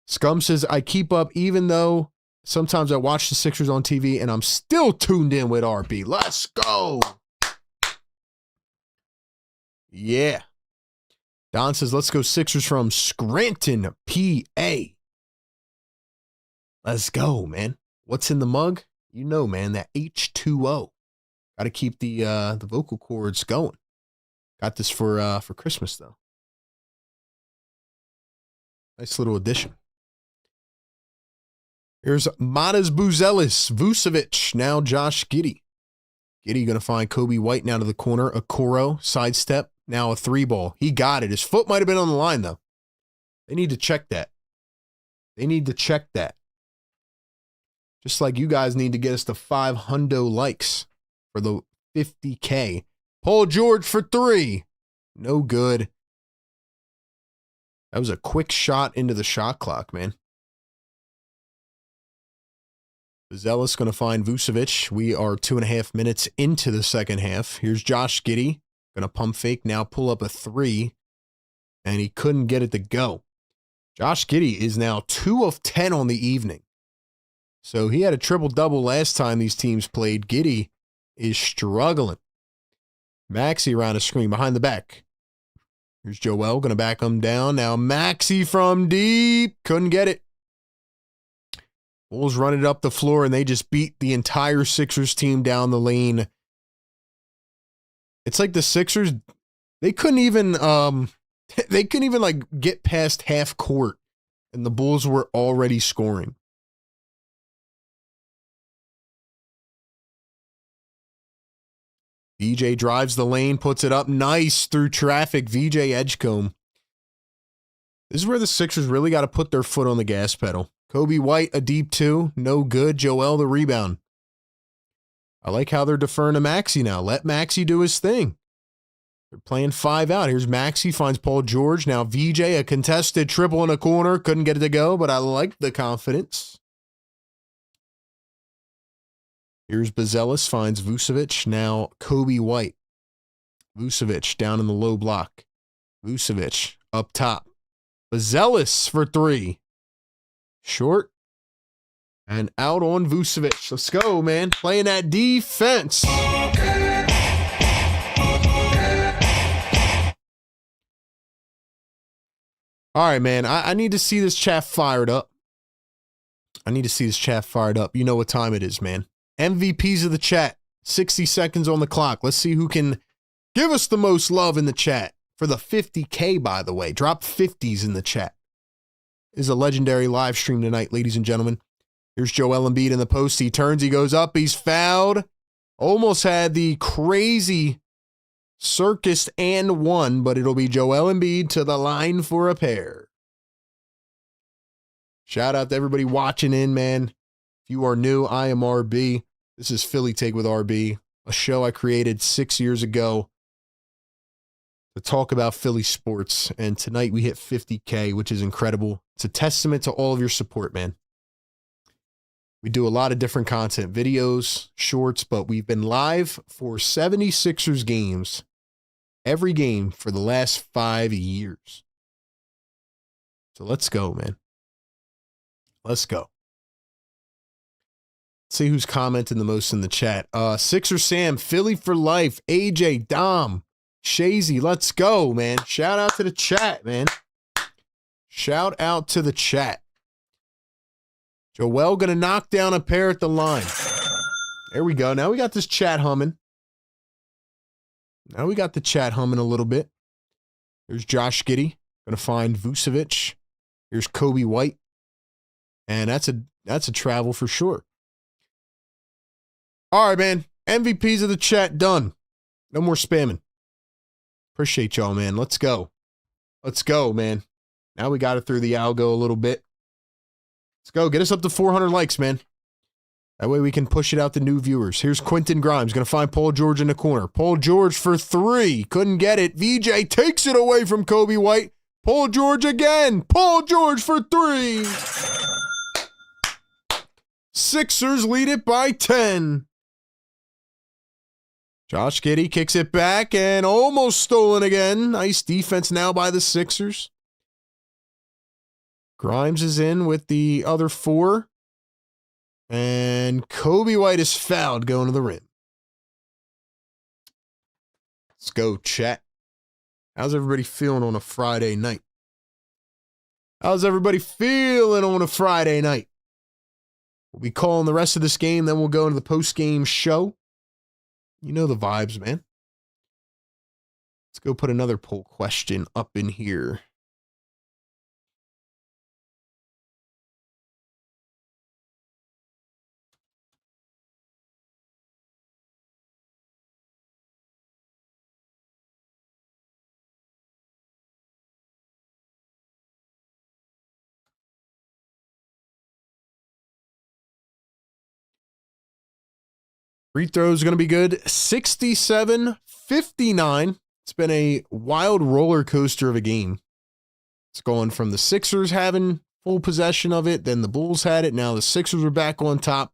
Scum says, I keep up even though sometimes I watch the Sixers on TV and I'm still tuned in with RB. Let's go. Yeah. Don says, let's go Sixers from Scranton, PA. Let's go, man. What's in the mug? You know, man, that H2O. Got to keep the vocal cords going. Got this for Christmas, though. Nice little addition. Here's Matas Buzelis, Vucevic, now Josh Giddey. Giddey going to find Kobe White now to the corner. Okoro, sidestep, now a 3-ball. He got it. His foot might have been on the line, though. They need to check that. They need to check that. Just like you guys need to get us to 500 likes for the 50K. Paul George for 3. No good. That was a quick shot into the shot clock, man. Buzelis going to find Vucevic. We are 2.5 minutes into the second half. Here's Josh Giddey. Going to pump fake, now pull up a 3. And he couldn't get it to go. Josh Giddey is now 2 of 10 on the evening. So he had a triple-double last time these teams played. Giddey is struggling. Maxey around a screen behind the back. Here's Joel going to back him down. Now Maxey from deep. Couldn't get it. Bulls run it up the floor, and they just beat the entire Sixers team down the lane. It's like the Sixers, they couldn't even like get past half court, and the Bulls were already scoring. VJ drives the lane, puts it up nice through traffic. VJ Edgecombe. This is where the Sixers really got to put their foot on the gas pedal. Kobe White, a deep 2. No good. Joel, the rebound. I like how they're deferring to Maxey now. Let Maxey do his thing. They're playing 5 out. Here's Maxey, finds Paul George. Now VJ, a contested triple in a corner. Couldn't get it to go, but I like the confidence. Here's Buzelis, finds Vucevic. Now Kobe White. Vucevic down in the low block. Vucevic up top. Buzelis for 3. Short. And out on Vucevic. Let's go, man. Playing that defense. All right, man. I need to see this chat fired up. You know what time it is, man. MVPs of the chat. 60 seconds on the clock. Let's see who can give us the most love in the chat. For the 50K, by the way. Drop 50s in the chat. This is a legendary live stream tonight, ladies and gentlemen. Here's Joel Embiid in the post. He turns, he goes up, he's fouled. Almost had the crazy circus and 1, but it'll be Joel Embiid to the line for a pair. Shout out to everybody watching in, man. If you are new, I am RB. This is Philly Take with RB, a show I created 6 years ago to talk about Philly sports. And tonight we hit 50K, which is incredible. It's a testament to all of your support, man. We do a lot of different content, videos, shorts, but we've been live for 76ers games, every game for the last 5 years. So let's go, man. Let's go. Let's see who's commenting the most in the chat. Sixer Sam, Philly for life, AJ, Dom, Shazy, let's go, man. Shout out to the chat, man. Shout out to the chat. Joel going to knock down a pair at the line. There we go. Now we got this chat humming. Now we got the chat humming a little bit. Here's Josh Giddey. Going to find Vucevic. Here's Kobe White. And that's a travel for sure. All right, man. MVPs of the chat done. No more spamming. Appreciate y'all, man. Let's go. Let's go, man. Now we got it through the algo a little bit. Let's go. Get us up to 400 likes, man. That way we can push it out to new viewers. Here's Quentin Grimes. Going to find Paul George in the corner. Paul George for 3. Couldn't get it. VJ takes it away from Kobe White. Paul George again. Paul George for 3. Sixers lead it by 10. Josh Giddey kicks it back and almost stolen again. Nice defense now by the Sixers. Grimes is in with the other 4. And Kobe White is fouled going to the rim. Let's go, chat. How's everybody feeling on a Friday night? How's everybody feeling on a Friday night? We'll be calling the rest of this game, then we'll go into the post-game show. You know the vibes, man. Let's go put another poll question up in here. Free throws are going to be good. 67-59. It's been a wild roller coaster of a game. It's going from the Sixers having full possession of it, then the Bulls had it. Now the Sixers are back on top.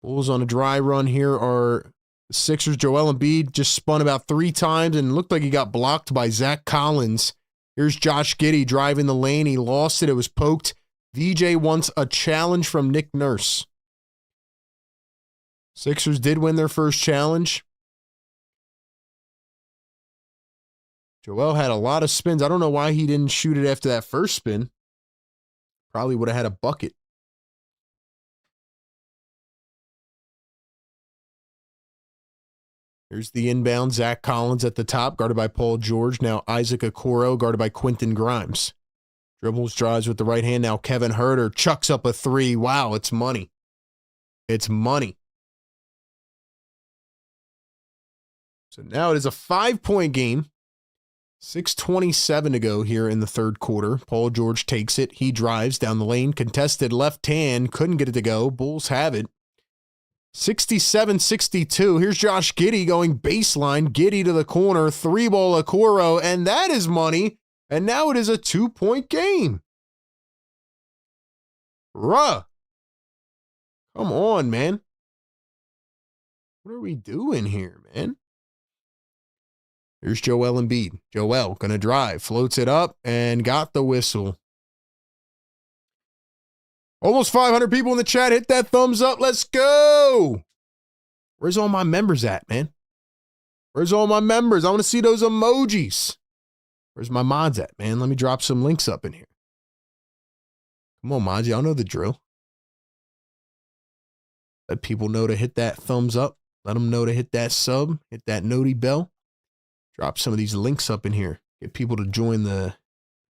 Bulls on a dry run here are the Sixers. Joel Embiid just spun about 3 times and looked like he got blocked by Zach Collins. Here's Josh Giddey driving the lane. He lost it. It was poked. VJ wants a challenge from Nick Nurse. Sixers did win their first challenge. Joel had a lot of spins. I don't know why he didn't shoot it after that first spin. Probably would have had a bucket. Here's the inbound. Zach Collins at the top, guarded by Paul George. Now Isaac Okoro, guarded by Quentin Grimes. Dribbles, drives with the right hand. Now Kevin Huerter chucks up a 3. Wow, it's money. It's money. So now it is a 5-point game. 6:27 to go here in the third quarter. Paul George takes it. He drives down the lane. Contested left hand. Couldn't get it to go. Bulls have it. 67-62. Here's Josh Giddey going baseline. Giddey to the corner. 3-ball Okoro. And that is money. And now it is a 2-point game. Come on, man. What are we doing here, man? Here's Joel Embiid. Joel going to drive, floats it up, and got the whistle. Almost 500 people in the chat. Hit that thumbs up. Let's go. Where's all my members at, man? Where's all my members? I want to see those emojis. Where's my mods at, man? Let me drop some links up in here. Come on, mods. Y'all know the drill. Let people know to hit that thumbs up. Let them know to hit that sub. Hit that noti bell. Drop some of these links up in here. Get people to join the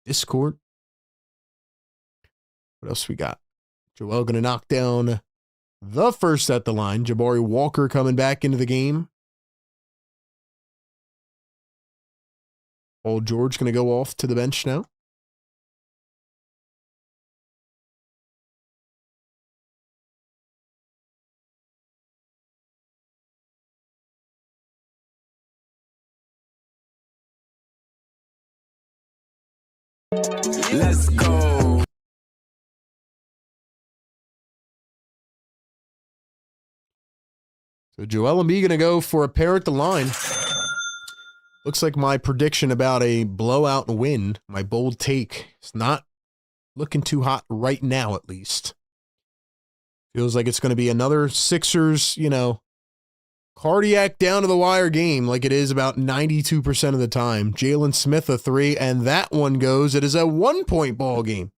Discord. What else we got? Joel going to knock down the first at the line. Jabari Walker coming back into the game. Paul George going to go off to the bench now. Let's go. So Joel Embiid going to go for a pair at the line. Looks like my prediction about a blowout win, my bold take, is not looking too hot right now, at least. Feels like it's going to be another Sixers, cardiac down to the wire game like it is about 92% of the time. Jalen Smith a 3, and that one goes. It is a 1-point ball game.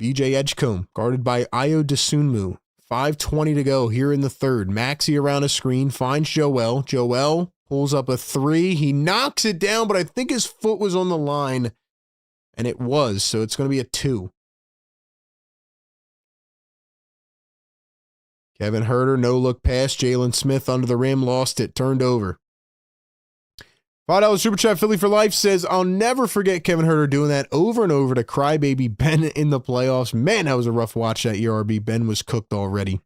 VJ Edgecombe, guarded by Ayo Dosunmu. 5:20 to go here in the third. Maxey around a screen, finds Joel. Joel pulls up a 3. He knocks it down, but I think his foot was on the line, and it was, so it's going to be a 2. Kevin Huerter, no-look pass. Jalen Smith under the rim, lost it, turned over. $5 Super Chat Philly for Life says, I'll never forget Kevin Huerter doing that over and over to crybaby Ben in the playoffs. Man, that was a rough watch, that ERB. Ben was cooked already.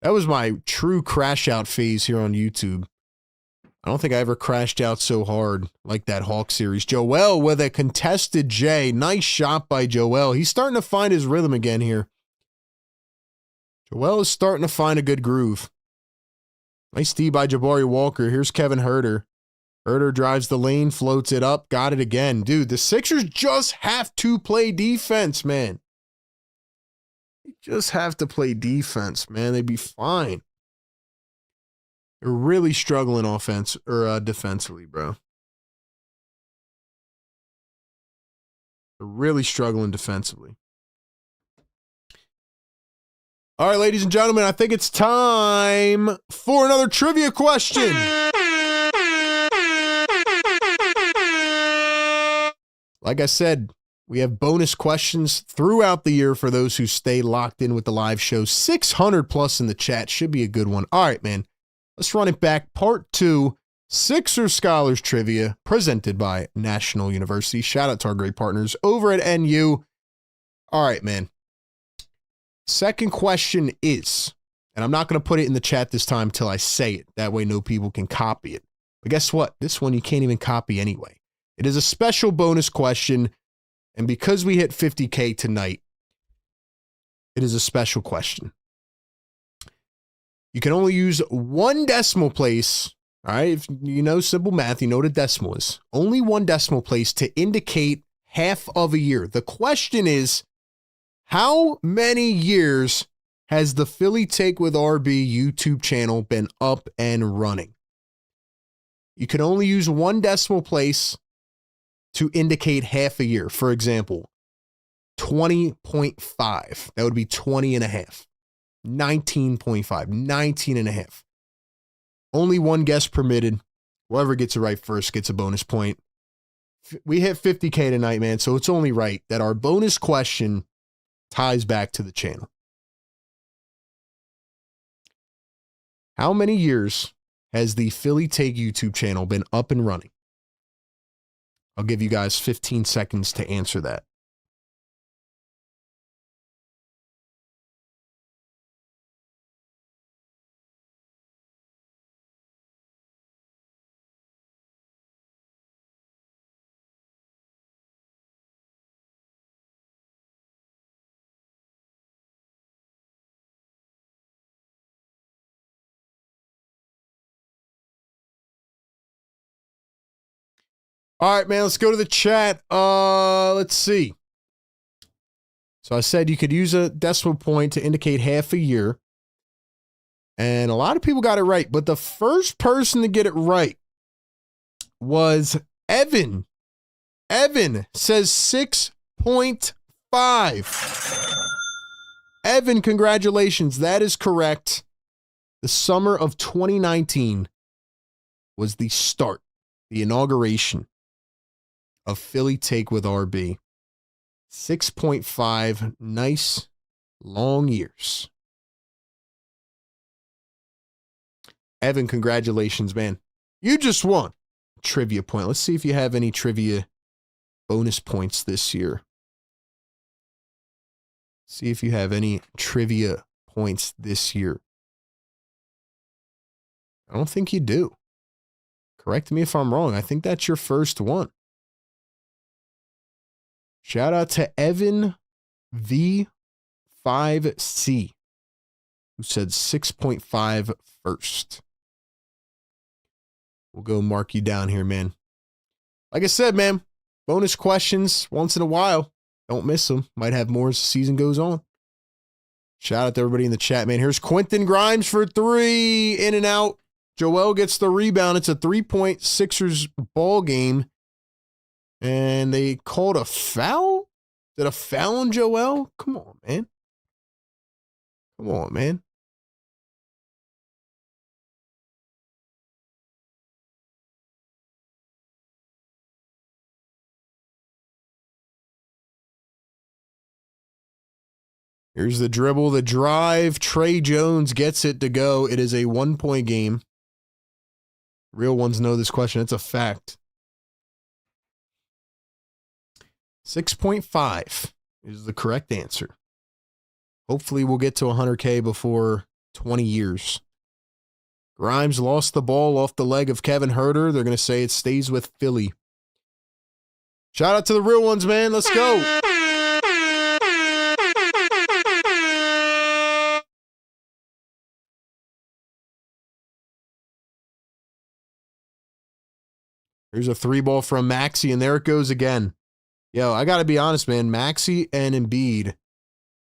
That was my true crash out phase here on YouTube. I don't think I ever crashed out so hard like that Hawk series. Joel with a contested J. Nice shot by Joel. He's starting to find his rhythm again here. Joel is starting to find a good groove. Nice D by Jabari Walker. Here's Kevin Huerter. Herder drives the lane, floats it up, got it again. Dude, the Sixers just have to play defense, man. They just have to play defense, man. They'd be fine. They're really struggling defensively, bro. They're really struggling defensively. All right, ladies and gentlemen, I think it's time for another trivia question. Like I said, we have bonus questions throughout the year for those who stay locked in with the live show. 600 plus in the chat. Should be a good one. All right, man. Let's run it back. Part 2, Sixer Scholars Trivia, presented by National University. Shout out to our great partners over at NU. All right, man. Second question is, and I'm not going to put it in the chat this time till I say it. That way no people can copy it. But guess what? This one you can't even copy anyway. It is a special bonus question, and because we hit 50K tonight, it is a special question. You can only use one decimal place, all right? If you know simple math, you know what a decimal is. Only one decimal place to indicate half of a year. The question is, how many years has the Philly Take with RB YouTube channel been up and running? You can only use one decimal place to indicate half a year. For example, 20.5. That would be 20 and a half. 19.5, 19 and a half. Only one guess permitted. Whoever gets it right first gets a bonus point. We hit 50K tonight, man, so it's only right that our bonus question ties back to the channel. How many years has the Philly Take YouTube channel been up and running? I'll give you guys 15 seconds to answer that. All right, man, let's go to the chat. Let's see. So I said you could use a decimal point to indicate half a year. And a lot of people got it right. But the first person to get it right was Evan. Evan says 6.5. Evan, congratulations. That is correct. The summer of 2019 was the start, the inauguration of Philly Take with RB. 6.5 nice long years. Evan, congratulations, man. You just won a trivia point. Let's see if you have any trivia bonus points this year. See if you have any trivia points this year. I don't think you do. Correct me if I'm wrong. I think that's your first one. Shout out to Evan V5C, who said 6.5 first. We'll go mark you down here, man. Like I said, man, bonus questions once in a while. Don't miss them. Might have more as the season goes on. Shout out to everybody in the chat, man. Here's Quentin Grimes for 3. In and out. Joel gets the rebound. It's a 3-point Sixers ball game. And they called a foul? Is it a foul on Joel? Come on, man. Come on, man. Here's the dribble, the drive. Trey Jones gets it to go. It is a 1-point game. Real ones know this question. It's a fact. 6.5 is the correct answer. Hopefully we'll get to 100K before 20 years. Grimes lost the ball off the leg of Kevin Herter. They're going to say it stays with Philly. Shout out to the real ones, man. Let's go. Here's a 3-ball from Maxey, and there it goes again. Yo, I got to be honest, man. Maxey and Embiid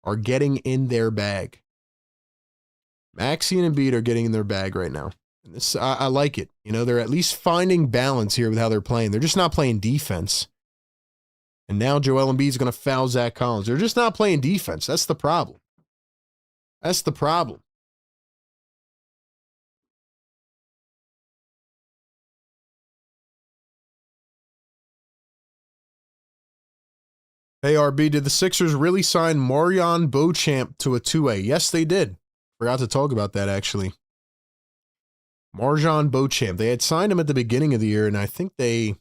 are getting in their bag. Maxey and Embiid are getting in their bag right now. And this, I like it. You know, they're at least finding balance here with how they're playing. They're just not playing defense. And now Joel Embiid's going to foul Zach Collins. They're just not playing defense. That's the problem. That's the problem. Hey, RB, did the Sixers really sign Marion Beauchamp to a 2A? Yes, they did. Forgot to talk about that, actually. Marion Beauchamp. They had signed him at the beginning of the year, and I think it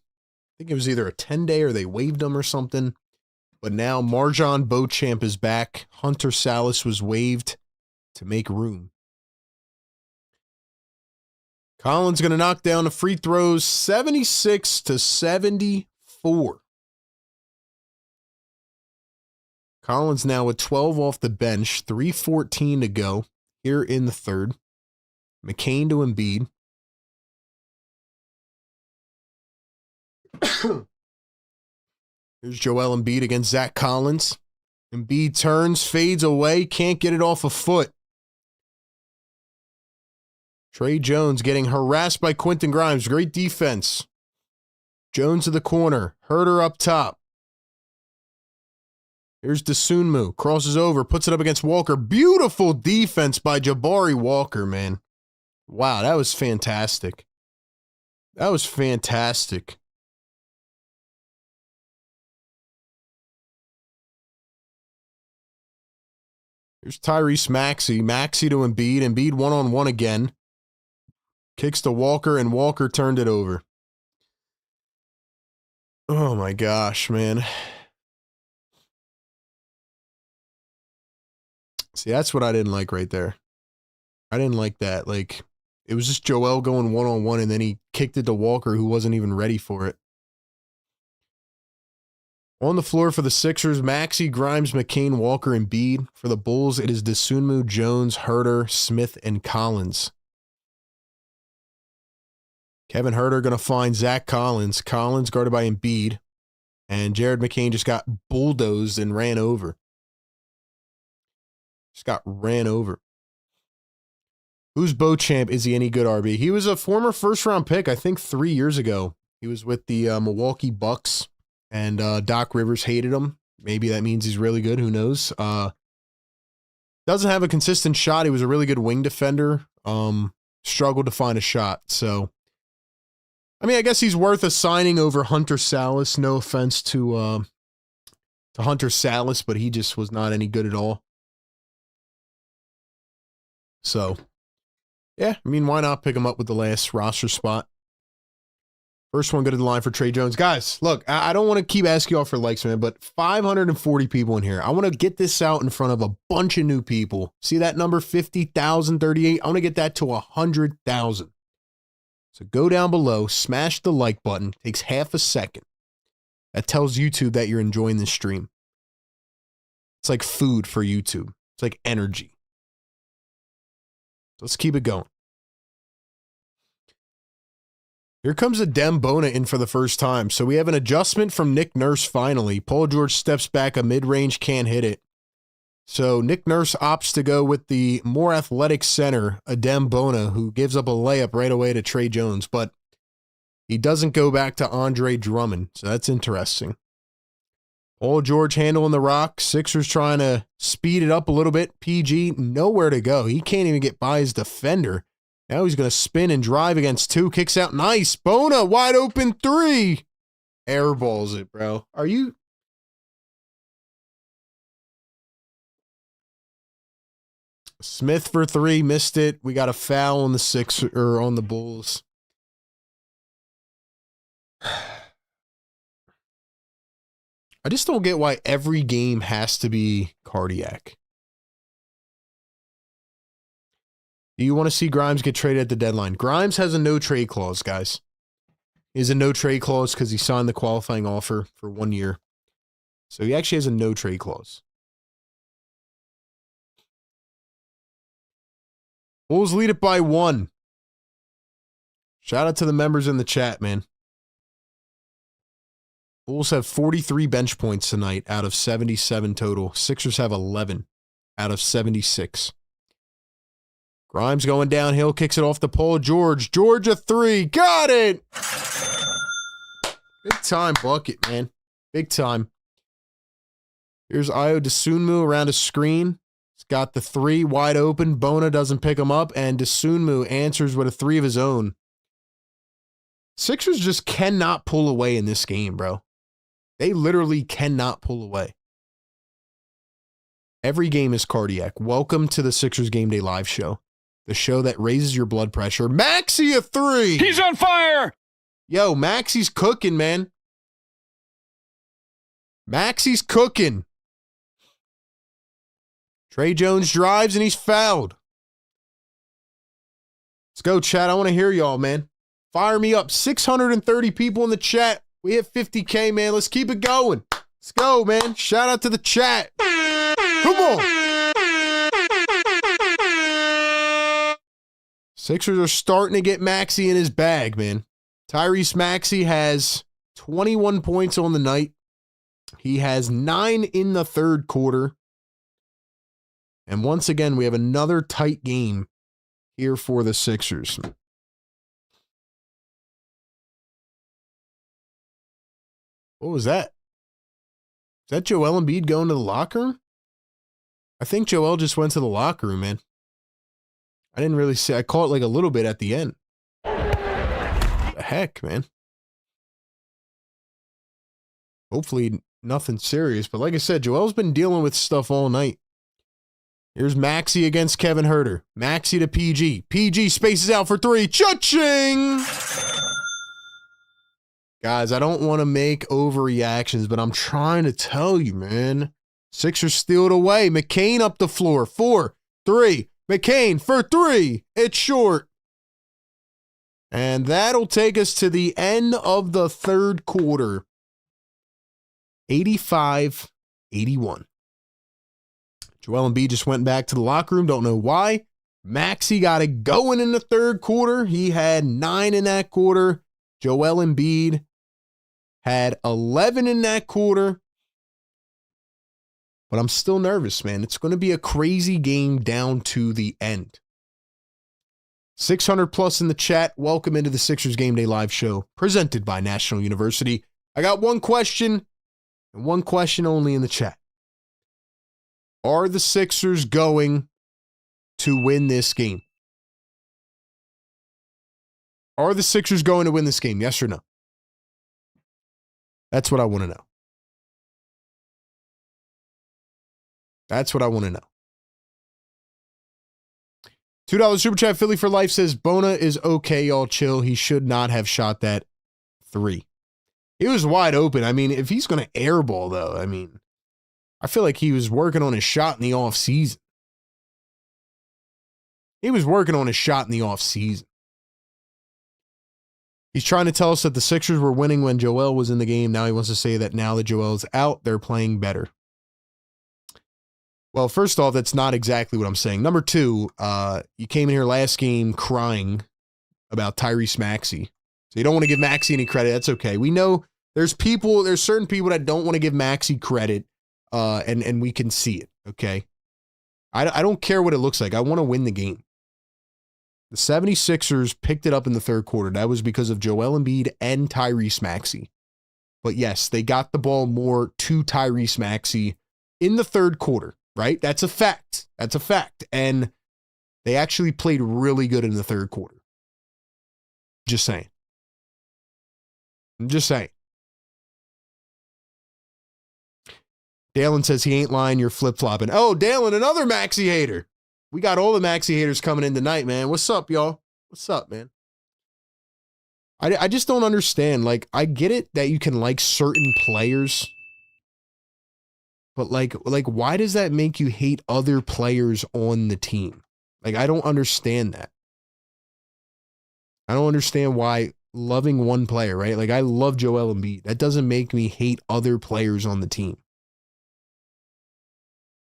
was either a 10-day or they waived him or something. But now Marion Beauchamp is back. Hunter Salas was waived to make room. Collins going to knock down the free throws 76-74. Collins now with 12 off the bench, 3:14 to go here in the third. McCain to Embiid. Here's Joel Embiid against Zach Collins. Embiid turns, fades away, can't get it off a foot. Trey Jones getting harassed by Quentin Grimes. Great defense. Jones to the corner. Herter up top. Here's Dosunmu. Crosses over, puts it up against Walker. Beautiful defense by Jabari Walker, man. Wow, that was fantastic. That was fantastic. Here's Tyrese Maxey. Maxey to Embiid. Embiid one-on-one again. Kicks to Walker, and Walker turned it over. Oh, my gosh, man. See, that's what I didn't like right there. I didn't like that. Like, it was just Joel going one-on-one, and then he kicked it to Walker, who wasn't even ready for it. On the floor for the Sixers, Maxey, Grimes, McCain, Walker, and Embiid. For the Bulls, it is Dosunmu, Jones, Herter, Smith, and Collins. Kevin Herter going to find Zach Collins. Collins guarded by Embiid. And Jared McCain just got bulldozed and ran over. Just got ran over. Who's Beauchamp? Is he any good, RB? He was a former first-round pick, I think 3 years ago. He was with the Milwaukee Bucks, and Doc Rivers hated him. Maybe that means he's really good. Who knows? Doesn't have a consistent shot. He was a really good wing defender. Struggled to find a shot. So, I mean, I guess he's worth a signing over Hunter Salas. No offense to Hunter Salas, but he just was not any good at all. So, yeah, I mean, why not pick him up with the last roster spot? First one, go to the line for Trey Jones. Guys, look, I don't want to keep asking y'all for likes, man, but 540 people in here. I want to get this out in front of a bunch of new people. See that number, 50,038? I want to get that to 100,000. So go down below, smash the like button. Takes half a second. That tells YouTube that you're enjoying this stream. It's like food for YouTube. It's like energy. Let's keep it going. Here comes Adem Bona in for the first time. So we have an adjustment from Nick Nurse finally. Paul George steps back, a mid-range, can't hit it. So Nick Nurse opts to go with the more athletic center, Adem Bona, who gives up a layup right away to Trey Jones. But he doesn't go back to Andre Drummond. So that's interesting. Paul George handling the rock. Sixers trying to speed it up a little bit. PG, nowhere to go. He can't even get by his defender. Now he's going to spin and drive against two. Kicks out. Nice. Bona, wide open three. Airballs it, bro. Are you? Smith for three. Missed it. We got a foul on the Sixers, or on the Bulls. I just don't get why every game has to be cardiac. Do you want to see Grimes get traded at the deadline? Grimes has a no-trade clause, guys. He has a no-trade clause because he signed the qualifying offer for 1 year. So he actually has a no-trade clause. Bulls lead it by 1. Shout out to the members in the chat, man. Bulls have 43 bench points tonight out of 77 total. Sixers have 11 out of 76. Grimes going downhill, kicks it off to Paul George. George a three. Got it! Big time bucket, man. Big time. Here's Ayo Dosunmu around a screen. He's got the three wide open. Bona doesn't pick him up, and Dosunmu answers with a three of his own. Sixers just cannot pull away in this game, bro. They literally cannot pull away. Every game is cardiac. Welcome to the Sixers Game Day Live show. The show that raises your blood pressure. Maxey a three. He's on fire. Yo, Maxey's cooking, man. Maxey's cooking. Trey Jones drives and he's fouled. Let's go, chat. I want to hear y'all, man. Fire me up. 630 people in the chat. We hit 50K, man. Let's keep it going. Let's go, man. Shout out to the chat. Come on. Sixers are starting to get Maxey in his bag, man. Tyrese Maxey has 21 points on the night. He has 9 in the third quarter. And once again, we have another tight game here for the Sixers. What was that? Is that Joel Embiid going to the locker room? I think Joel just went to the locker room, man. I didn't really see. I caught like a little bit at the end. What the heck, man? Hopefully nothing serious. But like I said, Joel's been dealing with stuff all night. Here's Maxey against Kevin Huerter. Maxey to PG. PG spaces out for three. Cha-ching! Guys, I don't want to make overreactions, but I'm trying to tell you, man. Sixers steal it away. McCain up the floor. 4-3. McCain for three. It's short. And that'll take us to the end of the third quarter. 85-81. Joel Embiid just went back to the locker room. Don't know why. Maxey got it going in the third quarter. He had 9 in that quarter. Joel Embiid had 11 in that quarter. But I'm still nervous, man. It's going to be a crazy game down to the end. 600 plus in the chat. Welcome into the Sixers Game Day Live show presented by National University. I got one question and one question only in the chat. Are the Sixers going to win this game? Are the Sixers going to win this game? Yes or no? That's what I want to know. That's what I want to know. $2 Super Chat Philly for Life says, Bona is okay, y'all chill. He should not have shot that three. He was wide open. I mean, if he's going to airball, though, I mean, I feel like he was working on his shot in the offseason. He was working on his shot in the offseason. He's trying to tell us that the Sixers were winning when Joel was in the game. Now he wants to say that now that Joel's out, they're playing better. Well, first off, that's not exactly what I'm saying. Number two, you came in here last game crying about Tyrese Maxey. So you don't want to give Maxey any credit. That's okay. We know there's certain people that don't want to give Maxey credit, and we can see it, okay? I don't care what it looks like. I want to win the game. The 76ers picked it up in the third quarter. That was because of Joel Embiid and Tyrese Maxey. But yes, they got the ball more to Tyrese Maxey in the third quarter. Right? That's a fact. That's a fact. And they actually played really good in the third quarter. Just saying. I'm just saying. Dalen says he ain't lying, you're flip-flopping. Oh, Dalen, another Maxey hater. We got all the Maxey haters coming in tonight, man. What's up, y'all? What's up, man? I just don't understand. Like, I get it that you can like certain players, but like, why does that make you hate other players on the team? Like, I don't understand that. I don't understand why loving one player, right? Like, I love Joel Embiid. That doesn't make me hate other players on the team.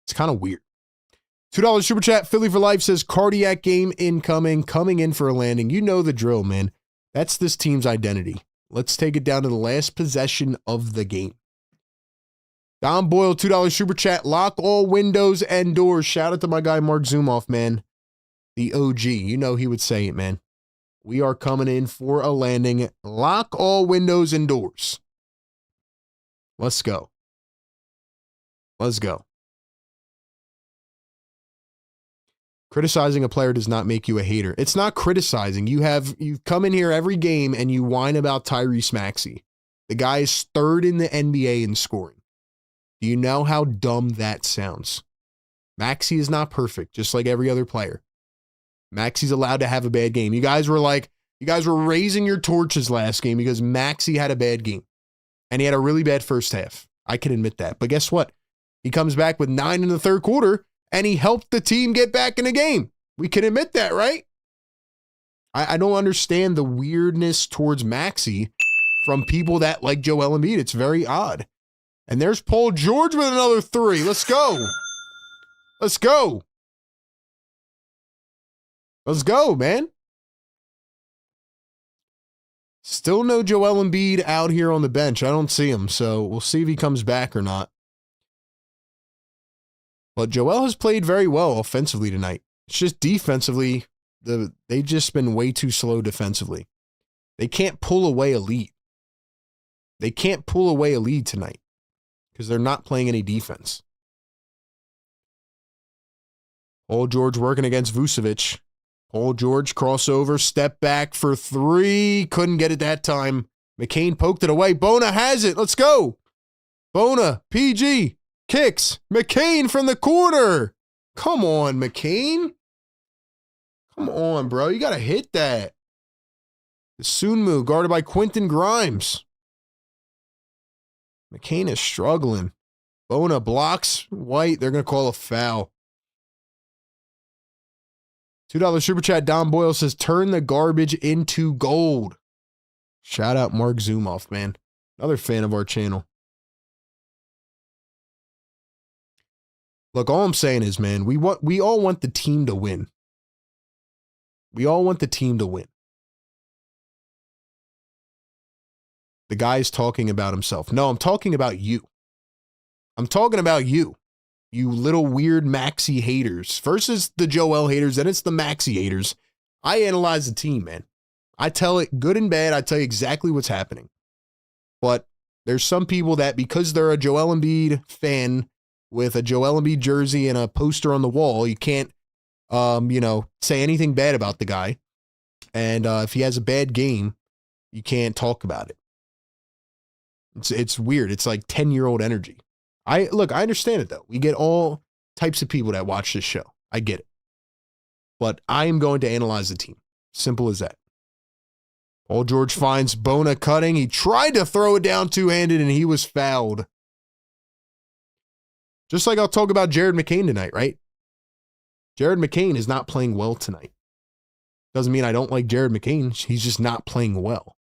It's kind of weird. $2 Super Chat. Philly for Life says, cardiac game incoming, coming in for a landing. You know the drill, man. That's this team's identity. Let's take it down to the last possession of the game. Don Boyle, $2 super chat. Lock all windows and doors. Shout out to my guy, Mark Zumoff, man. The OG. You know he would say it, man. We are coming in for a landing. Lock all windows and doors. Let's go. Let's go. Criticizing a player does not make you a hater. It's not criticizing. You've come in here every game and you whine about Tyrese Maxey. The guy is third in the NBA in scoring. Do you know how dumb that sounds? Maxey is not perfect, just like every other player. Maxey's allowed to have a bad game. You guys were raising your torches last game because Maxey had a bad game. And he had a really bad first half. I can admit that. But guess what? He comes back with 9 in the third quarter, and he helped the team get back in the game. We can admit that, right? I don't understand the weirdness towards Maxey from people that like Joel Embiid. It's very odd. And there's Paul George with another 3. Let's go. Let's go. Let's go, man. Still no Joel Embiid out here on the bench. I don't see him, so we'll see if he comes back or not. But Joel has played very well offensively tonight. It's just defensively, they've just been way too slow defensively. They can't pull away a lead. They can't pull away a lead tonight because they're not playing any defense. Paul George working against Vucevic. Paul George crossover, step back for 3. Couldn't get it that time. McCain poked it away. Bona has it. Let's go. Bona, PG, kicks. McCain from the corner. Come on, McCain. Come on, bro. You got to hit that. The Sunmu guarded by Quentin Grimes. McCain is struggling. Bona blocks White. They're going to call a foul. $2 super chat. Don Boyle says, turn the garbage into gold. Shout out Mark Zumoff, man. Another fan of our channel. Look, all I'm saying is, man, we all want the team to win. We all want the team to win. The guy's talking about himself. No, I'm talking about you. I'm talking about you. You little weird Maxey haters. First is the Joel haters, then it's the Maxey haters. I analyze the team, man. I tell it good and bad. I tell you exactly what's happening. But there's some people that because they're a Joel Embiid fan with a Joel Embiid jersey and a poster on the wall, you can't, say anything bad about the guy. And if he has a bad game, you can't talk about it. It's weird. It's like 10-year-old energy. I understand it though. We get all types of people that watch this show. I get it. But I am going to analyze the team. Simple as that. Paul George finds Bona cutting. He tried to throw it down two-handed and he was fouled. Just like I'll talk about Jared McCain tonight, right? Jared McCain is not playing well tonight. Doesn't mean I don't like Jared McCain. He's just not playing well.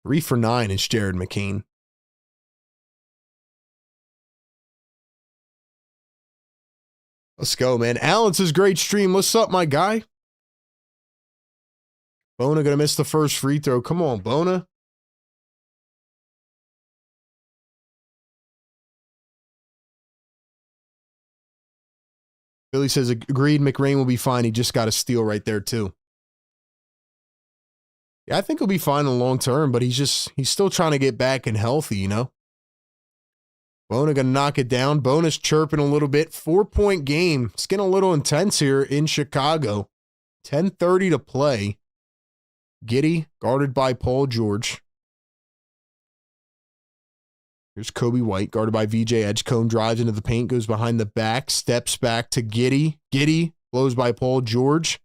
3 for 9 is Jared McCain. Let's go, man. Alan says, great stream. What's up, my guy? Bona going to miss the first free throw. Come on, Bona. Billy says, agreed, McRae will be fine. He just got a steal right there, too. Yeah, I think he'll be fine in the long term, but he's still trying to get back and healthy, you know? Bona going to knock it down. Bona's chirping a little bit. 4-point game. It's getting a little intense here in Chicago. 10:30 to play. Giddey guarded by Paul George. Here's Kobe White guarded by VJ Edgecombe. Drives into the paint, goes behind the back, steps back to Giddey. Giddey blows by Paul George.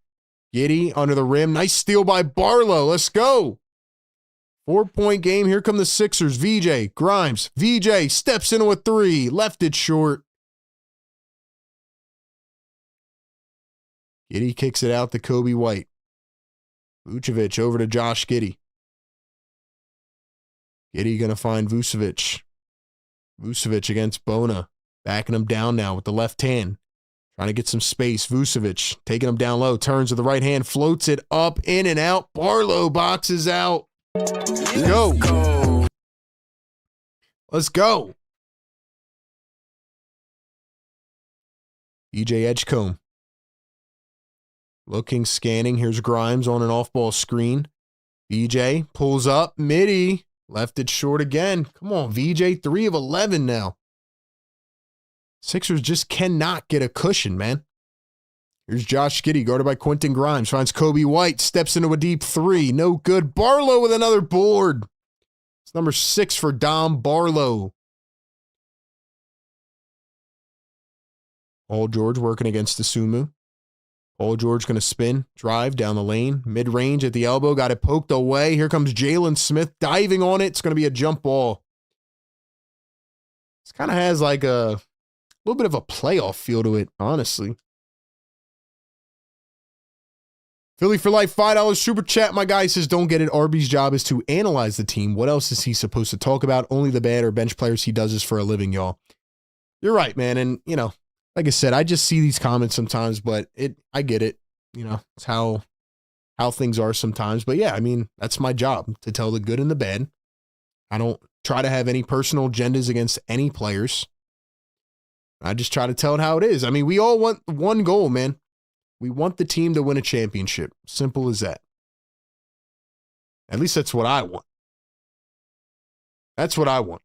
Giddey under the rim. Nice steal by Barlow. Let's go. 4-point game. Here come the Sixers. VJ, Grimes. VJ steps into a 3. Left it short. Giddey kicks it out to Kobe White. Vucevic over to Josh Giddey. Giddey going to find Vucevic. Vucevic against Bona. Backing him down now with the left hand. Trying to get some space. Vucevic taking him down low. Turns with the right hand. Floats it up, in and out. Barlow boxes out. Let's go. Let's go. EJ Edgecombe. Looking, scanning. Here's Grimes on an off-ball screen. VJ pulls up. Midi. Left it short again. Come on, VJ. 3 of 11 now. Sixers just cannot get a cushion, man. Here's Josh Giddey, guarded by Quentin Grimes. Finds Kobe White. Steps into a deep 3. No good. Barlow with another board. It's number 6 for Dom Barlow. Paul George working against Asumu. Paul George going to spin, drive down the lane, mid-range at the elbow, got it poked away. Here comes Jalen Smith diving on it. It's going to be a jump ball. This kind of has like a little bit of a playoff feel to it, honestly. Philly for life, $5 super chat. My guy says, don't get it. RB's job is to analyze the team. What else is he supposed to talk about? Only the bad or bench players. He does this for a living, y'all. You're right, man. And, you know, like I said, I just see these comments sometimes, but I get it. You know, it's how things are sometimes. But yeah, I mean, that's my job, to tell the good and the bad. I don't try to have any personal agendas against any players. I just try to tell it how it is. I mean, we all want one goal, man. We want the team to win a championship. Simple as that. At least that's what I want. That's what I want.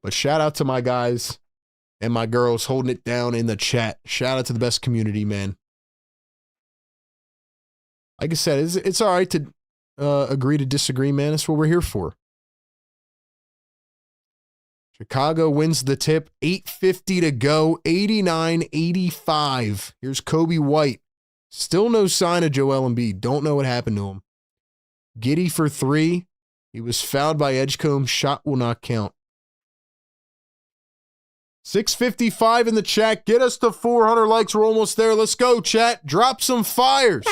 But shout out to my guys and my girls holding it down in the chat. Shout out to the best community, man. Like I said, it's all right to agree to disagree, man. That's what we're here for. Chicago wins the tip. 8:50 to go. 89-85. Here's Kobe White. Still no sign of Joel Embiid. Don't know what happened to him. Giddey for 3. He was fouled by Edgecombe. Shot will not count. 655 in the chat. Get us to 400 likes. We're almost there. Let's go, chat. Drop some fires.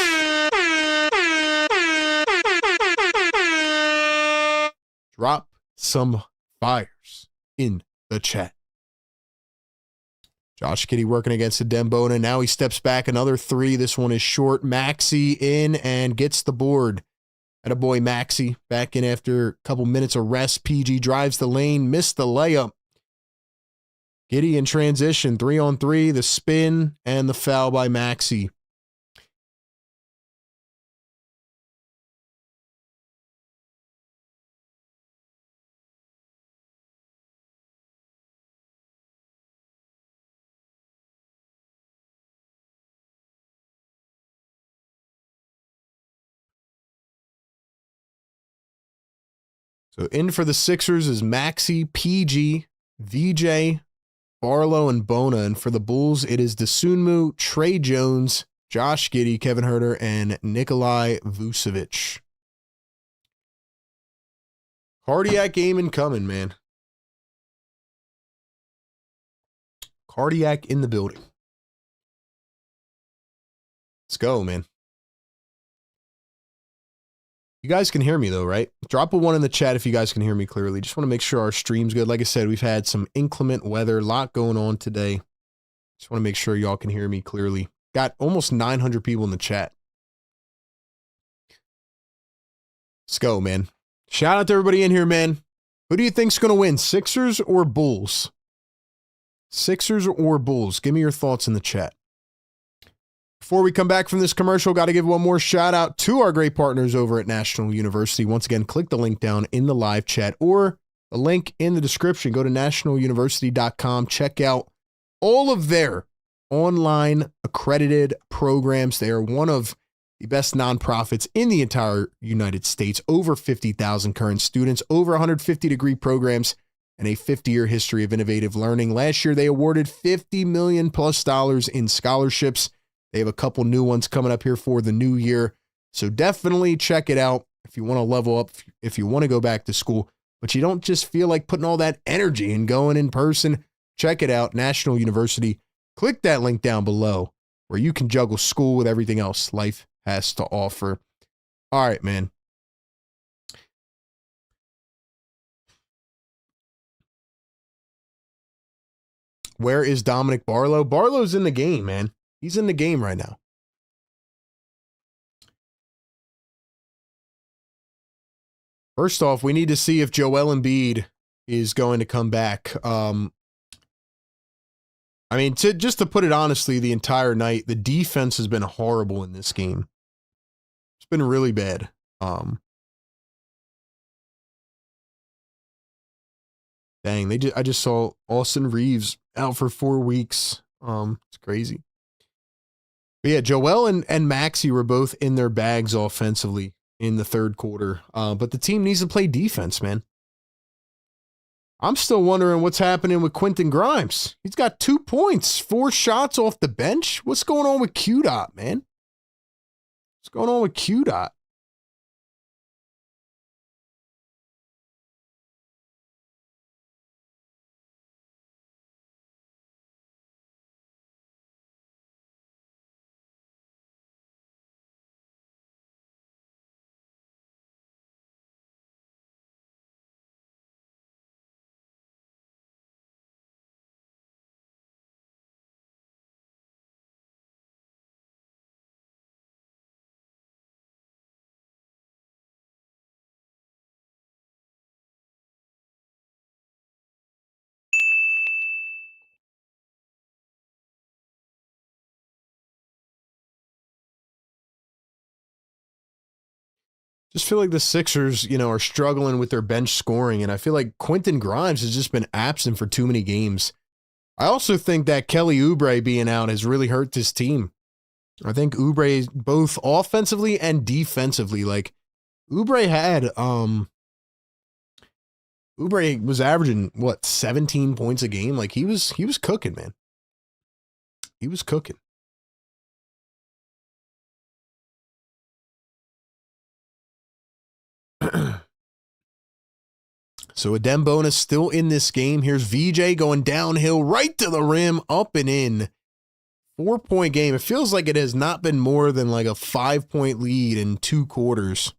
Drop some fires in the chat. Josh Giddey working against Adembona. Now he steps back. Another 3. This one is short. Maxey in and gets the board. Attaboy Maxey back in after a couple minutes of rest. PG drives the lane. Missed the layup. Giddey in transition, 3-on-3, the spin, and the foul by Maxey. So in for the Sixers is Maxey, PG, VJ, Barlow, and Bona. And for the Bulls, it is Dosunmu, Trey Jones, Josh Giddey, Kevin Huerter, and Nikolai Vucevic. Cardiac game incoming, man. Cardiac in the building. Let's go, man. You guys can hear me though, right? Drop a 1 in the chat if you guys can hear me clearly. Just want to make sure our stream's good. Like I said, we've had some inclement weather, a lot going on today. Just want to make sure y'all can hear me clearly. Got almost 900 people in the chat. Let's go, man. Shout out to everybody in here, man. Who do you think's going to win, Sixers or Bulls? Sixers or Bulls? Give me your thoughts in the chat. Before we come back from this commercial, got to give one more shout out to our great partners over at National University. Once again, click the link down in the live chat or the link in the description. Go to nationaluniversity.com. Check out all of their online accredited programs. They are one of the best nonprofits in the entire United States. Over 50,000 current students, over 150 degree programs, and a 50-year history of innovative learning. Last year, they awarded $50 million plus in scholarships. They have a couple new ones coming up here for the new year. So definitely check it out if you want to level up, if you want to go back to school, but you don't just feel like putting all that energy and going in person. Check it out, National University. Click that link down below where you can juggle school with everything else life has to offer. All right, man. Where is Dominic Barlow? Barlow's in the game, man. He's in the game right now. First off, we need to see if Joel Embiid is going to come back. I mean, just to put it honestly, the entire night, the defense has been horrible in this game. It's been really bad. Dang, I just saw Austin Reeves out for 4 weeks. It's crazy. But yeah, Joel and Maxey were both in their bags offensively in the third quarter. But the team needs to play defense, man. I'm still wondering what's happening with Quentin Grimes. He's got 2 points, 4 shots off the bench. What's going on with Q-Dot, man? What's going on with Q-Dot? Just feel like the Sixers, are struggling with their bench scoring, and I feel like Quentin Grimes has just been absent for too many games. I also think that Kelly Oubre being out has really hurt this team. I think Oubre, both offensively and defensively, like Oubre was averaging 17 points a game. Like he was cooking, man. He was cooking. So Adem Bonus still in this game. Here's VJ going downhill right to the rim, up and in. 4-point game. It feels like it has not been more than like a 5-point lead in 2 quarters.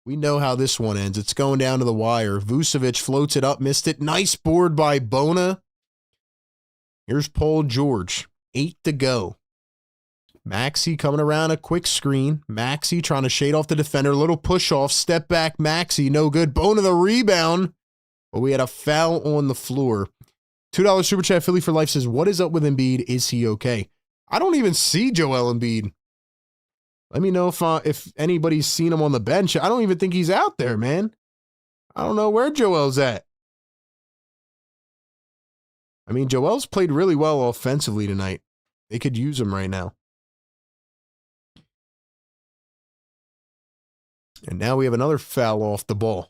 We know how this one ends. It's going down to the wire. Vucevic floats it up, missed it. Nice board by Bona. Here's Paul George. 8 to go. Maxey coming around a quick screen. Maxey trying to shade off the defender. Little push off. Step back. Maxey. No good. Bona the rebound. But we had a foul on the floor. $2 Super Chat Philly for Life says, what is up with Embiid? Is he okay? I don't even see Joel Embiid. Let me know if anybody's seen him on the bench. I don't even think he's out there, man. I don't know where Joel's at. I mean, Joel's played really well offensively tonight. They could use him right now. And now we have another foul off the ball.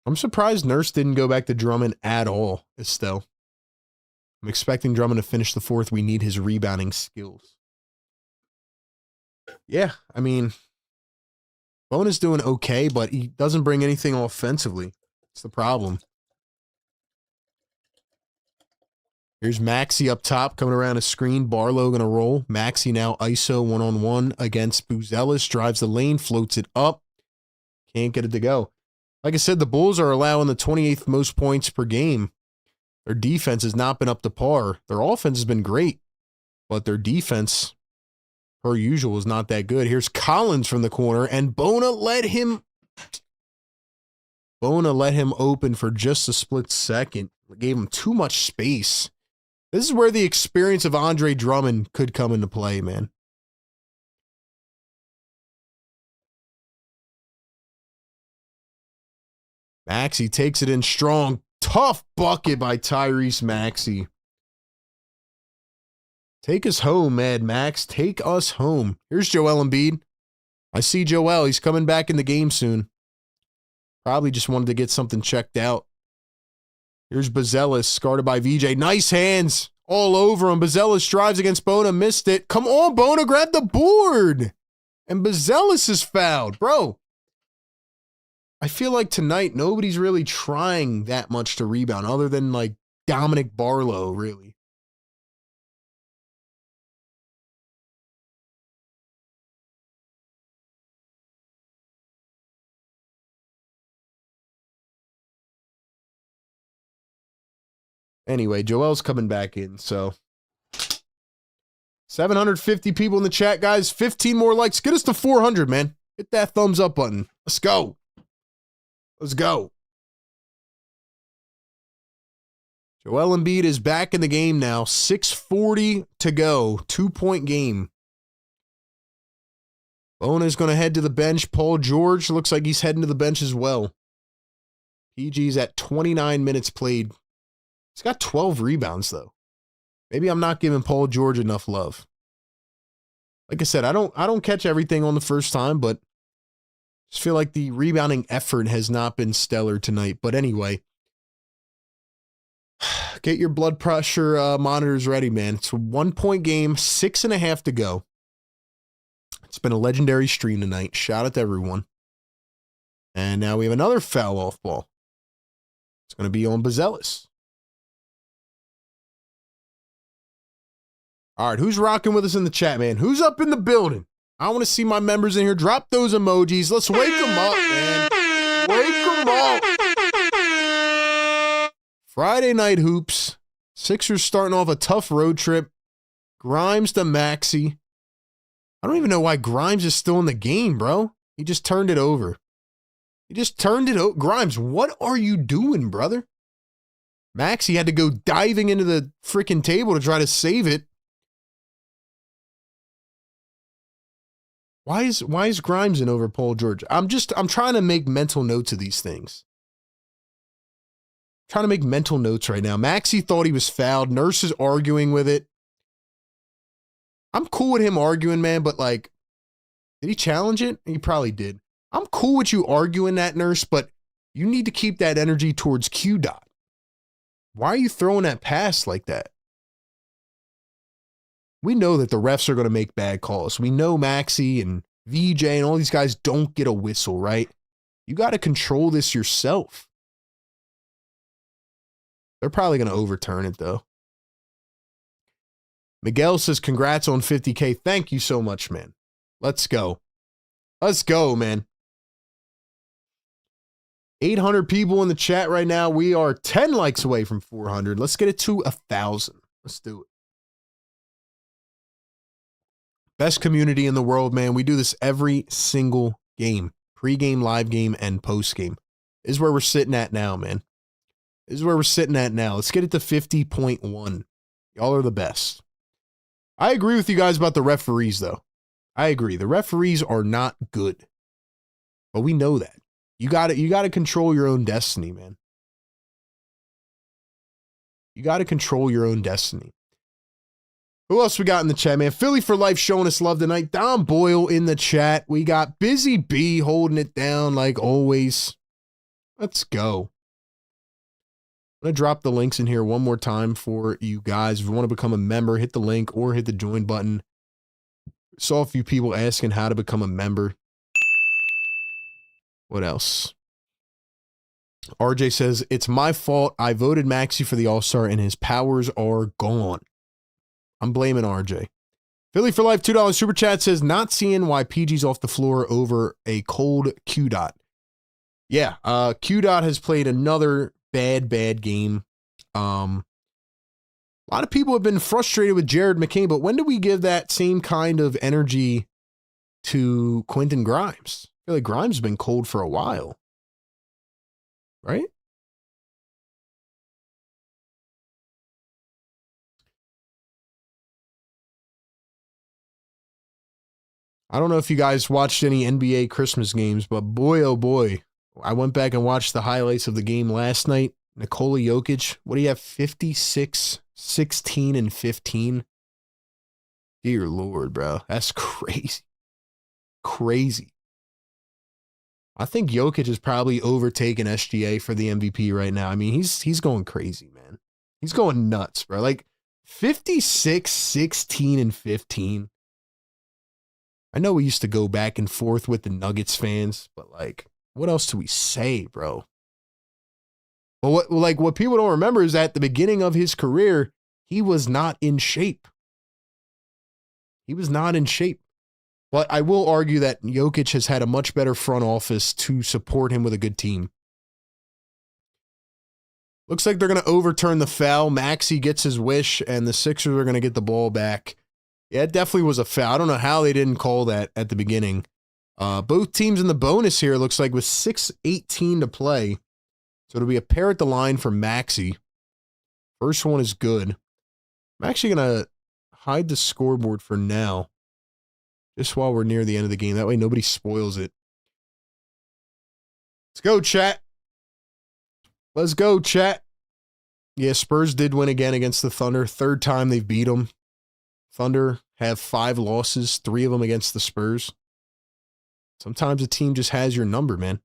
I'm surprised Nurse didn't go back to Drummond at all, Estelle. I'm expecting Drummond to finish the fourth. We need his rebounding skills. Yeah, I mean, Bona's doing okay, but he doesn't bring anything offensively. It's the problem. Here's Maxey up top, coming around a screen. Barlow going to roll. Maxey now ISO one-on-one against Buzelis. Drives the lane, floats it up. Can't get it to go. Like I said, the Bulls are allowing the 28th most points per game. Their defense has not been up to par. Their offense has been great, but their defense, per usual, is not that good. Here's Collins from the corner, and Bona let him open for just a split second. Gave him too much space. This is where the experience of Andre Drummond could come into play, man. Maxey takes it in strong. Tough bucket by Tyrese Maxey. Take us home, Mad Max. Take us home. Here's Joel Embiid. I see Joel. He's coming back in the game soon. Probably just wanted to get something checked out. Here's Buzelis, guarded by VJ. Nice hands all over him. Buzelis drives against Bona, missed it. Come on, Bona, grab the board. And Buzelis is fouled. Bro, I feel like tonight nobody's really trying that much to rebound other than like Dominic Barlow, really. Anyway, Joel's coming back in, so 750 people in the chat, guys. 15 more likes. Get us to 400, man. Hit that thumbs up button. Let's go. Let's go. Joel Embiid is back in the game now. 6:40 to go. 2-point game. Bona is going to head to the bench. Paul George looks like he's heading to the bench as well. PG's at 29 minutes played. He's got 12 rebounds, though. Maybe I'm not giving Paul George enough love. Like I said, I don't catch everything on the first time, but just feel like the rebounding effort has not been stellar tonight. But anyway, get your blood pressure monitors ready, man. It's a 1-point game, 6.5 to go. It's been a legendary stream tonight. Shout out to everyone. And now we have another foul off ball. It's going to be on Bazelis. All right, who's rocking with us in the chat, man? Who's up in the building? I want to see my members in here. Drop those emojis. Let's wake them up, man. Wake them up. Friday night hoops. Sixers starting off a tough road trip. Grimes to Maxey. I don't even know why Grimes is still in the game, bro. He just turned it over. He just turned it over. Grimes, what are you doing, brother? Maxey had to go diving into the freaking table to try to save it. Why is Grimes in over Paul George? I'm trying to make mental notes of these things. Trying to make mental notes right now. Maxey thought he was fouled. Nurse is arguing with it. I'm cool with him arguing, man, but like, did he challenge it? He probably did. I'm cool with you arguing that, Nurse, but you need to keep that energy towards Q Dot. Why are you throwing that pass like that? We know that the refs are going to make bad calls. We know Maxey and VJ and all these guys don't get a whistle, right? You got to control this yourself. They're probably going to overturn it, though. Miguel says, congrats on 50K. Thank you so much, man. Let's go. Let's go, man. 800 people in the chat right now. We are 10 likes away from 400. Let's get it to 1,000. Let's do it. Best community in the world, man. We do this every single game. Pre-game, live game, and post-game. This is where we're sitting at now, man. This is where we're sitting at now. Let's get it to 50.1. Y'all are the best. I agree with you guys about the referees, though. I agree. The referees are not good. But we know that. You got to control your own destiny, man. You got to control your own destiny. Who else we got in the chat, man? Philly for Life showing us love tonight. Don Boyle in the chat. We got Busy B holding it down like always. Let's go. I'm going to drop the links in here one more time for you guys. If you want to become a member, hit the link or hit the join button. Saw a few people asking how to become a member. What else? RJ says, it's my fault. I voted Maxey for the All-Star and his powers are gone. I'm blaming RJ. Philly for Life, $2 super chat says, not seeing why PG's off the floor over a cold Q Dot. Yeah, Q Dot has played another bad game. A lot of people have been frustrated with Jared McCain, but when do we give that same kind of energy to Quentin Grimes? I feel like Grimes has been cold for a while. Right? I don't know if you guys watched any NBA Christmas games, but boy, oh boy, I went back and watched the highlights of the game last night. Nikola Jokic, what do you have? 56, 16, and 15? Dear Lord, bro. That's crazy. Crazy. I think Jokic is probably overtaken SGA for the MVP right now. I mean, he's going crazy, man. He's going nuts, bro. Like 56, 16, and 15. I know we used to go back and forth with the Nuggets fans, but like, what else do we say, bro? Well, what people don't remember is at the beginning of his career, he was not in shape. He was not in shape. But I will argue that Jokic has had a much better front office to support him with a good team. Looks like they're going to overturn the foul. Maxey gets his wish, and the Sixers are going to get the ball back. Yeah, it definitely was a foul. I don't know how they didn't call that at the beginning. Both teams in the bonus here, looks like with 6:18 to play. So it'll be a pair at the line for Maxey. First one is good. I'm actually going to hide the scoreboard for now, just while we're near the end of the game. That way nobody spoils it. Let's go, chat. Let's go, chat. Yeah, Spurs did win again against the Thunder. Third time they've beat them. Thunder have 5 losses, 3 of them against the Spurs. Sometimes a team just has your number, man.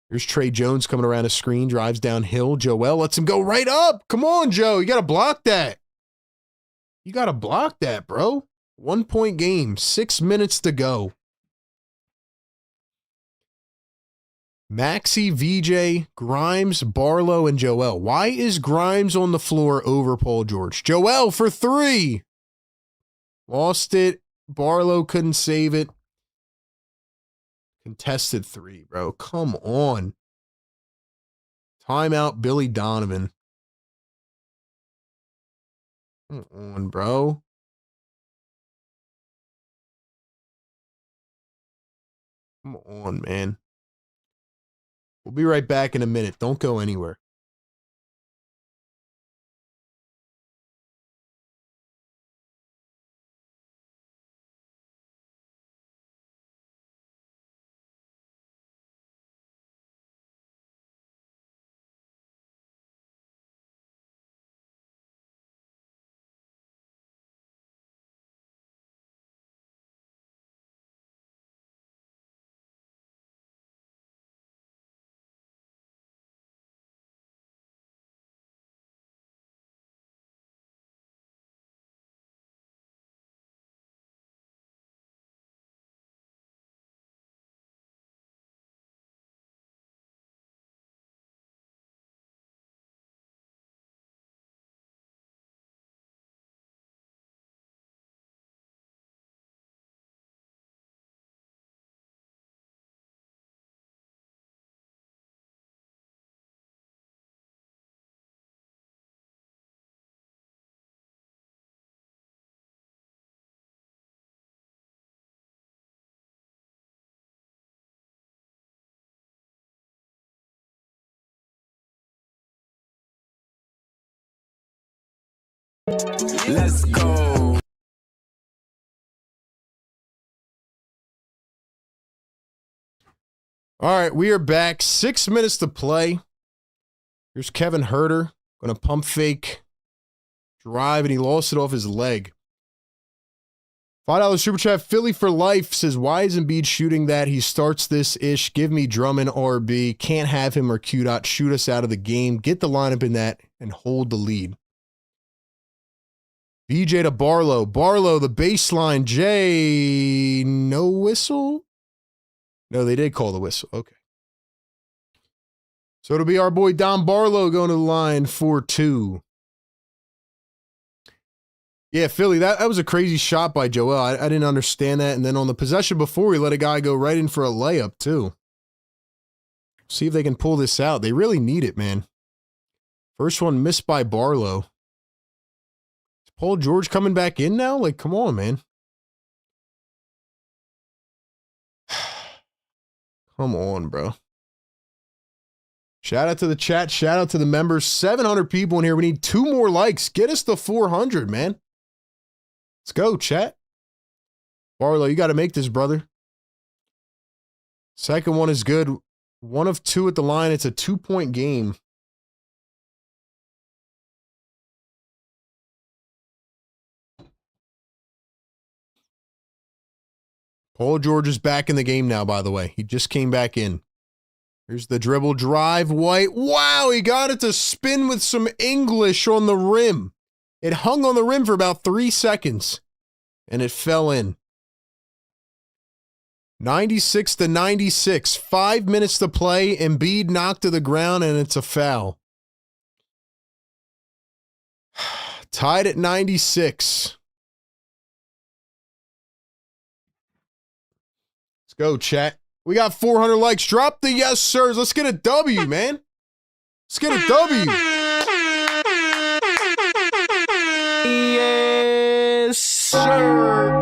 Here's Trey Jones coming around a screen, drives downhill. Joel lets him go right up. Come on, Joe. You got to block that. You got to block that, bro. 1-point game, 6 minutes to go. Maxey, VJ, Grimes, Barlow, and Joel. Why is Grimes on the floor over Paul George? Joel for 3. Lost it. Barlow couldn't save it. Contested 3, bro. Come on. Timeout, Billy Donovan. Come on, bro. Come on, man. We'll be right back in a minute. Don't go anywhere. Let's go. All right, we are back. 6 minutes to play. Here's Kevin Huerter. Going to pump fake, drive, and he lost it off his leg. $5 super chat. Philly for life says, why is Embiid shooting that? He starts this ish. Give me Drummond RB. Can't have him or Q-Dot shoot us out of the game. Get the lineup in that and hold the lead. VJ to Barlow. Barlow, the baseline. Jay, no whistle? No, they did call the whistle. Okay. So it'll be our boy Don Barlow going to the line for 2. Yeah, Philly, that was a crazy shot by Joel. I didn't understand that. And then on the possession before, we let a guy go right in for a layup, too. See if they can pull this out. They really need it, man. First one missed by Barlow. Is Paul George coming back in now? Like, come on, man. Come on, bro. Shout out to the chat. Shout out to the members. 700 people in here. We need 2 more likes. Get us to 400, man. Let's go, chat. Barlow, you got to make this, brother. Second one is good. 1 of 2 at the line. It's a 2-point game. Paul George is back in the game now, by the way. He just came back in. Here's the dribble drive. White. Wow, he got it to spin with some English on the rim. It hung on the rim for about 3 seconds, and it fell in. 96-96. 5 minutes to play. Embiid knocked to the ground, and it's a foul. Tied at 96. Let's go, chat. We got 400 likes. Drop the yes, sirs. Let's get a W, man. Let's get a W. Yes, sir.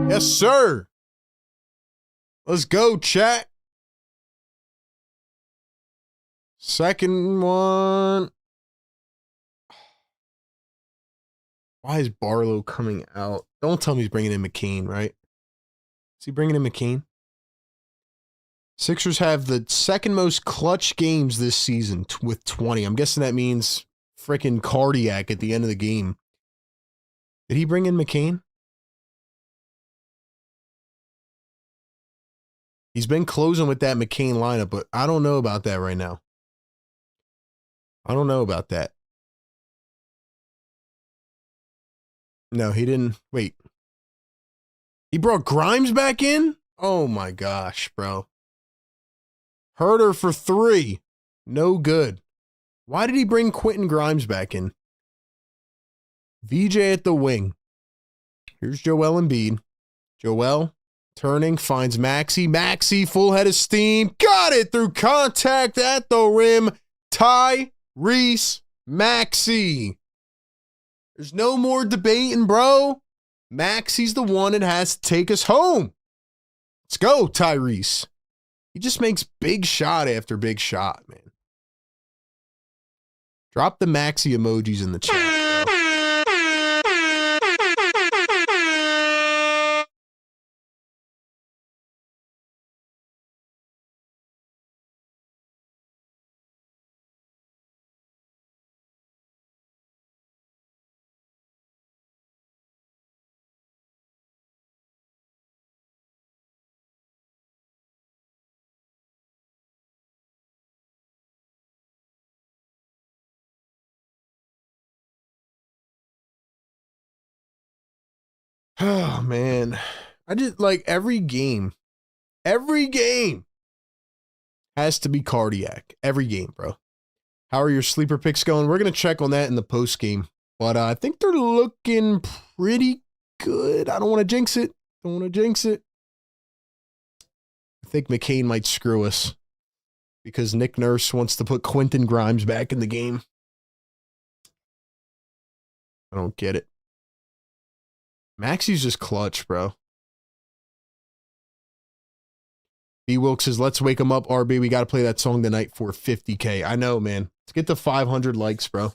Yes, sir. Let's go, chat. Second one. Why is Barlow coming out? Don't tell me he's bringing in McCain, right? Is he bringing in McCain? Sixers have the second most clutch games this season with 20. I'm guessing that means freaking cardiac at the end of the game. Did he bring in McCain? He's been closing with that McCain lineup, but I don't know about that right now. I don't know about that. No, he didn't. Wait. He brought Grimes back in? Oh my gosh, bro. Herter for 3. No good. Why did he bring Quentin Grimes back in? VJ at the wing. Here's Joel Embiid. Joel turning, finds Maxey. Maxey, full head of steam. Got it through contact at the rim. Tyrese Maxey. There's no more debating, bro. Maxey's the one that has to take us home. Let's go, Tyrese. He just makes big shot after big shot, man. Drop the Maxey emojis in the chat, bro. Oh, man. I just like every game has to be cardiac. Every game, bro. How are your sleeper picks going? We're going to check on that in the post game. But I think they're looking pretty good. I don't want to jinx it. I think McCain might screw us because Nick Nurse wants to put Quentin Grimes back in the game. I don't get it. Maxey's just clutch, bro. B. Wilkes says, let's wake him up, RB. We got to play that song tonight for 50K. I know, man. Let's get to 500 likes, bro.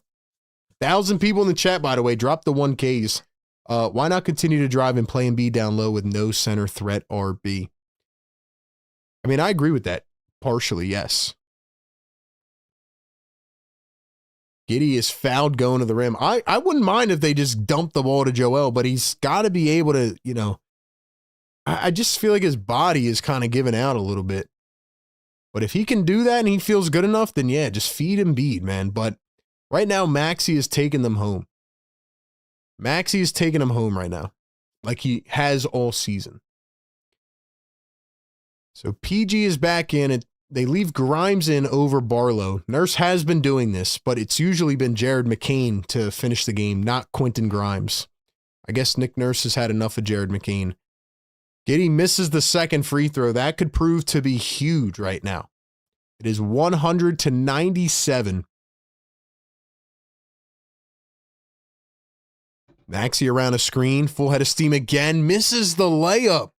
1,000 people in the chat, by the way. Drop the 1Ks. Why not continue to drive and play Embiid down low with no center threat, RB? I mean, I agree with that. Partially, yes. Giddey is fouled going to the rim. I wouldn't mind if they just dumped the ball to Joel, but he's got to be able to, you know, I just feel like his body is kind of giving out a little bit. But if he can do that and he feels good enough, then yeah, just feed Embiid, man. But right now, Maxey is taking them home. Maxey is taking them home right now, like he has all season. So PG is back in it. They leave Grimes in over Barlow. Nurse has been doing this, but it's usually been Jared McCain to finish the game, not Quentin Grimes. I guess Nick Nurse has had enough of Jared McCain. Giddey misses the second free throw. That could prove to be huge right now. It is 100-97. Maxey around a screen, full head of steam again, misses the layup.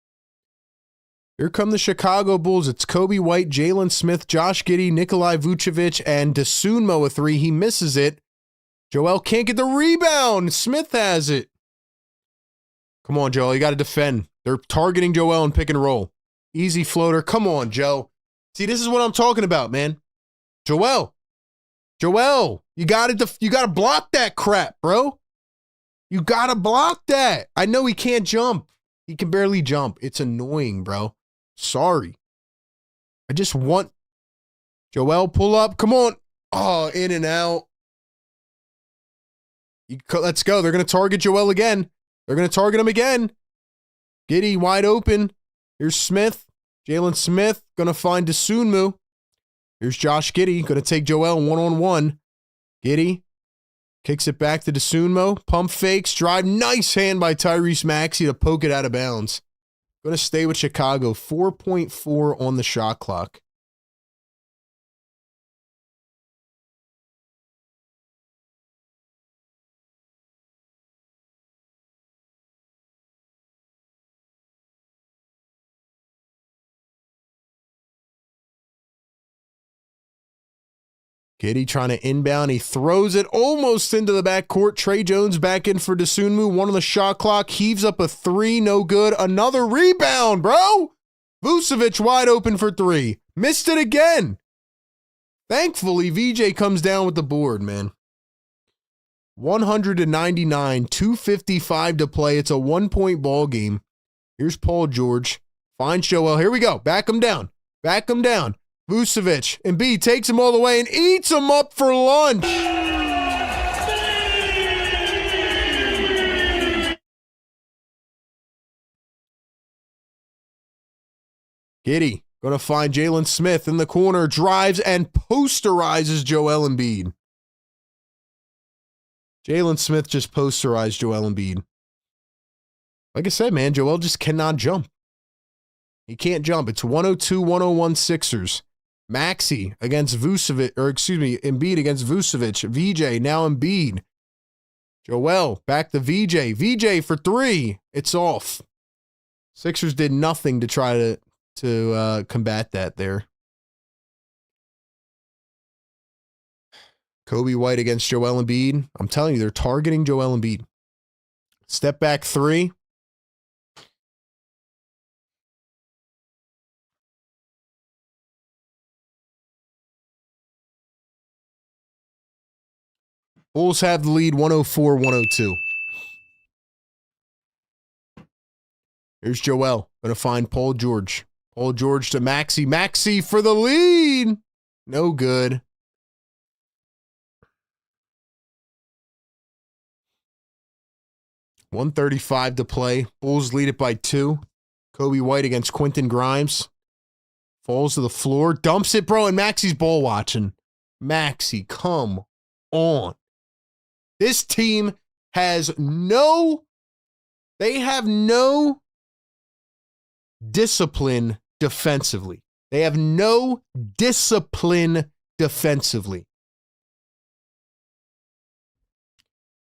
Here come the Chicago Bulls. It's Kobe White, Jalen Smith, Josh Giddey, Nikolai Vucevic, and Dosunmu a three. He misses it. Joel can't get the rebound. Smith has it. Come on, Joel. You got to defend. They're targeting Joel and pick and roll. Easy floater. Come on, Joe. See, this is what I'm talking about, man. Joel, you got to block that crap, bro. You got to block that. I know he can't jump. He can barely jump. It's annoying, bro. Sorry. I just want Joel, pull up. Come on. Oh, in and out. Let's go. They're going to target Joel again. They're going to target him again. Giddey wide open. Here's Smith. Jalen Smith going to find Dosunmu. Here's Josh Giddey. Going to take Joel one-on-one. Giddey kicks it back to Dosunmu. Pump fakes. Drive. Nice hand by Tyrese Maxey to poke it out of bounds. Going to stay with Chicago. 4.4 on the shot clock. Giddy trying to inbound. He throws it almost into the backcourt. Trey Jones back in for Dosunmu. One on the shot clock. Heaves up a three. No good. Another rebound, bro. Vucevic wide open for three. Missed it again. Thankfully, VJ comes down with the board, man. 199, 2:55 to play. It's a 1-point ball game. Here's Paul George. Finds Joel. Here we go. Back him down. Back him down. Vucevic. Embiid takes him all the way and eats him up for lunch. Giddy going to find Jalen Smith in the corner. Drives and posterizes Joel Embiid. Jalen Smith just posterized Joel Embiid. Like I said, man, Joel just cannot jump. He can't jump. It's 102-101 Sixers. Maxey against Vucevic, or excuse me, Embiid against Vucevic. VJ, now Embiid. Joel, back to VJ. VJ for three. It's off. Sixers did nothing to try to combat that there. Kobe White against Joel Embiid. I'm telling you, they're targeting Joel Embiid. Step back three. Bulls have the lead 104-102. Here's Joel. Going to find Paul George. Paul George to Maxey. Maxey for the lead. No good. .135 to play. Bulls lead it by 2. Kobe White against Quentin Grimes. Falls to the floor. Dumps it, bro, and Maxey's ball watching. Maxey, come on. This team has no discipline defensively. They have no discipline defensively.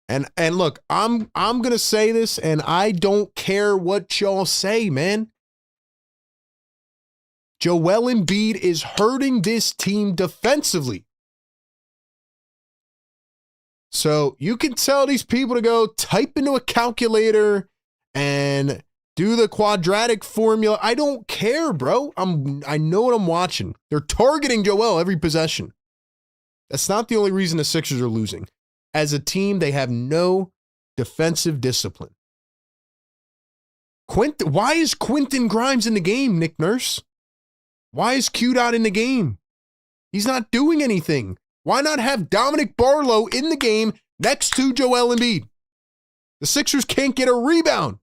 And look, I'm going to say this, and I don't care what y'all say, man. Joel Embiid is hurting this team defensively. So you can tell these people to go type into a calculator and do the quadratic formula. I don't care, bro. I know what I'm watching. They're targeting Joel every possession. That's not the only reason the Sixers are losing. As a team, they have no defensive discipline. Why is Quentin Grimes in the game, Nick Nurse? Why is Q-Dot in the game? He's not doing anything. Why not have Dominic Barlow in the game next to Joel Embiid? The Sixers can't get a rebound.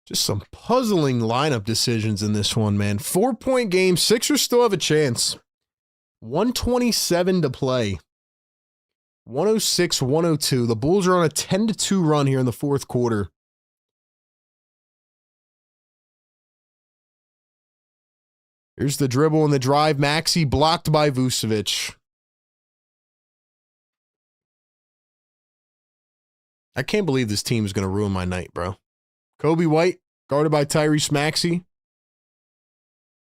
Just some puzzling lineup decisions in this one, man. 4-point game. Sixers still have a chance. 127 to play. 106-102. The Bulls are on a 10-2 run here in the fourth quarter. Here's the dribble and the drive. Maxey blocked by Vucevic. I can't believe this team is going to ruin my night, bro. Kobe White, guarded by Tyrese Maxey.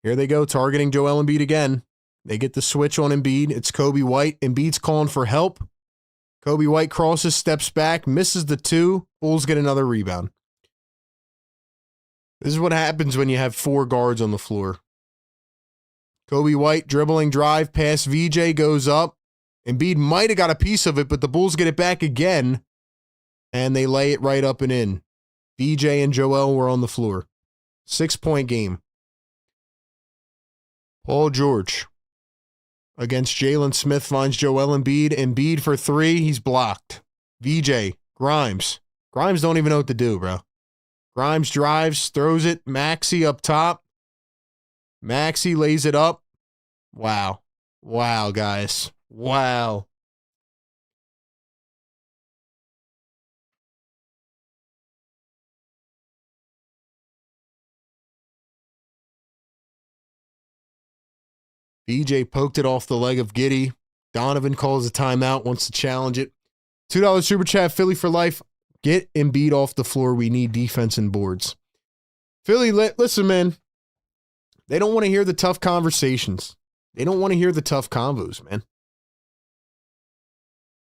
Here they go, targeting Joel Embiid again. They get the switch on Embiid. It's Kobe White. Embiid's calling for help. Kobe White crosses, steps back, misses the 2. Bulls get another rebound. This is what happens when you have 4 guards on the floor. Kobe White, dribbling drive, pass VJ, goes up. Embiid might have got a piece of it, but the Bulls get it back again, and they lay it right up and in. VJ and Joel were on the floor. 6-point game. Paul George against Jalen Smith finds Joel Embiid. Embiid for three. He's blocked. VJ, Grimes. Grimes don't even know what to do, bro. Grimes drives, throws it. Maxey up top. Maxey lays it up. Wow. Wow, guys. Wow. BJ poked it off the leg of Giddey. Donovan calls a timeout, wants to challenge it. $2 super chat, Philly for life. Get Embiid off the floor. We need defense and boards. Philly, listen, man. They don't want to hear the tough conversations. They don't want to hear the tough convos, man.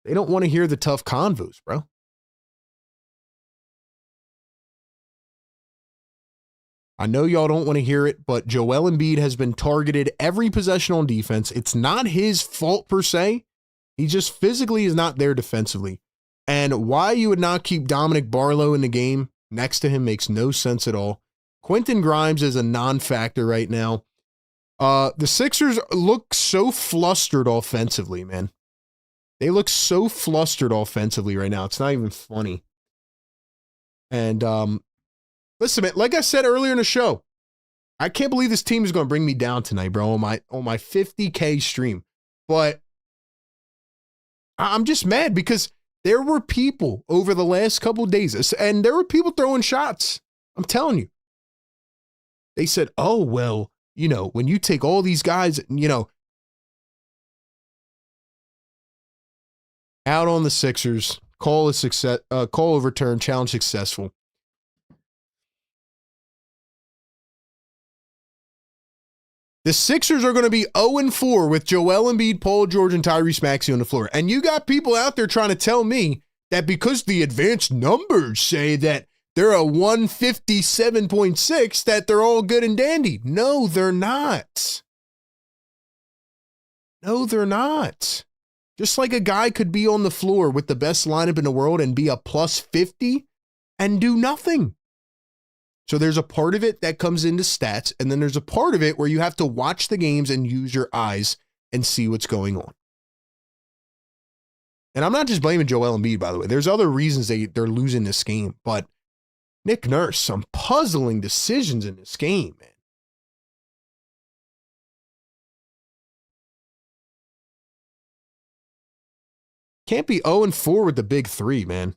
They don't want to hear the tough convos, bro. I know y'all don't want to hear it, but Joel Embiid has been targeted every possession on defense. It's not his fault per se. He just physically is not there defensively. And why you would not keep Dominic Barlow in the game next to him makes no sense at all. Quentin Grimes is a non-factor right now. The Sixers look so flustered offensively, man. They look so flustered offensively right now. It's not even funny. And listen, man, like I said earlier in the show, I can't believe this team is going to bring me down tonight, bro, on my 50K stream. But I'm just mad because there were people over the last couple of days, and there were people throwing shots. I'm telling you. They said, oh, well, you know, when you take all these guys, you know, out on the Sixers, call overturned, challenge successful. The Sixers are going to be 0-4 with Joel Embiid, Paul George, and Tyrese Maxey on the floor. And you got people out there trying to tell me that because the advanced numbers say that they're a 157.6, that they're all good and dandy. No, they're not. No, they're not. Just like a guy could be on the floor with the best lineup in the world and be a plus 50 and do nothing. So there's a part of it that comes into stats, and then there's a part of it where you have to watch the games and use your eyes and see what's going on. And I'm not just blaming Joel Embiid, by the way. There's other reasons they're losing this game, but Nick Nurse, some puzzling decisions in this game, man. Can't be 0-4 with the big three, man.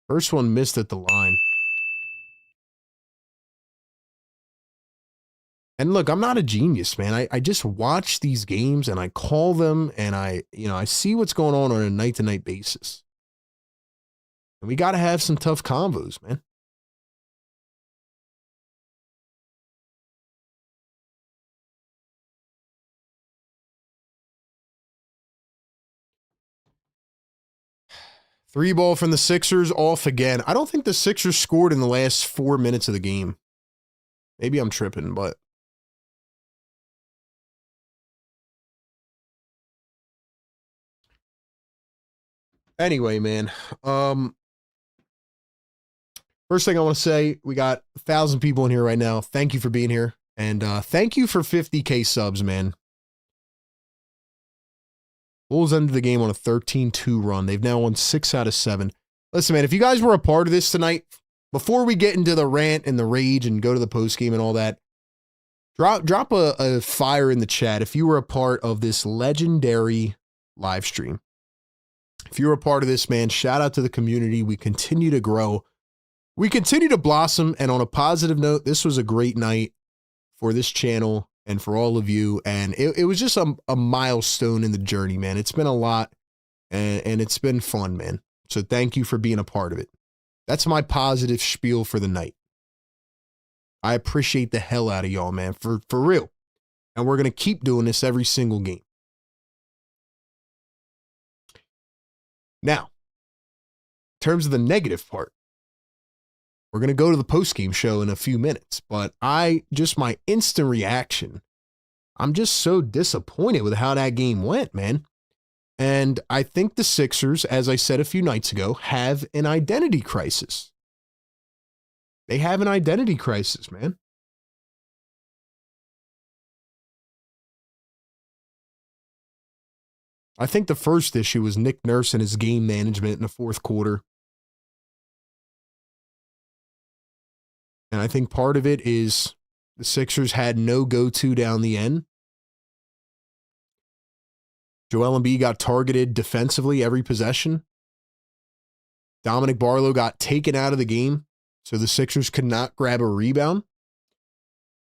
First one missed at the line. And look, I'm not a genius, man. I just watch these games and I call them and I see what's going on a night-to-night basis. And we got to have some tough combos, man. Three ball from the Sixers, off again. I don't think the Sixers scored in the last 4 minutes of the game. Maybe I'm tripping, but. Anyway, man. First thing I want to say, we got 1,000 people in here right now. Thank you for being here. And thank you for 50K subs, man. Bulls ended the game on a 13-2 run. They've now won 6 out of 7. Listen, man, if you guys were a part of this tonight, before we get into the rant and the rage and go to the postgame and all that, drop a fire in the chat if you were a part of this legendary live stream. If you were a part of this, man, shout out to the community. We continue to grow. We continue to blossom. And on a positive note, this was a great night for this channel and for all of you. And it was just a milestone in the journey, man. It's been a lot and it's been fun, man. So thank you for being a part of it. That's my positive spiel for the night. I appreciate the hell out of y'all, man, for real. And we're going to keep doing this every single game. Now, in terms of the negative part, we're going to go to the postgame show in a few minutes, but my instant reaction, I'm just so disappointed with how that game went, man. And I think the Sixers, as I said a few nights ago, have an identity crisis. They have an identity crisis, man. I think the first issue was Nick Nurse and his game management in the fourth quarter. And I think part of it is the Sixers had no go-to down the end. Joel Embiid got targeted defensively every possession. Dominic Barlow got taken out of the game, so the Sixers could not grab a rebound.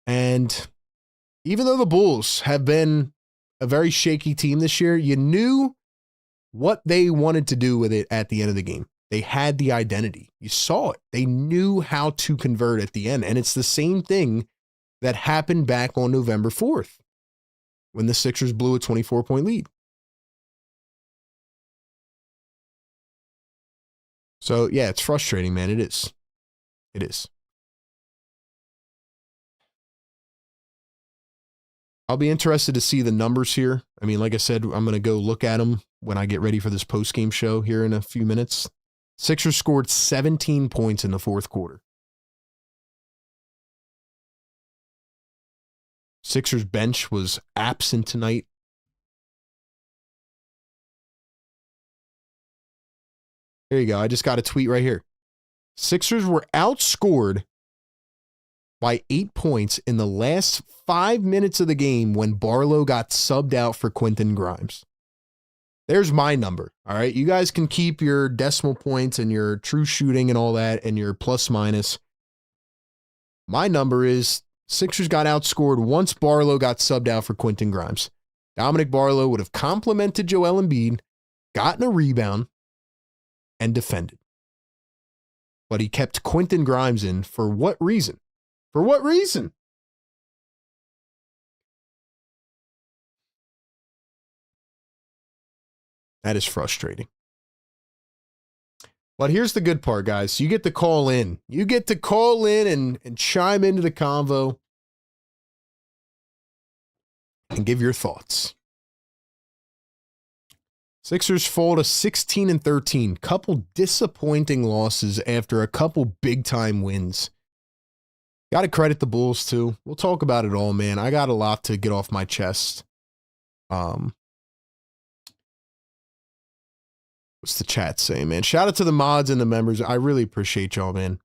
And even though the Bulls have been a very shaky team this year, you knew what they wanted to do with it at the end of the game. They had the identity. You saw it. They knew how to convert at the end. And it's the same thing that happened back on November 4th when the Sixers blew a 24-point lead. So, yeah, it's frustrating, man. It is. It is. I'll be interested to see the numbers here. I mean, like I said, I'm going to go look at them when I get ready for this post-game show here in a few minutes. Sixers scored 17 points in the fourth quarter. Sixers bench was absent tonight. There you go. I just got a tweet right here. Sixers were outscored by 8 points in the last 5 minutes of the game when Barlow got subbed out for Quentin Grimes. There's my number. All right. You guys can keep your decimal points and your true shooting and all that and your plus minus. My number is Sixers got outscored once Barlow got subbed out for Quentin Grimes. Dominic Barlow would have complimented Joel Embiid, gotten a rebound, and defended. But he kept Quentin Grimes in for what reason? For what reason? That is frustrating. But here's the good part, guys. You get to call in. You get to call in and chime into the convo and give your thoughts. Sixers fall to 16-13. Couple disappointing losses after a couple big-time wins. Got to credit the Bulls, too. We'll talk about it all, man. I got a lot to get off my chest. What's the chat saying, man? Shout out to the mods and the members. I really appreciate y'all, man.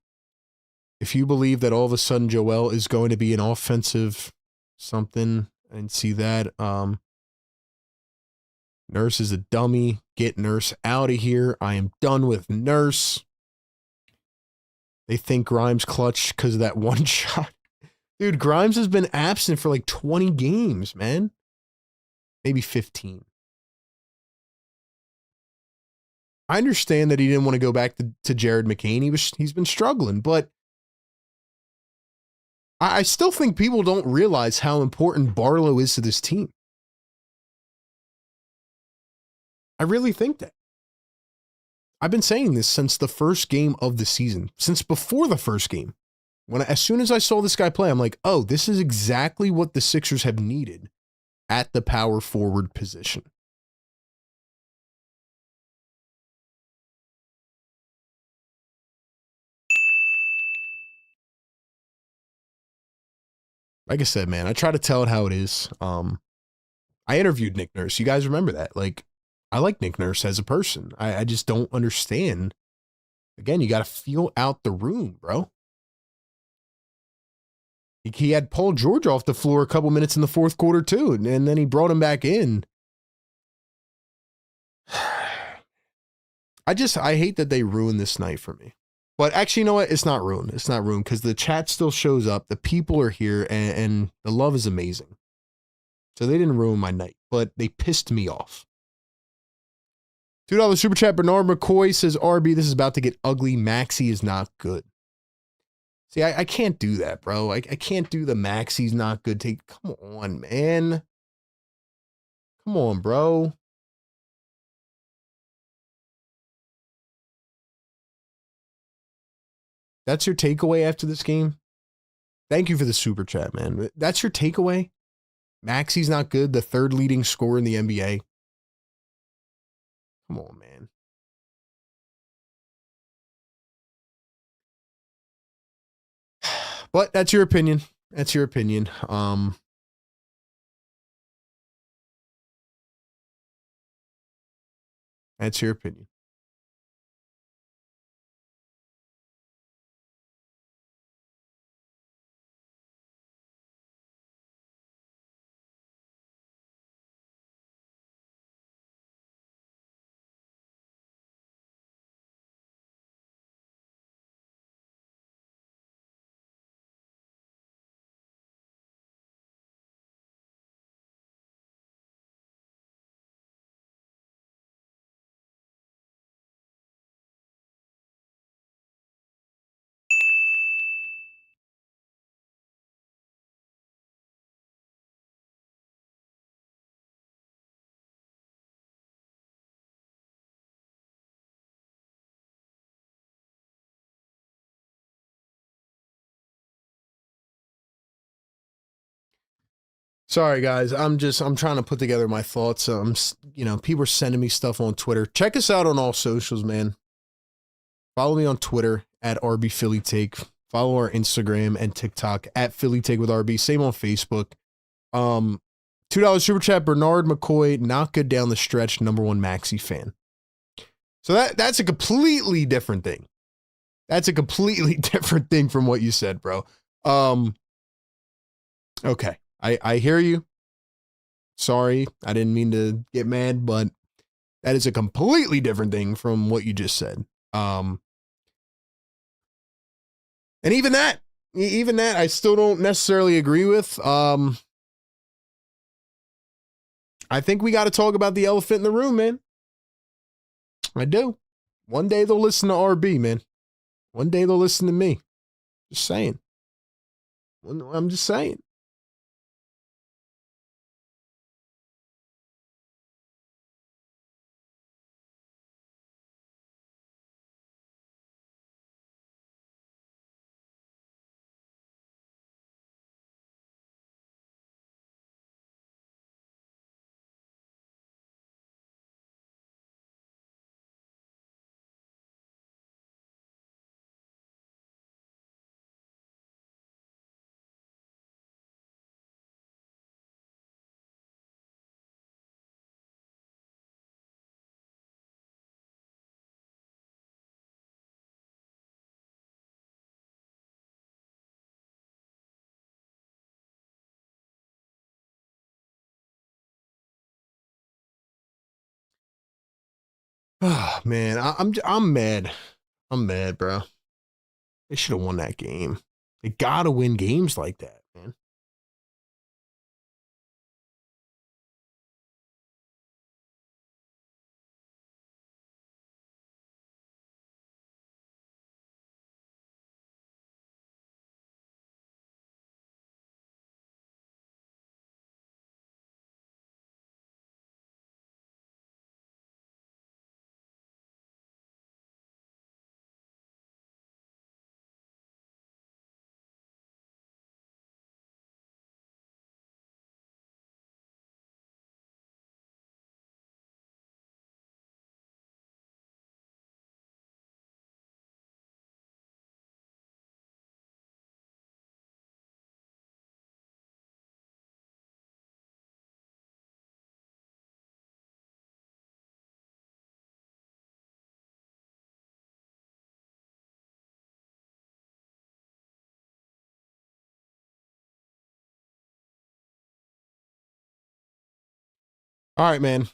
If you believe that all of a sudden Joel is going to be an offensive something, and see that, Nurse is a dummy. Get Nurse out of here. I am done with Nurse. They think Grimes clutch because of that one shot. Dude, Grimes has been absent for like 20 games, man. Maybe 15. I understand that he didn't want to go back to Jared McCain. He's been struggling, but I still think people don't realize how important Barlow is to this team. I really think that. I've been saying this since the first game of the season, since before the first game. As soon as I saw this guy play, I'm like, oh, this is exactly what the Sixers have needed at the power forward position. Like I said, man, I try to tell it how it is. I interviewed Nick Nurse. You guys remember that? Like, I like Nick Nurse as a person. I just don't understand. Again, you got to feel out the room, bro. He had Paul George off the floor a couple minutes in the fourth quarter, too, and then he brought him back in. I hate that they ruined this night for me. But actually, you know what? It's not ruined. It's not ruined because the chat still shows up. The people are here, and the love is amazing. So they didn't ruin my night, but they pissed me off. $2 super chat. Bernard McCoy says, RB, this is about to get ugly. Maxey is not good. See, I can't do that, bro. I can't do the Maxey's not good take. Come on, man. Come on, bro. That's your takeaway after this game? Thank you for the super chat, man. That's your takeaway? Maxey's not good, the third leading scorer in the NBA. Come on, man. But that's your opinion. That's your opinion. That's your opinion. Sorry, guys. I'm trying to put together my thoughts. People are sending me stuff on Twitter. Check us out on all socials, man. Follow me on Twitter at RB Philly Take. Follow our Instagram and TikTok at Philly Take with RB. Same on Facebook. $2 super chat. Bernard McCoy, not good down the stretch. #1 Maxey fan. So that's a completely different thing. That's a completely different thing from what you said, bro. Okay. I hear you. Sorry, I didn't mean to get mad, but that is a completely different thing from what you just said. And even that, I still don't necessarily agree with. I think we got to talk about the elephant in the room, man. I do. One day they'll listen to RB, man. One day they'll listen to me. Just saying. I'm just saying. Oh, man, I'm mad. I'm mad, bro. They should have won that game. They gotta win games like that, man. All right, man.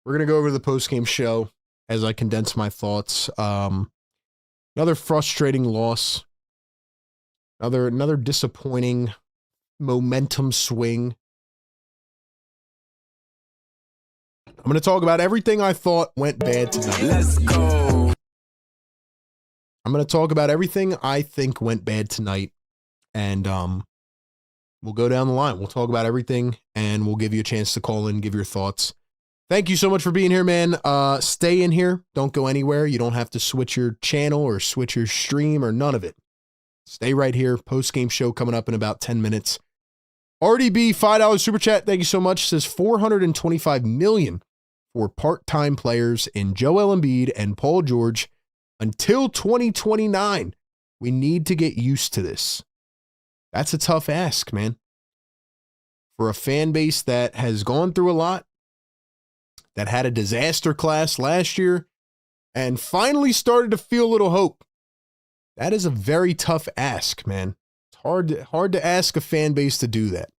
We're going to go over the postgame show as I condense my thoughts. Another frustrating loss. Another disappointing momentum swing. I'm going to talk about everything I thought went bad tonight. Let's go. I'm going to talk about everything I think went bad tonight. And we'll go down the line. We'll talk about everything, and we'll give you a chance to call in, give your thoughts. Thank you so much for being here, man. Stay in here. Don't go anywhere. You don't have to switch your channel or switch your stream or none of it. Stay right here. Post-game show coming up in about 10 minutes. RDB, $5 super chat. Thank you so much. Says $425 million for part-time players in Joel Embiid and Paul George until 2029. We need to get used to this. That's a tough ask, man. For a fan base that has gone through a lot, that had a disaster class last year, and finally started to feel a little hope. That is a very tough ask, man. It's hard to ask a fan base to do that.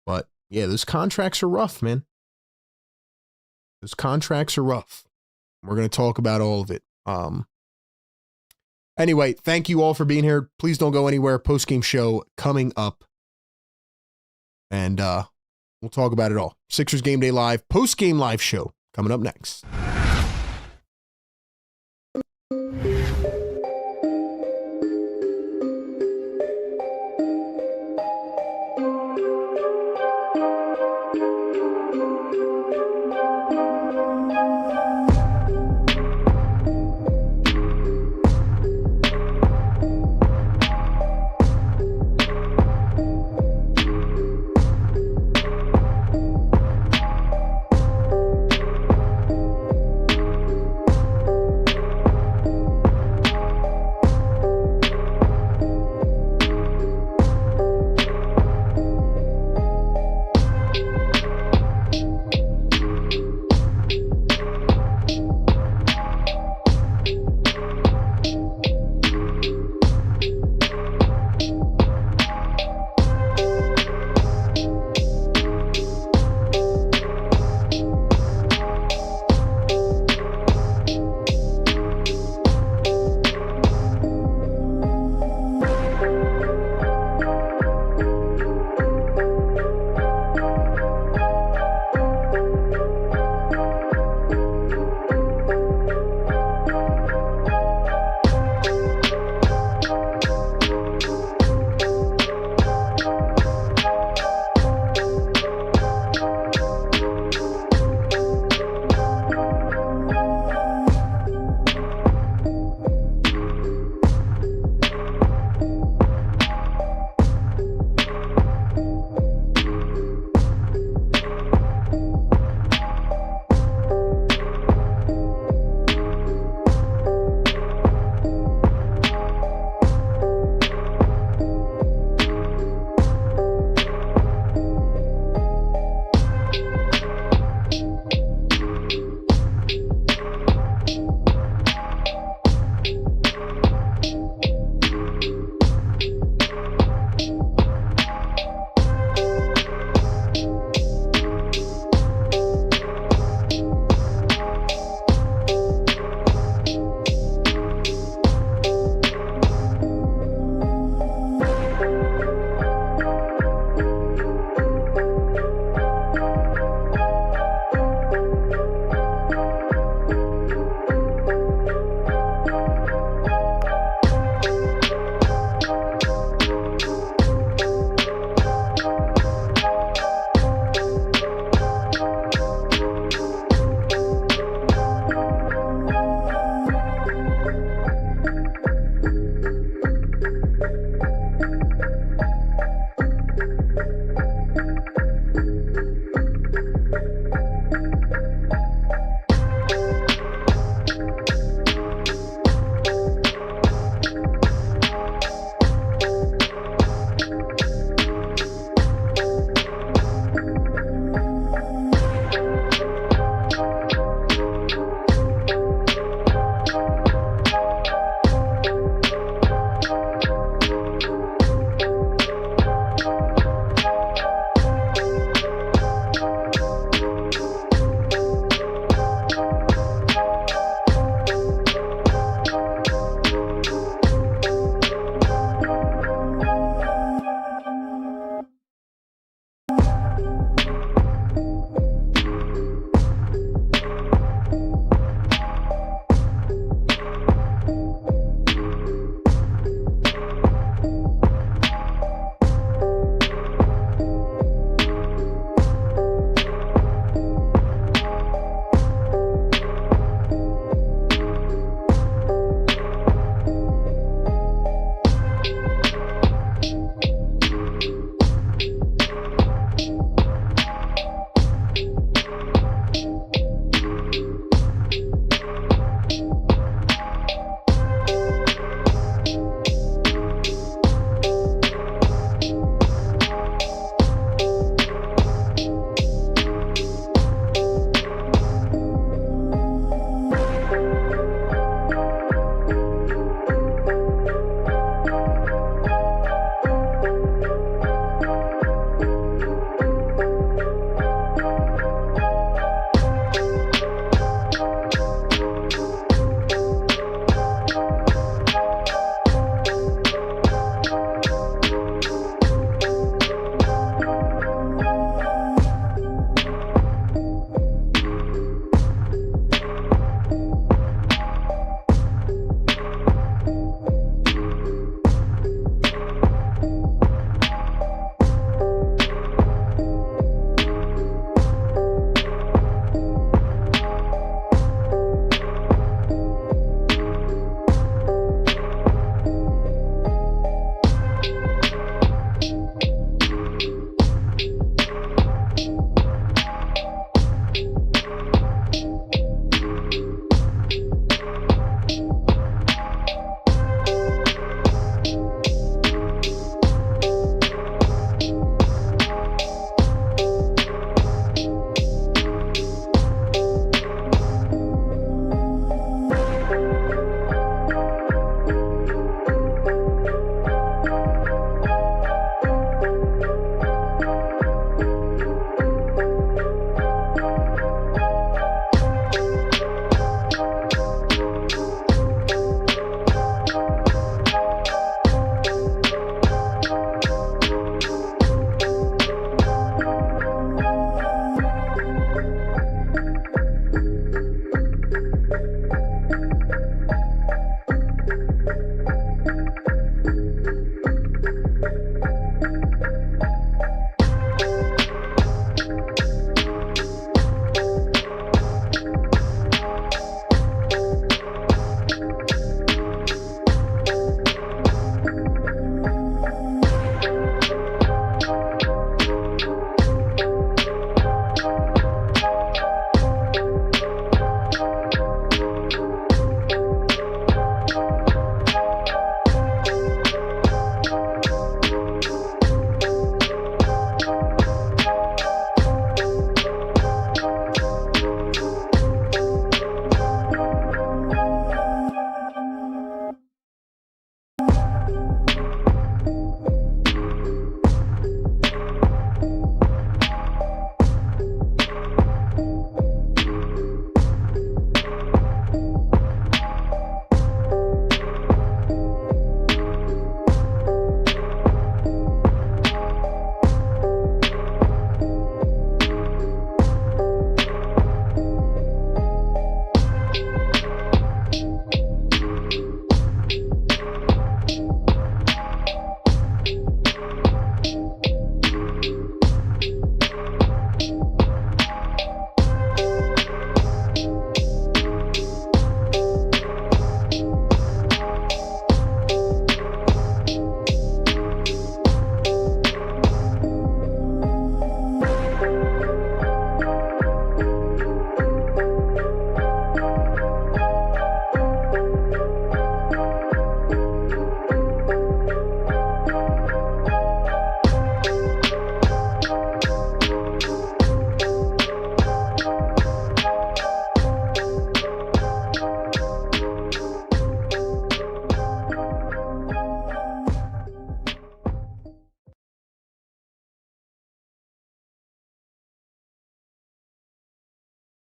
But yeah, those contracts are rough, man. Those contracts are rough. We're going to talk about all of it. Anyway, thank you all for being here. Please don't go anywhere. Postgame show coming up. And we'll talk about it all. Sixers Game Day Live, postgame live show coming up next.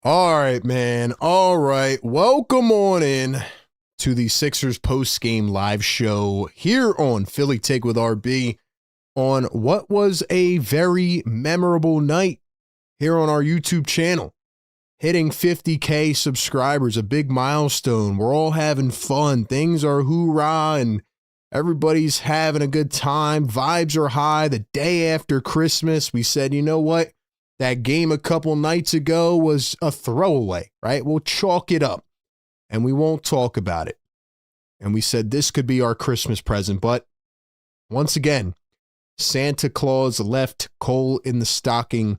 All right, man. All right. Welcome on in to the Sixers post-game live show here on Philly Take with RB on what was a very memorable night here on our YouTube channel. Hitting 50K subscribers, a big milestone. We're all having fun. Things are hoorah and everybody's having a good time. Vibes are high. The day after Christmas, we said, you know what? That game a couple nights ago was a throwaway, right? We'll chalk it up and we won't talk about it. And we said this could be our Christmas present. But once again, Santa Claus left coal in the stocking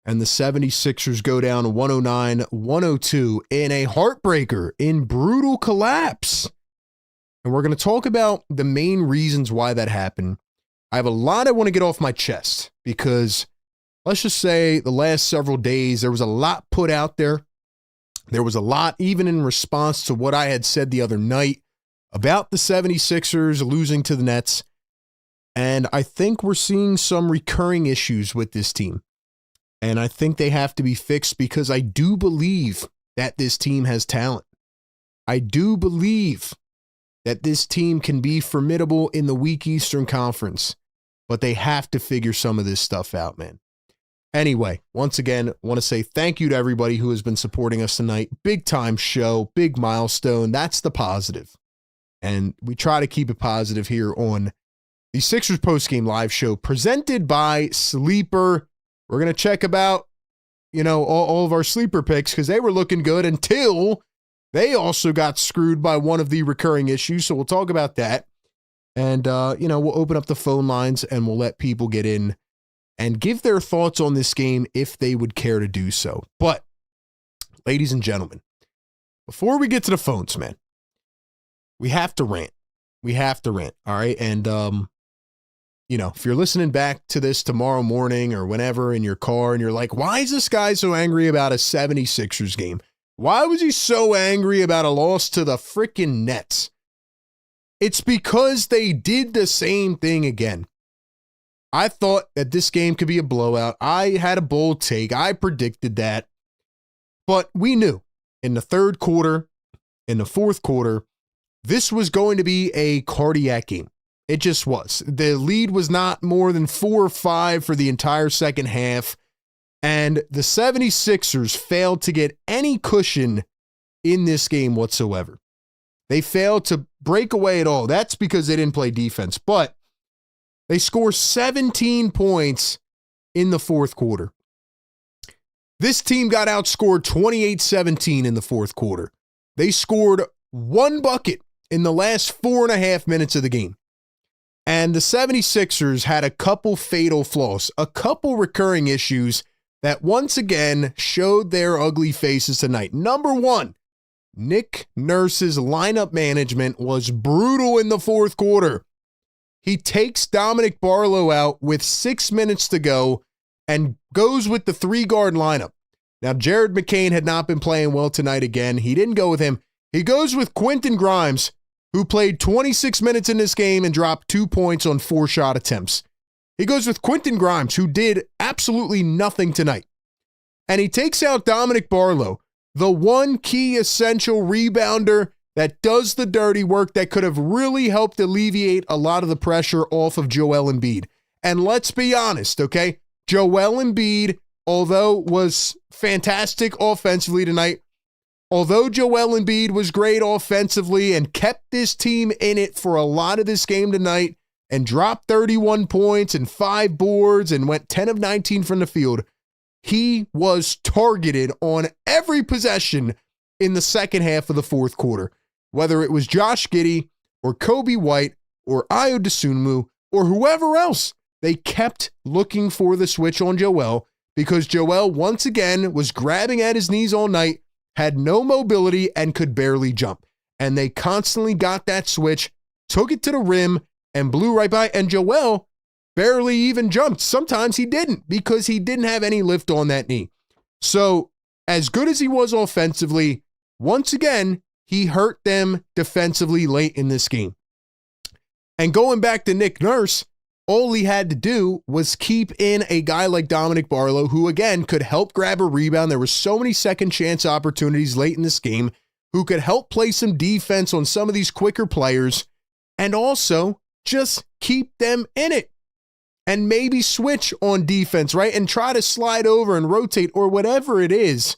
and the 76ers go down 109-102 in a heartbreaker, in brutal collapse. And we're going to talk about the main reasons why that happened. I have a lot I want to get off my chest because let's just say the last several days, there was a lot put out there. There was a lot, even in response to what I had said the other night about the 76ers losing to the Nets. And I think we're seeing some recurring issues with this team. And I think they have to be fixed because I do believe that this team has talent. I do believe that this team can be formidable in the weak Eastern Conference, but they have to figure some of this stuff out, man. Anyway, once again, I want to say thank you to everybody who has been supporting us tonight. Big time show, big milestone. That's the positive. And we try to keep it positive here on the Sixers postgame live show presented by Sleeper. We're going to check about, all of our sleeper picks because they were looking good until they also got screwed by one of the recurring issues. So we'll talk about that. And, we'll open up the phone lines and we'll let people get in and give their thoughts on this game if they would care to do so. But, ladies and gentlemen, before we get to the phones, man, we have to rant. We have to rant, all right? And, if you're listening back to this tomorrow morning or whenever in your car and you're like, why is this guy so angry about a 76ers game? Why was he so angry about a loss to the freaking Nets? It's because they did the same thing again. I thought that this game could be a blowout. I had a bold take. I predicted that. But we knew in the third quarter, in the fourth quarter, this was going to be a cardiac game. It just was. The lead was not more than 4 or 5 for the entire second half. And the 76ers failed to get any cushion in this game whatsoever. They failed to break away at all. That's because they didn't play defense. But they score 17 points in the fourth quarter. This team got outscored 28-17 in the fourth quarter. They scored 1 bucket in the last 4.5 minutes of the game. And the 76ers had a couple fatal flaws, a couple recurring issues that once again showed their ugly faces tonight. Number one, Nick Nurse's lineup management was brutal in the fourth quarter. He takes Dominic Barlow out with 6 minutes to go and goes with the 3-guard lineup. Now, Jared McCain had not been playing well tonight again. He didn't go with him. He goes with Quentin Grimes, who played 26 minutes in this game and dropped 2 points on 4 shot attempts. He goes with Quentin Grimes, who did absolutely nothing tonight. And he takes out Dominic Barlow, the one key essential rebounder that does the dirty work that could have really helped alleviate a lot of the pressure off of Joel Embiid. And let's be honest, okay? Joel Embiid, although was fantastic offensively tonight, although Joel Embiid was great offensively and kept this team in it for a lot of this game tonight and dropped 31 points and 5 boards and went 10 of 19 from the field, he was targeted on every possession in the second half of the fourth quarter. Whether it was Josh Giddey or Kobe White or Ayo Dosunmu or whoever else, they kept looking for the switch on Joel because Joel once again was grabbing at his knees all night, had no mobility, and could barely jump. And they constantly got that switch, took it to the rim, and blew right by. And Joel barely even jumped. Sometimes he didn't because he didn't have any lift on that knee. So as good as he was offensively, once again, he hurt them defensively late in this game. And going back to Nick Nurse, All he had to do was keep in a guy like Dominic Barlow, who again could help grab a rebound. There were so many second chance opportunities late in this game, who could help play some defense on some of these quicker players and also just keep them in it and maybe switch on defense, right? And try to slide over and rotate or whatever it is.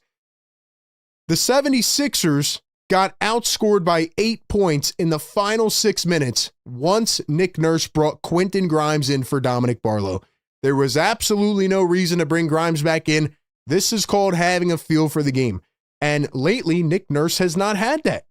The 76ers got outscored by 8 points in the final 6 minutes once Nick Nurse brought Quentin Grimes in for Dominic Barlow. There was absolutely no reason to bring Grimes back in. This is called having a feel for the game. And lately, Nick Nurse has not had that.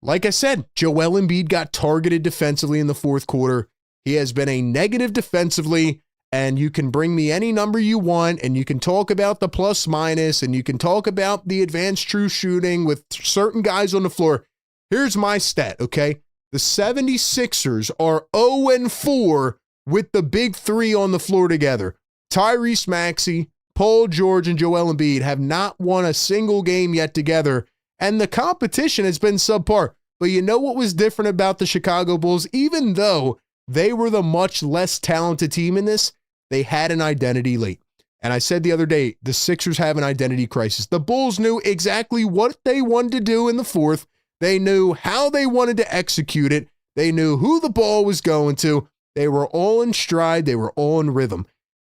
Like I said, Joel Embiid got targeted defensively in the fourth quarter. He has been a negative defensively, and you can bring me any number you want, and you can talk about the plus minus, and you can talk about the advanced true shooting with certain guys on the floor. Here's my stat, okay? The 76ers are 0-4 with the big three on the floor together. Tyrese Maxey, Paul George, and Joel Embiid have not won a single game yet together, and the competition has been subpar. But you know what was different about the Chicago Bulls? Even though they were the much less talented team in this, they had an identity late. And I said the other day, the Sixers have an identity crisis. The Bulls knew exactly what they wanted to do in the fourth. They knew how they wanted to execute it. They knew who the ball was going to. They were all in stride. They were all in rhythm.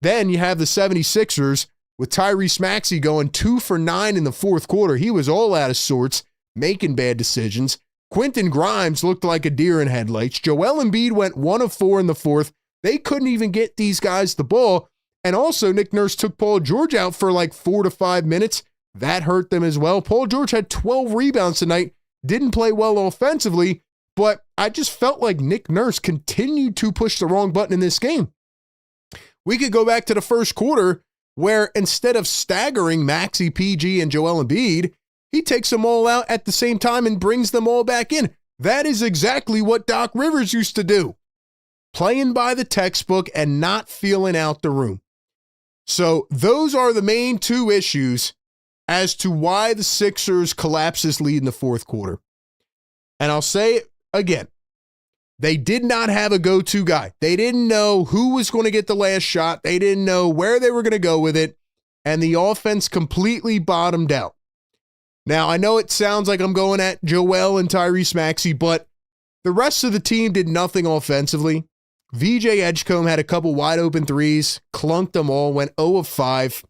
Then you have the 76ers with Tyrese Maxey going 2 for 9 in the fourth quarter. He was all out of sorts, making bad decisions. Quentin Grimes looked like a deer in headlights. Joel Embiid went 1 of 4 in the fourth. They couldn't even get these guys the ball. And also, Nick Nurse took Paul George out for like 4 to 5 minutes. That hurt them as well. Paul George had 12 rebounds tonight. Didn't play well offensively, but I just felt like Nick Nurse continued to push the wrong button in this game. We could go back to the first quarter where instead of staggering Maxey, PG, and Joel Embiid, he takes them all out at the same time and brings them all back in. That is exactly what Doc Rivers used to do. Playing by the textbook and not feeling out the room. So those are the main two issues as to why the Sixers collapsed this lead in the fourth quarter. And I'll say it again. They did not have a go-to guy. They didn't know who was going to get the last shot. They didn't know where they were going to go with it. And the offense completely bottomed out. Now, I know it sounds like I'm going at Joel and Tyrese Maxey, but the rest of the team did nothing offensively. VJ Edgecombe had a couple wide open threes, clunked them all, went 0 of 5.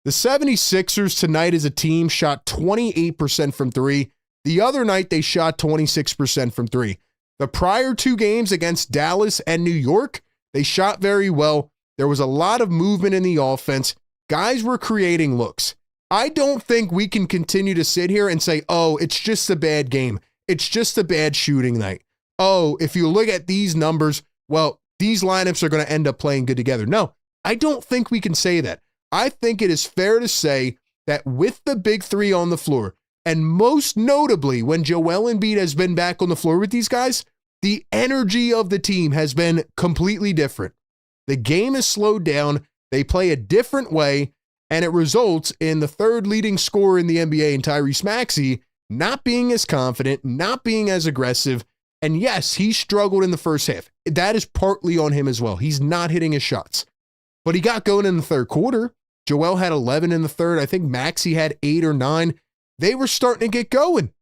The 76ers tonight as a team shot 28% from three. The other night, they shot 26% from three. The prior two games against Dallas and New York, they shot very well. There was a lot of movement in the offense. Guys were creating looks. I don't think we can continue to sit here and say, oh, it's just a bad game. It's just a bad shooting night. Oh, if you look at these numbers, well, these lineups are going to end up playing good together. No, I don't think we can say that. I think it is fair to say that with the big three on the floor, and most notably when Joel Embiid has been back on the floor with these guys, the energy of the team has been completely different. The game is slowed down. They play a different way. And it results in the third leading scorer in the NBA in Tyrese Maxey not being as confident, not being as aggressive. And yes, he struggled in the first half. That is partly on him as well. He's not hitting his shots. But he got going in the third quarter. Joel had 11 in the third. I think Maxey had 8 or 9. They were starting to get going.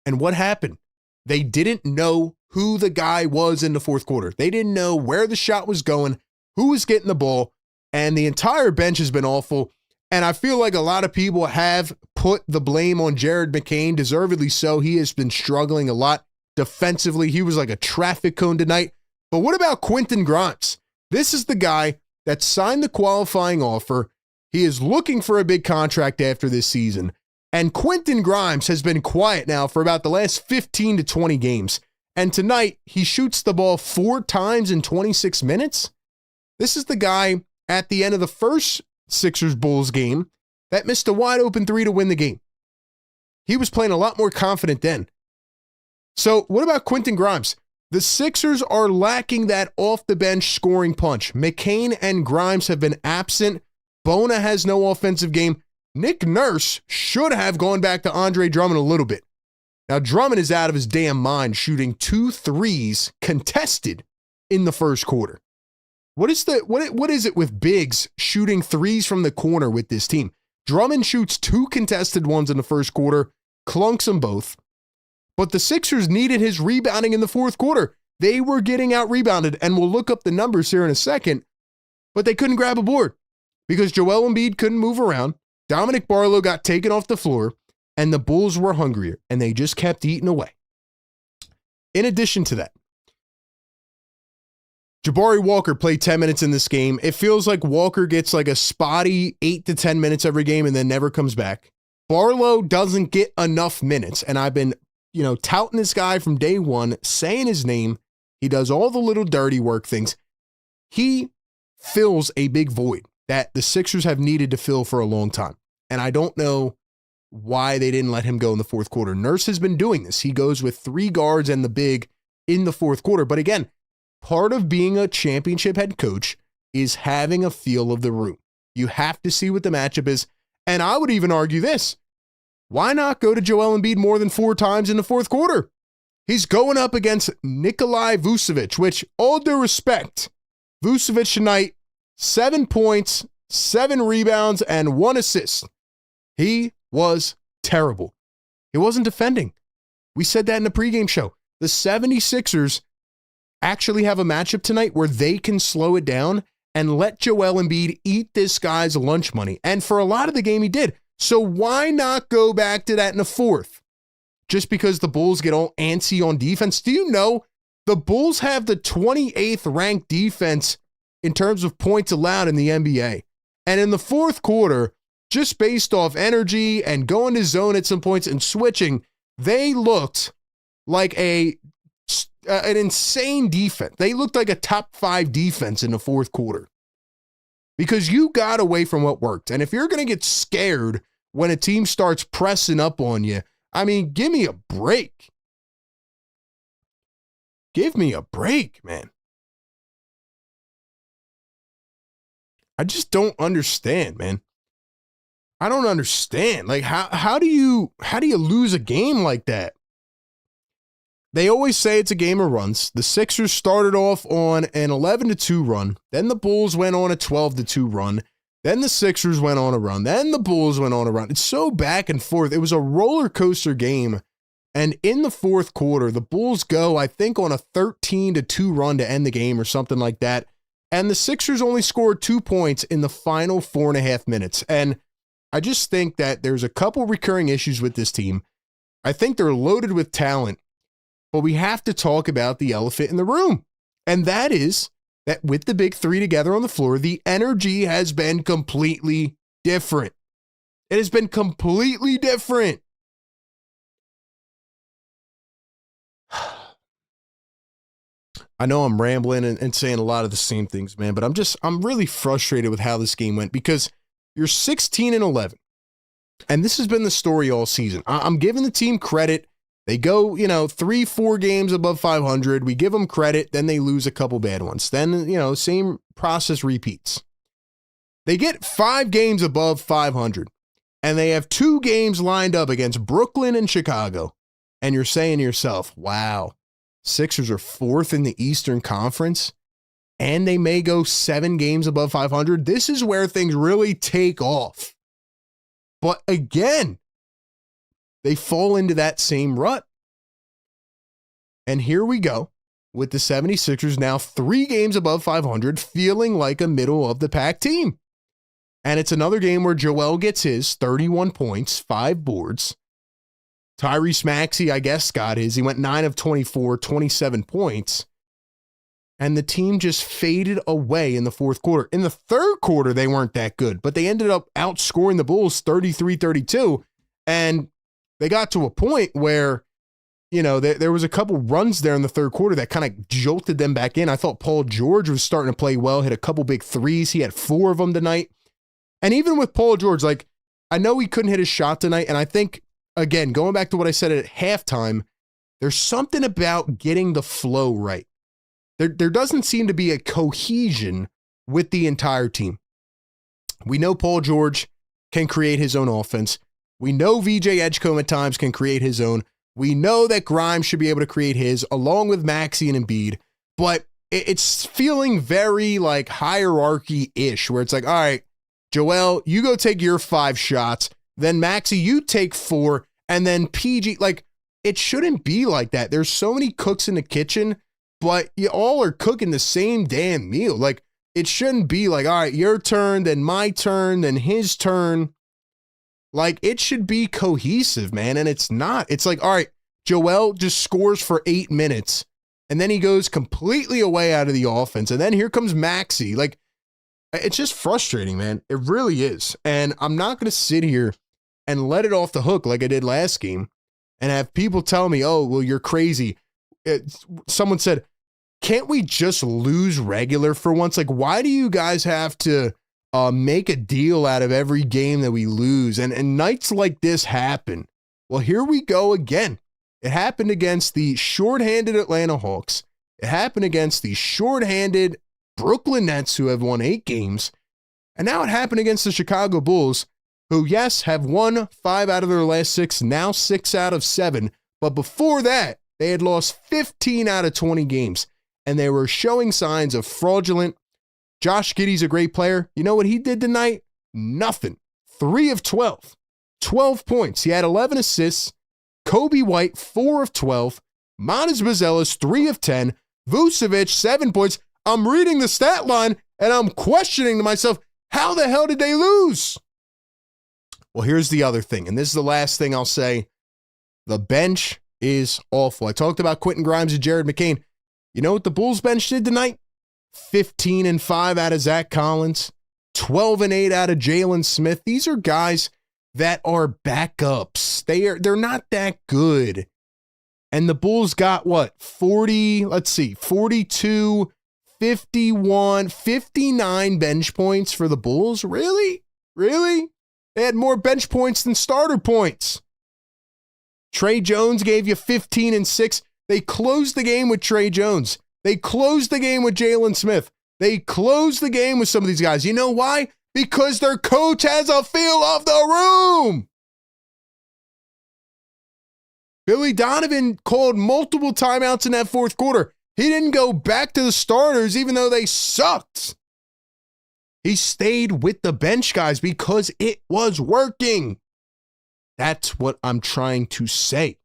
And what happened? They didn't know who the guy was in the fourth quarter. They didn't know where the shot was going, who was getting the ball. And the entire bench has been awful. And I feel like a lot of people have put the blame on Jared McCain, deservedly so. He has been struggling a lot defensively. He was like a traffic cone tonight. But what about Quentin Grimes? This is the guy that signed the qualifying offer. He is looking for a big contract after this season. And Quentin Grimes has been quiet now for about the last 15 to 20 games. And tonight, he shoots the ball 4 times in 26 minutes. This is the guy at the end of the first Sixers-Bulls game that missed a wide open 3 to win the game. He was playing a lot more confident then. So what about Quentin Grimes? The Sixers are lacking that off-the-bench scoring punch. McCain and Grimes have been absent. Bona has no offensive game. Nick Nurse should have gone back to Andre Drummond a little bit. Now, Drummond is out of his damn mind shooting 2 threes contested in the first quarter. What is it with bigs shooting threes from the corner with this team? Drummond shoots 2 contested ones in the first quarter, clunks them both. But the Sixers needed his rebounding in the fourth quarter. They were getting out rebounded, and we'll look up the numbers here in a second, but they couldn't grab a board because Joel Embiid couldn't move around. Dominic Barlow got taken off the floor, and the Bulls were hungrier, and they just kept eating away. In addition to that, Jabari Walker played 10 minutes in this game. It feels like Walker gets like a spotty 8 to 10 minutes every game and then never comes back. Barlow doesn't get enough minutes, and I've been, touting this guy from day one, saying his name. He does all the little dirty work things. He fills a big void that the Sixers have needed to fill for a long time. And I don't know why they didn't let him go in the fourth quarter. Nurse has been doing this. He goes with 3 guards and the big in the fourth quarter. But again, part of being a championship head coach is having a feel of the room. You have to see what the matchup is. And I would even argue this. Why not go to Joel Embiid more than 4 times in the fourth quarter? He's going up against Nikolai Vucevic, which, all due respect, Vucevic tonight, 7 points, 7 rebounds, and 1 assist. He was terrible. He wasn't defending. We said that in the pregame show. The 76ers actually have a matchup tonight where they can slow it down and let Joel Embiid eat this guy's lunch money. And for a lot of the game, he did. So why not go back to that in the fourth? Just because the Bulls get all antsy on defense? Do you know the Bulls have the 28th ranked defense in terms of points allowed in the NBA? And in the fourth quarter, just based off energy and going to zone at some points and switching, they looked like an insane defense. They looked like a top 5 defense in the fourth quarter because you got away from what worked. And if you're going to get scared when a team starts pressing up on you, I mean, give me a break. Give me a break, man. I just don't understand, man. I don't understand. Like, how do you lose a game like that? They always say it's a game of runs. The Sixers started off on an 11-2 run. Then the Bulls went on a 12-2 run. Then the Sixers went on a run. Then the Bulls went on a run. It's so back and forth. It was a roller coaster game. And in the fourth quarter, the Bulls go, I think, on a 13-2 run to end the game or something like that. And the Sixers only scored 2 points in the final 4.5 minutes. And I just think that there's a couple recurring issues with this team. I think they're loaded with talent, but we have to talk about the elephant in the room. And that is that with the big 3 together on the floor, the energy has been completely different. It has been completely different. I know I'm rambling and saying a lot of the same things, man, but I'm really frustrated with how this game went because you're 16-11. And this has been the story all season. I'm giving the team credit. They go, 3-4 games above 500. We give them credit. Then they lose a couple bad ones. Then, same process repeats. They get 5 games above 500. And they have 2 games lined up against Brooklyn and Chicago. And you're saying to yourself, wow, Sixers are 4th in the Eastern Conference. And they may go 7 games above 500. This is where things really take off. But again, they fall into that same rut. And here we go with the 76ers now 3 games above 500, feeling like a middle of the pack team. And it's another game where Joel gets his 31 points, 5 boards. Tyrese Maxey, I guess, got his. He went 9 of 24, 27 points. And the team just faded away in the fourth quarter. In the third quarter, they weren't that good, but they ended up outscoring the Bulls 33-32. And they got to a point where, there was a couple runs there in the third quarter that kind of jolted them back in. I thought Paul George was starting to play well, hit a couple big threes. He had 4 of them tonight. And even with Paul George, I know he couldn't hit his shot tonight. And I think, again, going back to what I said at halftime, there's something about getting the flow right. There doesn't seem to be a cohesion with the entire team. We know Paul George can create his own offense. We know VJ Edgecombe at times can create his own. We know that Grimes should be able to create his, along with Maxey and Embiid. But it's feeling very like hierarchy-ish, where it's like, all right, Joel, you go take your 5 shots, then Maxey, you take 4, and then PG, like, it shouldn't be like that. There's so many cooks in the kitchen, but you all are cooking the same damn meal. Like, it shouldn't be like, all right, your turn, then my turn, then his turn. Like, it should be cohesive, man, and it's not. It's like, all right, Joel just scores for 8 minutes, and then he goes completely away out of the offense, and then here comes Maxey. Like, it's just frustrating, man. It really is. And I'm not going to sit here and let it off the hook like I did last game and have people tell me, oh, well, you're crazy. Someone said, can't we just lose regular for once? Like, why do you guys have to make a deal out of every game that we lose? And nights like this happen. Well, here we go again. It happened against the shorthanded Atlanta Hawks. It happened against the shorthanded Brooklyn Nets, who have won 8 games. And now it happened against the Chicago Bulls, who, yes, have won 5 out of their last 6, now 6 out of 7. But before that, they had lost 15 out of 20 games. And they were showing signs of fraudulent. Josh Giddey's a great player. You know what he did tonight? Nothing. 3 of 12. 12 points. He had 11 assists. Kobe White, 4 of 12. Manas Bazelis, 3 of 10. Vucevic, 7 points. I'm reading the stat line, and I'm questioning to myself, how the hell did they lose? Well, here's the other thing, and this is the last thing I'll say. The bench is awful. I talked about Quentin Grimes and Jared McCain. You know what the Bulls bench did tonight? 15-5 out of Zach Collins, 12-8 out of Jalen Smith. These are guys that are backups. They're not that good. And the Bulls got what? 42, 51, 59 bench points for the Bulls? Really? Really? They had more bench points than starter points. Trey Jones gave you 15 and 6. They closed the game with Trey Jones. They closed the game with Jalen Smith. They closed the game with some of these guys. You know why? Because their coach has a feel of the room. Billy Donovan called multiple timeouts in that fourth quarter. He didn't go back to the starters even though they sucked. He stayed with the bench guys because it was working. That's what I'm trying to say.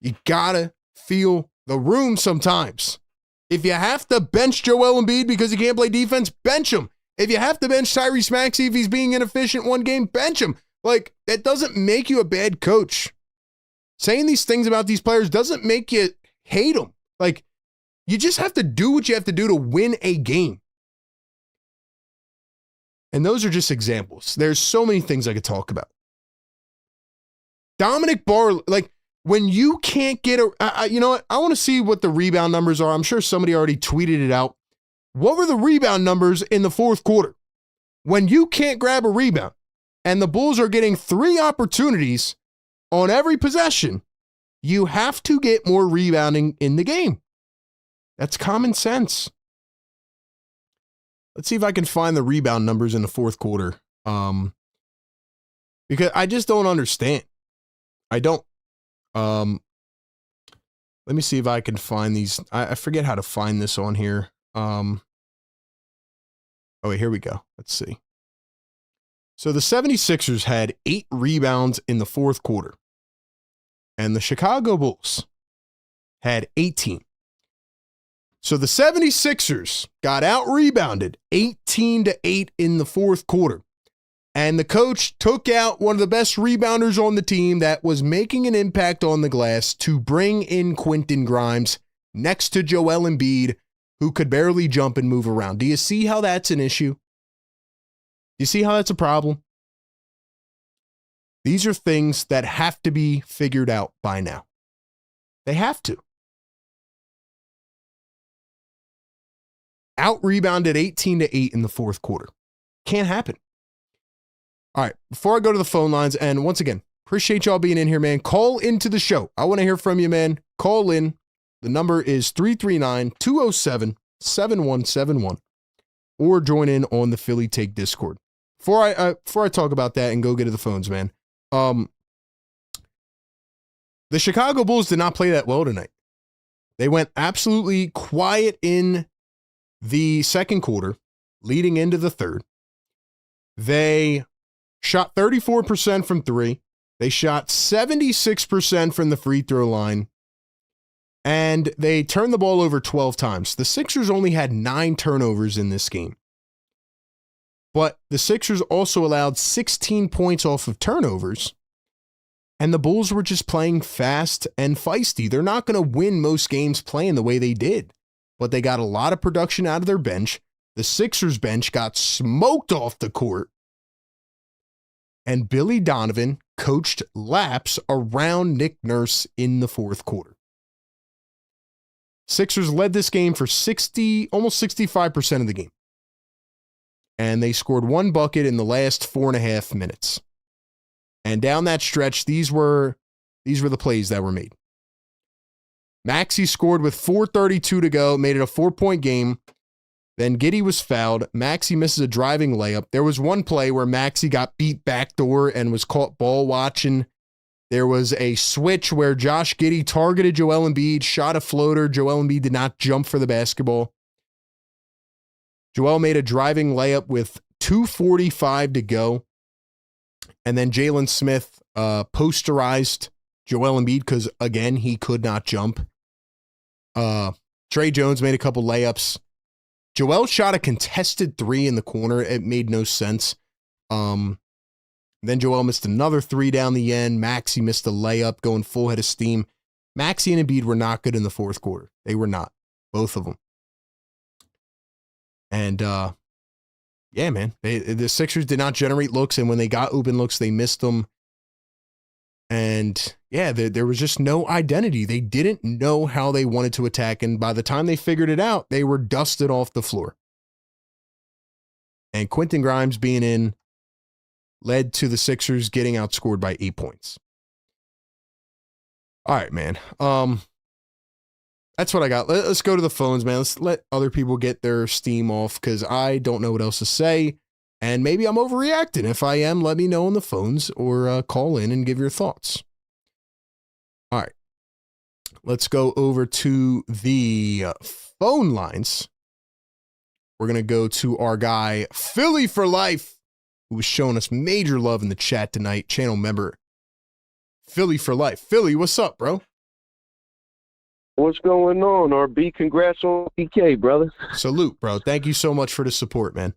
You gotta feel the room sometimes. If you have to bench Joel Embiid because he can't play defense, bench him. If you have to bench Tyrese Maxey if he's being inefficient one game, bench him. Like, that doesn't make you a bad coach. Saying these things about these players doesn't make you hate them. Like, you just have to do what you have to do to win a game. And those are just examples. There's so many things I could talk about. Dominic Barr, like, when you can't get you know what? I want to see what the rebound numbers are. I'm sure somebody already tweeted it out. What were the rebound numbers in the fourth quarter? When you can't grab a rebound and the Bulls are getting 3 opportunities on every possession, you have to get more rebounding in the game. That's common sense. Let's see if I can find the rebound numbers in the fourth quarter. Because I just don't understand. I don't. Let me see if I can find these. I forget how to find this on here. Oh, wait, here we go. Let's see. So the 76ers had 8 rebounds in the fourth quarter. And the Chicago Bulls had 18. So the 76ers got out-rebounded 18-8 in the fourth quarter. And the coach took out one of the best rebounders on the team that was making an impact on the glass to bring in Quentin Grimes next to Joel Embiid, who could barely jump and move around. Do you see how that's an issue? Do you see how that's a problem? These are things that have to be figured out by now. They have to. Out-rebounded 18-8 in the fourth quarter. Can't happen. All right, before I go to the phone lines, and once again, appreciate y'all being in here, man. Call into the show. I want to hear from you, man. Call in. The number is 339-207-7171, or join in on the Philly Take Discord. Before I talk about that and go get to the phones, man, the Chicago Bulls did not play that well tonight. They went absolutely quiet in the second quarter, leading into the third. They shot 34% from three. They shot 76% from the free throw line. And they turned the ball over 12 times. The Sixers only had 9 turnovers in this game. But the Sixers also allowed 16 points off of turnovers. And the Bulls were just playing fast and feisty. They're not going to win most games playing the way they did. But they got a lot of production out of their bench. The Sixers bench got smoked off the court. And Billy Donovan coached laps around Nick Nurse in the fourth quarter. Sixers led this game for almost 65% of the game. And they scored 1 bucket in the last 4.5 minutes. And down that stretch, these were the plays that were made. Maxey scored with 4:32 to go, made it a 4-point game. Then Giddey was fouled. Maxey misses a driving layup. There was one play where Maxey got beat backdoor and was caught ball watching. There was a switch where Josh Giddey targeted Joel Embiid, shot a floater. Joel Embiid did not jump for the basketball. Joel made a driving layup with 2:45 to go. And then Jalen Smith posterized Joel Embiid because, again, he could not jump. Trey Jones made a couple layups. Joel shot a contested 3 in the corner. It made no sense. Then Joel missed another 3 down the end. Maxey missed a layup going full head of steam. Maxey and Embiid were not good in the fourth quarter. They were not. Both of them. And, yeah, man, the Sixers did not generate looks, and when they got open looks, they missed them. And, yeah, there was just no identity. They didn't know how they wanted to attack, and by the time they figured it out, they were dusted off the floor. And Quentin Grimes being in led to the Sixers getting outscored by 8 points. All right, man. That's what I got. Let's go to the phones, man. Let's let other people get their steam off because I don't know what else to say. And maybe I'm overreacting. If I am, let me know on the phones or call in and give your thoughts. All right. Let's go over to the phone lines. We're going to go to our guy, Philly for Life, who was showing us major love in the chat tonight. Channel member, Philly for Life. Philly, what's up, bro? What's going on, RB? Congrats on PK, brother. Salute, bro. Thank you so much for the support, man.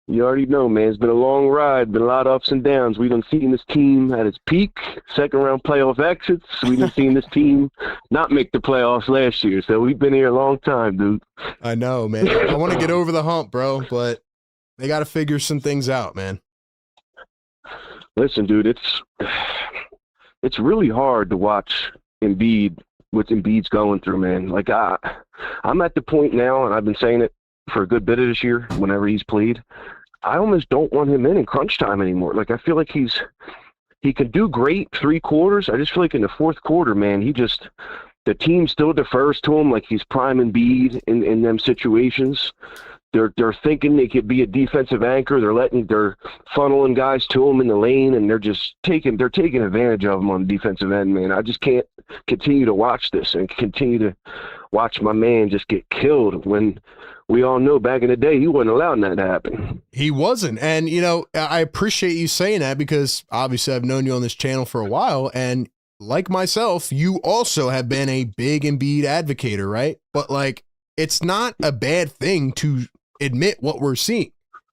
You already know, man. It's been a long ride. Been a lot of ups and downs. We done seen this team at its peak, second-round playoff exits. We done seen this team not make the playoffs last year. So we've been here a long time, dude. I know, man. I want to get over the hump, bro, but they got to figure some things out, man. Listen, dude, it's really hard to watch Embiid, what Embiid's going through, man. Like, I'm at the point now, and I've been saying it for a good bit of this year, whenever he's played, I almost don't want him in crunch time anymore. Like, I feel like he can do great 3 quarters. I just feel like in the fourth quarter, man, the team still defers to him like he's prime Embiid in them situations. They're thinking they could be a defensive anchor. They're funneling guys to him in the lane, and they're taking advantage of him on the defensive end, man. I just can't continue to watch this and continue to watch my man just get killed when we all know back in the day he wasn't allowing that to happen. He wasn't. And, I appreciate you saying that because obviously I've known you on this channel for a while, and like myself, you also have been a big Embiid advocator, right? But, like, it's not a bad thing to admit what we're seeing.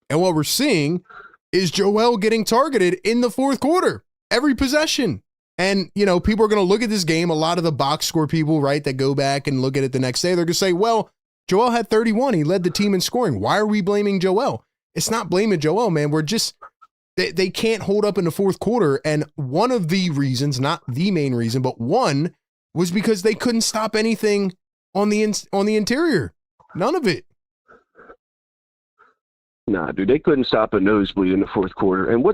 And what we're seeing is Joel getting targeted in the fourth quarter, every possession. And, people are going to look at this game, a lot of the box score people, right, that go back and look at it the next day, they're going to say, well, Joel had 31. He led the team in scoring. Why are we blaming Joel? It's not blaming Joel, man. We're just, they can't hold up in the fourth quarter. And one of the reasons, not the main reason, but one was because they couldn't stop anything on the interior. None of it. Nah, dude, they couldn't stop a nosebleed in the fourth quarter. And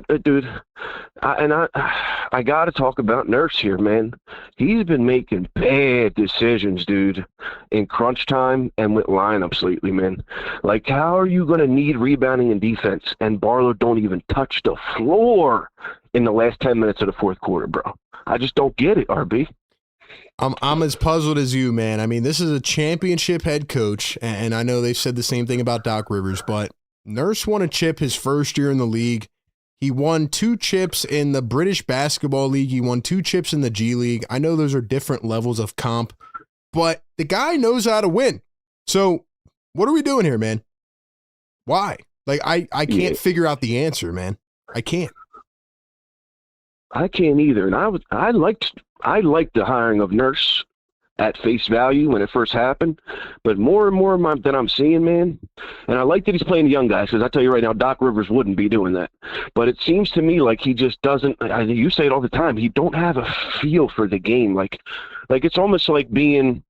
I got to talk about Nurse here, man. He's been making bad decisions, dude, in crunch time and with lineups lately, man. Like, how are you going to need rebounding and defense and Barlow don't even touch the floor in the last 10 minutes of the fourth quarter, bro? I just don't get it, RB. I'm as puzzled as you, man. I mean, this is a championship head coach, and I know they've said the same thing about Doc Rivers, but Nurse won a chip his first year in the league. He won 2 chips in the British Basketball League. He won 2 chips in the G League. I know those are different levels of comp, but the guy knows how to win. So what are we doing here, man? Why? Like, I can't figure out the answer, man. I can't. I can't either. And I liked the hiring of Nurse at face value when it first happened, but more and more that I'm seeing, man, and I like that he's playing the young guys, because I tell you right now, Doc Rivers wouldn't be doing that. But it seems to me like he just doesn't. You say it all the time. He don't have a feel for the game. Like it's almost like being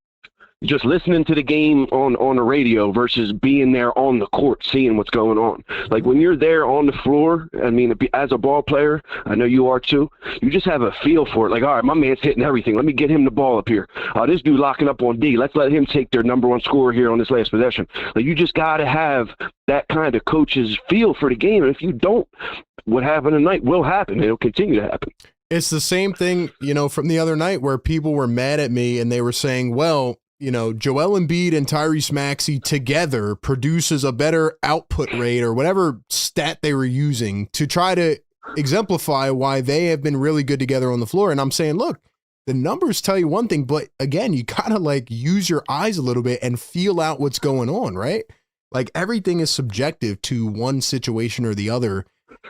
just listening to the game on the radio versus being there on the court, seeing what's going on. Like when you're there on the floor, I mean, as a ball player, I know you are too, you just have a feel for it. Like, all right, my man's hitting everything. Let me get him the ball up here. This dude locking up on D. Let's let him take their number 1 scorer here on this last possession. Like, you just got to have that kind of coach's feel for the game. And if you don't, what happened tonight will happen. It'll continue to happen. It's the same thing, from the other night where people were mad at me and they were saying, well, Joel Embiid and Tyrese Maxey together produces a better output rate or whatever stat they were using to try to exemplify why they have been really good together on the floor. And I'm saying, look, the numbers tell you one thing, but again, you gotta use your eyes a little bit and feel out what's going on, right? Like everything is subjective to one situation or the other.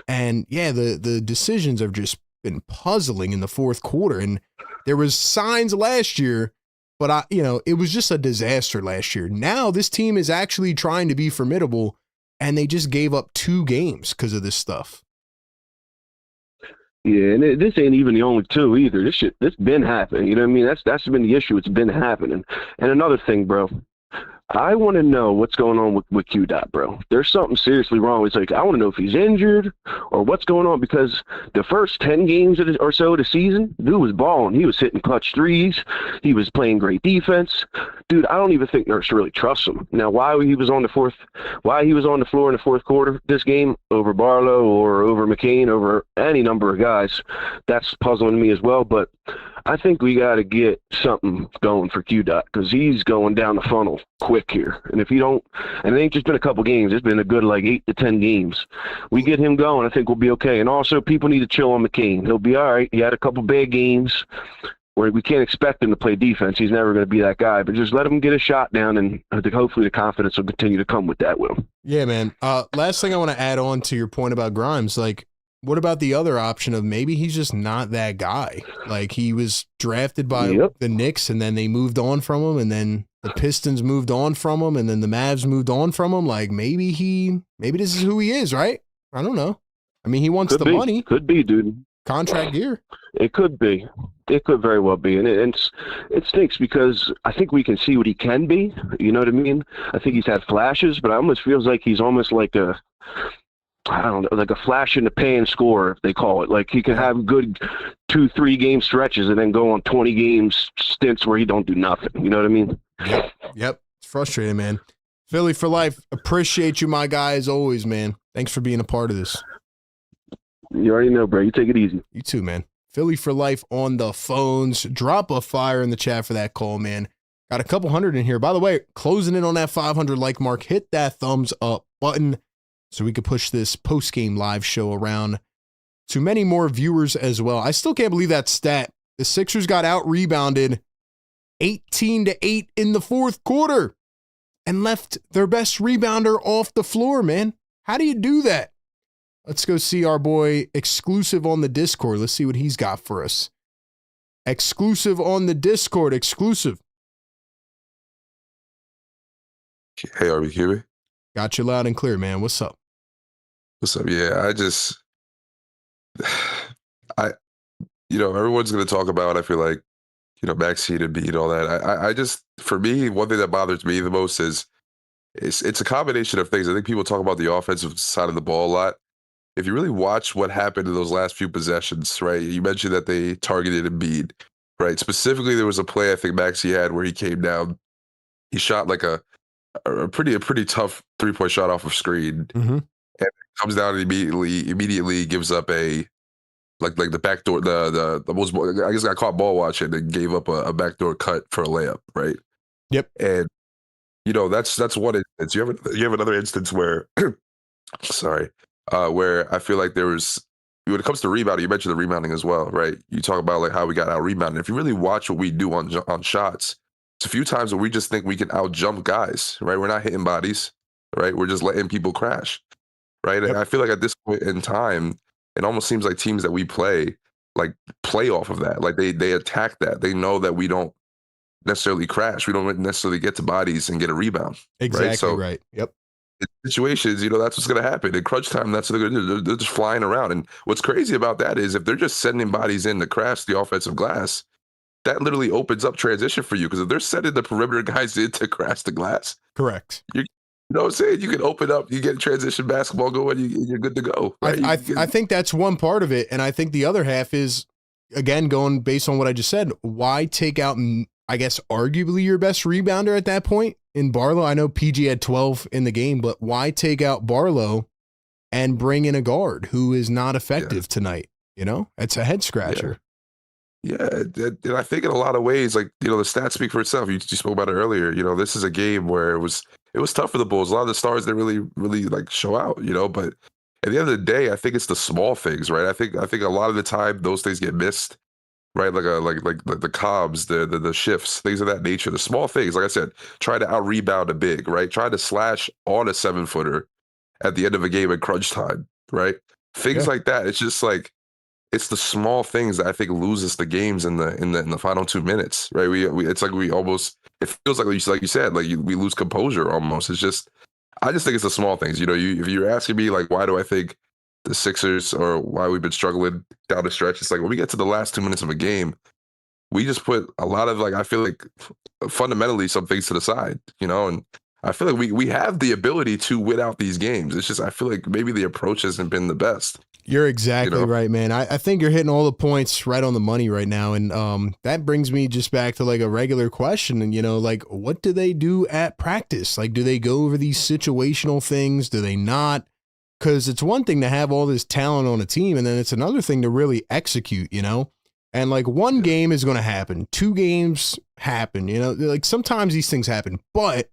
And yeah, the decisions have just been puzzling in the fourth quarter. And there was signs last year, but it was just a disaster last year. Now this team is actually trying to be formidable, and they just gave up 2 games because of this stuff. Yeah, and this ain't even the only 2 either. This been happening. You know what I mean? That's been the issue. It's been happening. And another thing, bro, I want to know what's going on with Q-Dot, bro. There's something seriously wrong. It's like, I want to know if he's injured or what's going on, because the first 10 games or so of the season, dude was balling. He was hitting clutch threes. He was playing great defense. Dude, I don't even think Nurse really trusts him. Now, why he was on the floor in the fourth quarter this game over Barlow or over McCain, over any number of guys, that's puzzling me as well. But I think we got to get something going for Q-Dot, because he's going down the funnel quick here. And if you don't, and it ain't just been a couple games, it's been a good 8 to 10 games. We get him going, I think we'll be okay. And also, people need to chill on McCain. He'll be all right. He had a couple bad games where we can't expect him to play defense. He's never going to be that guy. But just let him get a shot down, and I think hopefully the confidence will continue to come with that, Will. Yeah, man. Last thing I want to add on to your point about Grimes, what about the other option of maybe he's just not that guy? Like, he was drafted by the Knicks, and then they moved on from him, and then the Pistons moved on from him, and then the Mavs moved on from him. Like, maybe this is who he is, right? I don't know. I mean, he wants the money. Could be, dude. Contract gear. It could be. It could very well be. And it stinks, because I think we can see what he can be. You know what I mean? I think he's had flashes, but it almost feels like he's almost like a flash in the pan scorer, they call it. Like, he can have good 2-3 game stretches and then go on 20 games stints where he don't do nothing. You know what I mean? Yep. It's frustrating, man. Philly for life. Appreciate you, my guy, as always, man. Thanks for being a part of this. You already know, bro. You take it easy. You too, man. Philly for life on the phones. Drop a fire in the chat for that call, man. Got a couple hundred in here. By the way, closing in on that 500 like mark. Hit that thumbs up button so we could push this post-game live show around to many more viewers as well. I still can't believe that stat. The Sixers got out-rebounded 18-8 in the fourth quarter and left their best rebounder off the floor, man. How do you do that? Let's go see our boy exclusive on the Discord. Let's see what he's got for us. Exclusive on the Discord. Exclusive. Hey, are we hear me? Got you loud and clear, man. What's up? What's up? Yeah, everyone's going to talk about, I feel like, Maxine and Beat, all that. I just, for me, one thing that bothers me the most is it's a combination of things. I think people talk about the offensive side of the ball a lot. If you really watch what happened in those last few possessions, right? You mentioned that they targeted Embiid, right? Specifically, there was a play I think Maxey had where he came down. He shot like a pretty tough 3-point shot off of screen, and comes down and immediately gives up a like the backdoor, the most, I guess I caught ball watching and gave up a backdoor cut for a layup, right? Yep. And that's one instance. You have another instance where, sorry, where I feel like there was, when it comes to rebounding, you mentioned the rebounding as well, right? You talk about like how we got out rebounded. If you really watch what we do on shots, it's a few times where we just think we can out jump guys, right? We're not hitting bodies, right? We're just letting people crash, right? Yep. And I feel like at this point in time, it almost seems like teams that we play off of that. Like they attack that. They know that we don't necessarily crash. We don't necessarily get to bodies and get a rebound. Exactly right. So right. Yep. in situations, that's what's going to happen. In crunch time, that's what they're going to do. They're just flying around. And what's crazy about that is if they're just sending bodies in to crash the offensive glass, that literally opens up transition for you. Because if they're sending the perimeter guys in to crash the glass, Correct. you know what I'm saying? You can open up, you get transition basketball going, you're good to go. Right? I think that's one part of it. And I think the other half is, again, going based on what I just said, why take out, I guess, arguably your best rebounder at that point in Barlow? I know PG had 12 in the game, but why take out Barlow and bring in a guard who is not effective tonight? It's a head scratcher. Yeah, and I think in a lot of ways, like, the stats speak for itself. You spoke about it earlier. This is a game where it was tough for the Bulls. A lot of the stars didn't really like show out, but at the end of the day, I think it's the small things, right? I think a lot of the time those things get missed, right? Like the Cobbs, the shifts, things of that nature. The small things, like I said, try to out rebound a big, right? Try to slash on a 7-footer at the end of a game in crunch time, right? Things like that. It's just like, it's the small things that I think loses the games in the final 2 minutes, right? It's like it feels like you said, we lose composure almost. It's just, I just think it's the small things. If you're asking me like, why do I think the Sixers, or why we've been struggling down the stretch, it's like when we get to the last 2 minutes of a game, we just put a lot of, like, I feel like fundamentally some things to the side, and I feel like we have the ability to win out these games. It's just, I feel like maybe the approach hasn't been the best. You're exactly right, man. I think you're hitting all the points right on the money right now. And that brings me just back to like a regular question. And, like, what do they do at practice? Like, do they go over these situational things? Do they not? Because it's one thing to have all this talent on a team, and then it's another thing to really execute, And like one game is going to happen. 2 games happen, like sometimes these things happen. But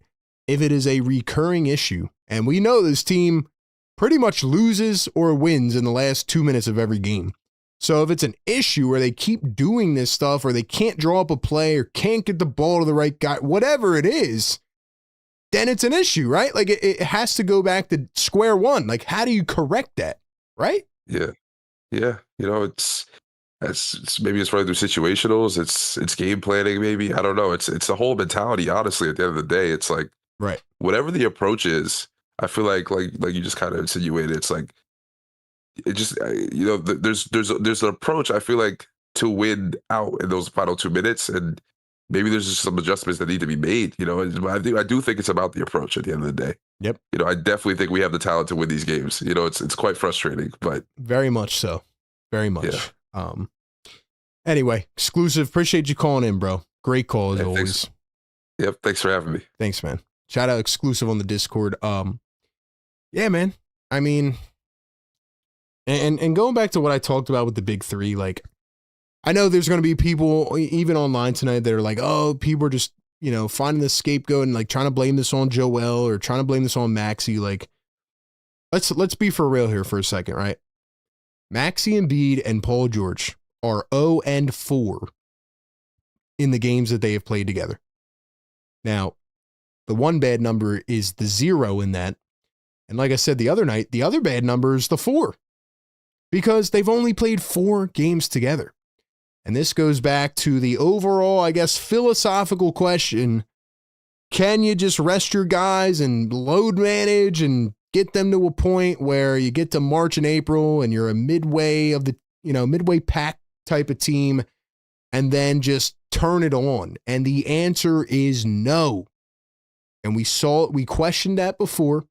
if it is a recurring issue, and we know this team pretty much loses or wins in the last 2 minutes of every game. So if it's an issue where they keep doing this stuff, or they can't draw up a play, or can't get the ball to the right guy, whatever it is, then it's an issue, right? Like it has to go back to square one. Like, how do you correct that? Right? Yeah. Yeah. It's maybe it's running through situationals. It's game planning. Maybe, I don't know. It's the whole mentality. Honestly, at the end of the day, it's like, right, whatever the approach is, I feel like you just kind of insinuated. It's like, it just, there's an approach, I feel like, to win out in those final 2 minutes, and maybe there's just some adjustments that need to be made. I do think it's about the approach at the end of the day. Yep. I definitely think we have the talent to win these games. It's quite frustrating, but very much so, very much. Yeah. Anyway, exclusive. Appreciate you calling in, bro. Great call as always. Thanks. Yep. Thanks for having me. Thanks, man. Shout out exclusive on the Discord. Yeah, man. I mean, and going back to what I talked about with the big 3, like, I know there's going to be people even online tonight that are like, oh, people are just, finding the scapegoat and like trying to blame this on Joel or trying to blame this on Maxey. Like, let's be for real here for a second, right? Maxey, Embiid, and Paul George are 0-4 in the games that they have played together. Now, the one bad number is the 0 in that. And like I said the other night, the other bad number is the 4, because they've only played 4 games together. And this goes back to the overall, I guess, philosophical question. Can you just rest your guys and load manage and get them to a point where you get to March and April and you're a midway pack type of team, and then just turn it on? And the answer is no. And we questioned that before.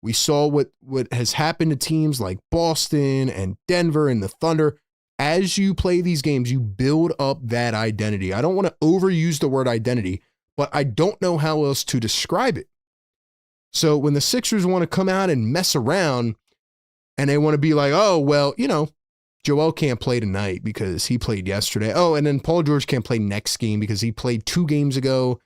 We saw what has happened to teams like Boston and Denver and the Thunder. As you play these games, you build up that identity. I don't want to overuse the word identity, but I don't know how else to describe it. So when the Sixers want to come out and mess around, and they want to be like, oh, well, Joel can't play tonight because he played yesterday. Oh, and then Paul George can't play next game because he played 2 games ago.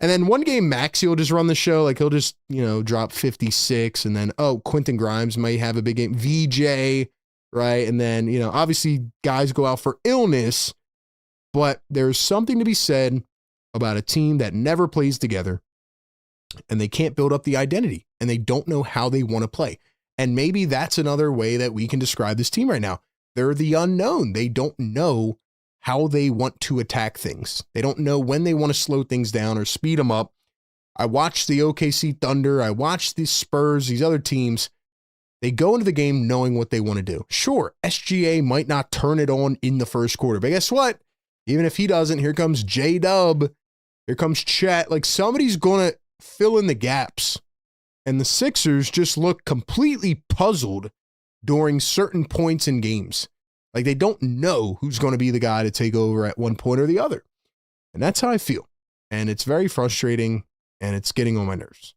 And then one game, Maxey will just run the show. Like, he'll just, drop 56. And then, Quentin Grimes might have a big game. VJ, right? And then, obviously guys go out for illness. But there's something to be said about a team that never plays together. And they can't build up the identity. And they don't know how they want to play. And maybe that's another way that we can describe this team right now. They're the unknown. They don't know how they want to attack things. They don't know when they want to slow things down or speed them up. I watched the OKC Thunder. I watched the Spurs, these other teams. They go into the game knowing what they want to do. Sure, SGA might not turn it on in the first quarter, but guess what? Even if he doesn't, here comes J-Dub. Here comes Chet. Like, somebody's going to fill in the gaps. And the Sixers just look completely puzzled during certain points in games. Like, they don't know who's going to be the guy to take over at one point or the other. And that's how I feel. And it's very frustrating, and it's getting on my nerves.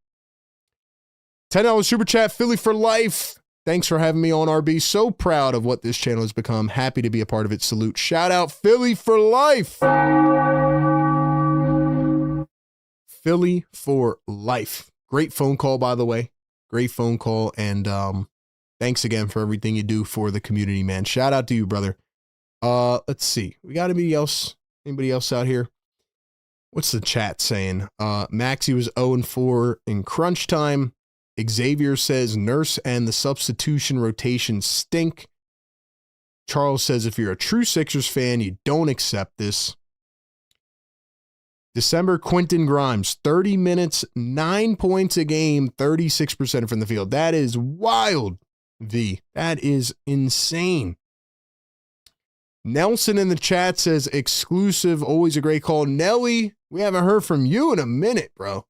$10 super chat, Philly for life. Thanks for having me on, RB. So proud of what this channel has become. Happy to be a part of it. Salute. Shout out, Philly for life. Philly for life. Great phone call, by the way. Great phone call. And thanks again for everything you do for the community, man. Shout out to you, brother. Let's see. We got anybody else? Anybody else out here? What's the chat saying? Maxey was 0-4 in crunch time. Xavier says Nurse and the substitution rotation stink. Charles says if you're a true Sixers fan, you don't accept this. December, Quentin Grimes, 30 minutes, 9 points a game, 36% from the field. That is wild, V. That is insane. Nelson in the chat says exclusive, always a great call. Nelly, we haven't heard from you in a minute, bro.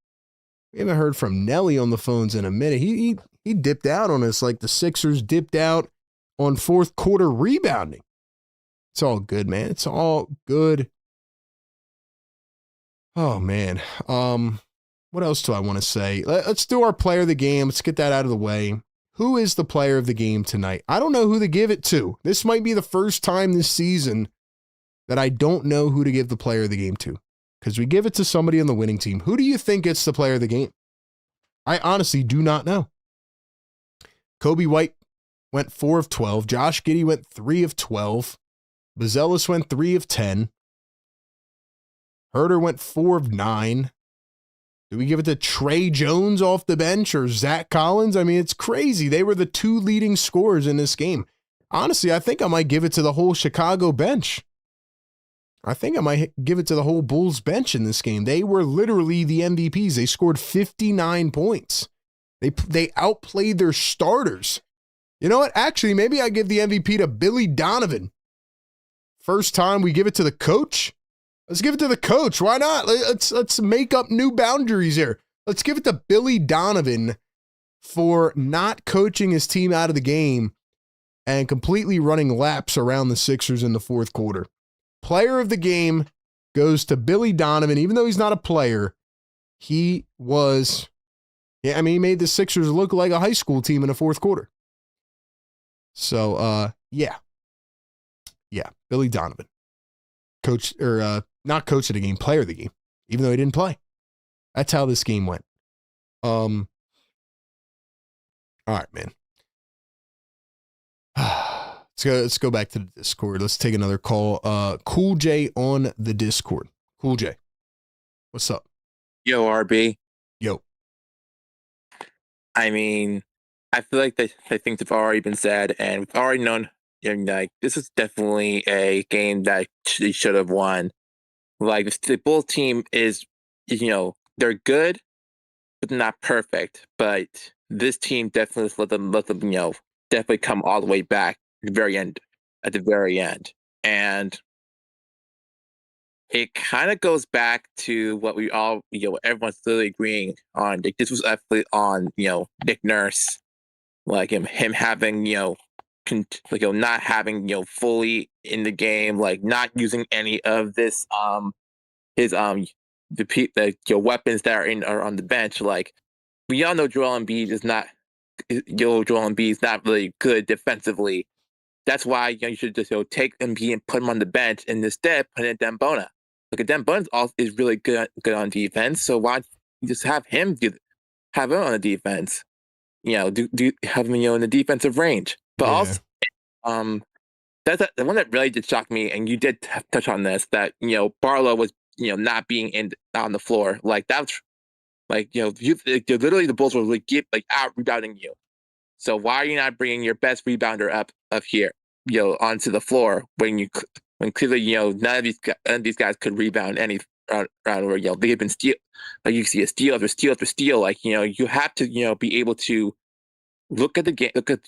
We haven't heard from Nelly on the phones in a minute. He dipped out on us like the Sixers dipped out on fourth quarter rebounding. It's all good, man. It's all good. Oh, man. What else do I want to say? Let's do our player of the game. Let's get that out of the way. Who is the player of the game tonight? I don't know who to give it to. This might be the first time this season that I don't know who to give the player of the game to, because we give it to somebody on the winning team. Who do you think gets the player of the game? I honestly do not know. Kobe White went 4 of 12. Josh Giddey went 3 of 12. Bazelis went 3 of 10. Herter went 4 of 9. Do we give it to Trey Jones off the bench or Zach Collins? I mean, it's crazy. They were the 2 leading scorers in this game. Honestly, I think I might give it to the whole Chicago bench. I think I might give it to the whole Bulls bench in this game. They were literally the MVPs. They scored 59 points. They outplayed their starters. You know what? Actually, maybe I give the MVP to Billy Donovan. First time we give it to the coach. Let's give it to the coach. Why not? Let's make up new boundaries here. Let's give it to Billy Donovan for not coaching his team out of the game and completely running laps around the Sixers in the fourth quarter. Player of the game goes to Billy Donovan. Even though he's not a player, he made the Sixers look like a high school team in the fourth quarter. So, yeah, Billy Donovan. Coach, or not coach of the game, player of the game, even though he didn't play. That's how this game went. All right, man. Let's go back to the Discord. Let's take another call. Cool J on the Discord. Cool J, what's up? Yo, RB. Yo. I mean, I feel like I think they've already been said, and we've already known. Like, this is definitely a game that they should have won. Like, the Bulls team is, they're good, but not perfect. But this team definitely let them, definitely come all the way back at the very end. And it kind of goes back to what we all, everyone's literally agreeing on. Like, this was actually on, Nick Nurse, like him having, not having, fully in the game, like not using any of this, his, the weapons that are on the bench. Like, we all know Joel Embiid is not really good defensively. That's why you should just take Embiid and put him on the bench, and instead put in Dembona. Look, Dembona is really good on defense. So why don't you just have him on the defense? Do have him in the defensive range. But also, that's the one that really did shock me, and you did touch on this, that Barlow was not being on the floor. Like that's literally the Bulls were out rebounding you. So why are you not bringing your best rebounder up here, onto the floor when clearly none of these guys could rebound any round where they have been steal, like you see a steal after steal after steal. Like you have to be able to look at the game, look at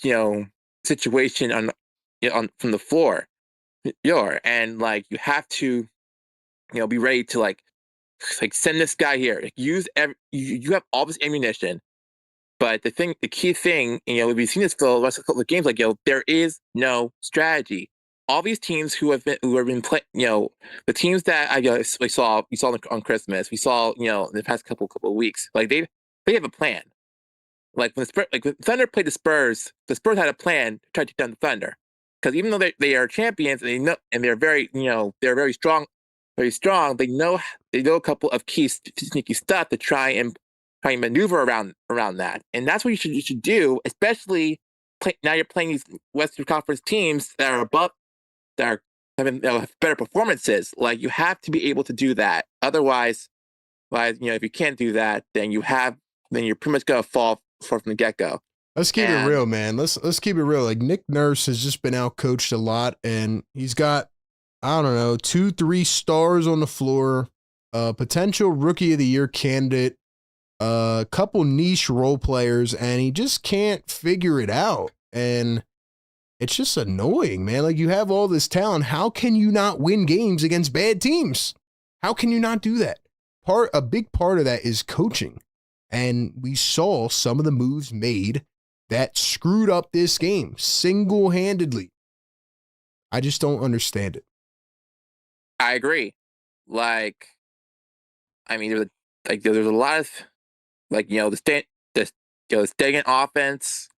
situation on from the floor, and you have to be ready to send this guy here. You have all this ammunition. But the key thing, we've seen this for the last couple of games. There is no strategy. All these teams who have been playing, the teams that we saw on Christmas, we saw, in the past couple of weeks, they have a plan. When the Thunder played the Spurs had a plan to try to take down the Thunder, because even though they are champions and they're very, they're very strong, they know a couple of key sneaky stuff to try and maneuver around that. And that's what you should do, especially now you're playing these Western Conference teams that are above, that are having better performances. You have to be able to do that. Otherwise, if you can't do that, then you're pretty much gonna fall from the get-go. Let's keep it real, man. Let's keep it real. Nick Nurse has just been out coached a lot, and he's got, I don't know, 2-3 stars on the floor, potential rookie of the year candidate, a couple niche role players, and he just can't figure it out. And it's just annoying, man. You have all this talent. How can you not win games against bad teams? How can you not do that? A big part of that is coaching. And we saw some of the moves made that screwed up this game single-handedly. I just don't understand it. I agree. There's a lot of the stagnant offense,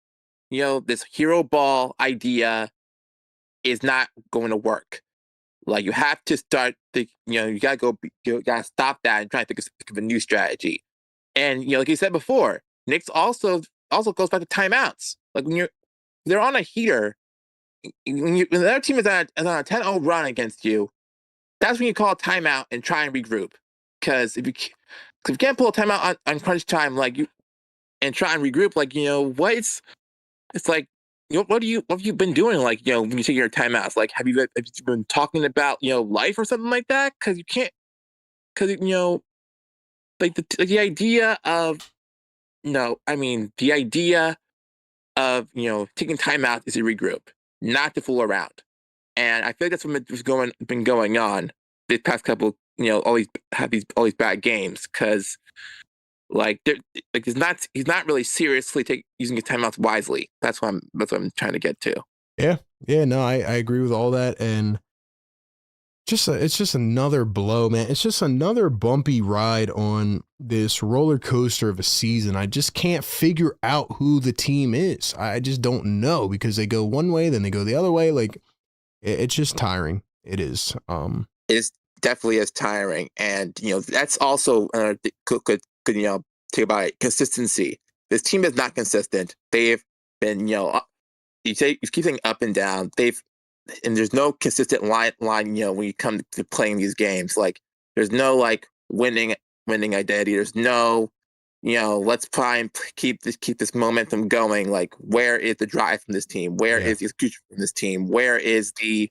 this hero ball idea is not going to work. You have to start you gotta stop that and try to think of a new strategy. And like you said before, Knicks also goes back to timeouts. When they're on a heater, when the other team is on a 10-0 run against you, that's when you call a timeout and try and regroup. Because if you can't pull a timeout on crunch time, and try and regroup, what have you been doing? When you take your timeouts, have you been talking about life or something like that? Because you can't, the idea of taking timeout is to regroup, not to fool around. And I feel like that's what been going on this past couple. Always have all these bad games, because he's not really seriously using his timeouts wisely. That's what I'm trying to get to. Yeah, no, I agree with all that, and it's just another blow, man. It's just another bumpy ride on this roller coaster of a season. I just can't figure out who the team is. I just don't know, because they go one way, then they go the other way. It's just tiring. It is. It definitely is tiring, and that's also could take about it. Consistency. This team is not consistent. They've been you keep saying up and down. And there's no consistent line when you come to playing these games. There's no winning identity. There's no let's try and keep this momentum going. Where is the drive from this team? Where is the execution from this team? Where is the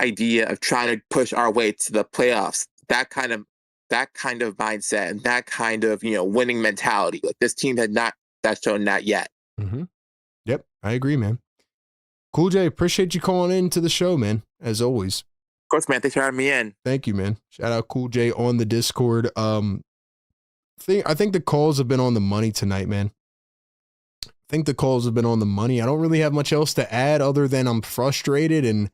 idea of trying to push our way to the playoffs? That kind of mindset and that kind of winning mentality. This team had not shown that yet. Mm-hmm. Yep, I agree, man. Cool J, appreciate you calling into the show, man, as always. Of course, man. Thanks for having me in. Thank you, man. Shout out Cool J on the Discord. I think the calls have been on the money tonight, man. I don't really have much else to add other than I'm frustrated, and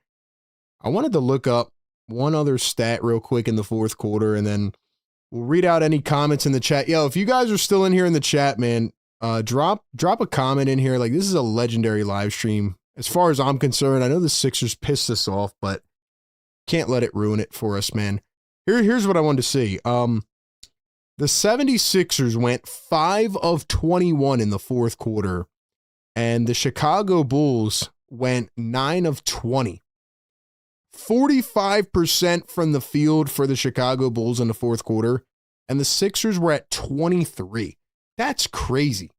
I wanted to look up one other stat real quick in the fourth quarter, and then we'll read out any comments in the chat. Yo, if you guys are still in here in the chat, man, drop a comment in here. This is a legendary live stream. as far as I'm concerned, I know the Sixers pissed us off, but can't let it ruin it for us, man. Here's what I wanted to see. The 76ers went 5 of 21 in the fourth quarter, and the Chicago Bulls went 9 of 20. 45% from the field for the Chicago Bulls in the fourth quarter, and the Sixers were at 23. That's crazy.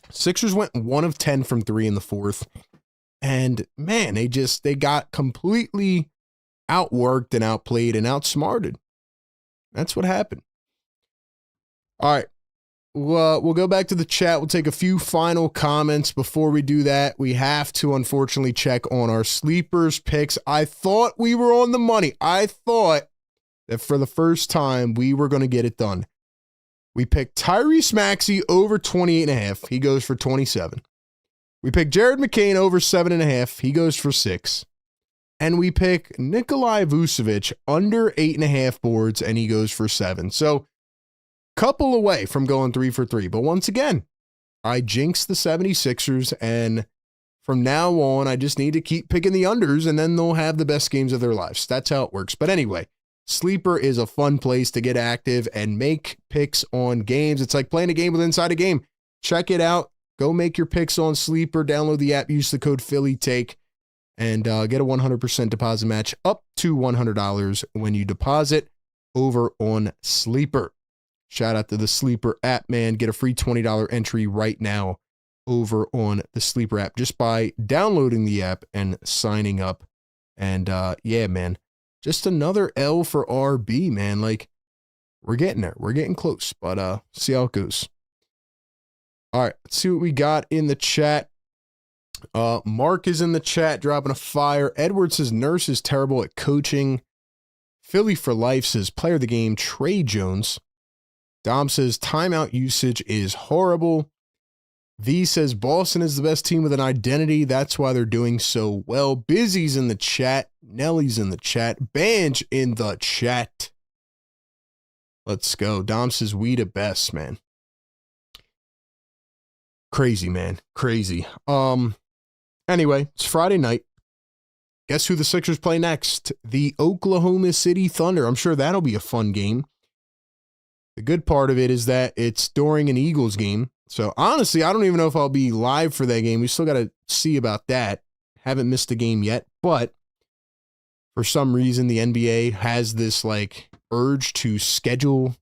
Sixers went 1 of 10 from 3 in the fourth, and man, they got completely outworked and outplayed and outsmarted. That's what happened. All right. We'll go back to the chat. We'll take a few final comments. Before we do that, we have to unfortunately check on our sleepers picks. I thought we were on the money. I thought that for the first time we were going to get it done. We picked Tyrese Maxey over 28.5. He goes for 27. We picked Jared McCain over 7.5. He goes for 6. And we pick Nikolai Vucevic under 8.5 boards, and he goes for 7. So, couple away from going 3 for 3. But once again, I jinxed the 76ers, and from now on, I just need to keep picking the unders, and then they'll have the best games of their lives. That's how it works. But anyway, Sleeper is a fun place to get active and make picks on games. It's like playing a game with inside a game. Check it out. Go make your picks on Sleeper. Download the app. Use the code PhillyTake. And get a 100% deposit match up to $100 when you deposit over on Sleeper. Shout out to the Sleeper app, man. Get a free $20 entry right now over on the Sleeper app just by downloading the app and signing up. And yeah, man, just another L for RB, man. Like, we're getting there. We're getting close, but see how it goes. All right, let's see what we got in the chat. Mark is in the chat dropping a fire. Edward says Nurse is terrible at coaching. Philly for Life says player of the game Trey Jones. Dom says timeout usage is horrible. V says Boston is the best team with an identity. That's why they're doing so well. Busy's in the chat. Nelly's in the chat. Banj in the chat. Let's go. Dom says we the best, man. Crazy, man. Crazy. Anyway, it's Friday night. Guess who the Sixers play next? The Oklahoma City Thunder. I'm sure that'll be a fun game. The good part of it is that it's during an Eagles game. So honestly, I don't even know if I'll be live for that game. We still got to see about that. Haven't missed a game yet, but for some reason, the NBA has this like urge to schedule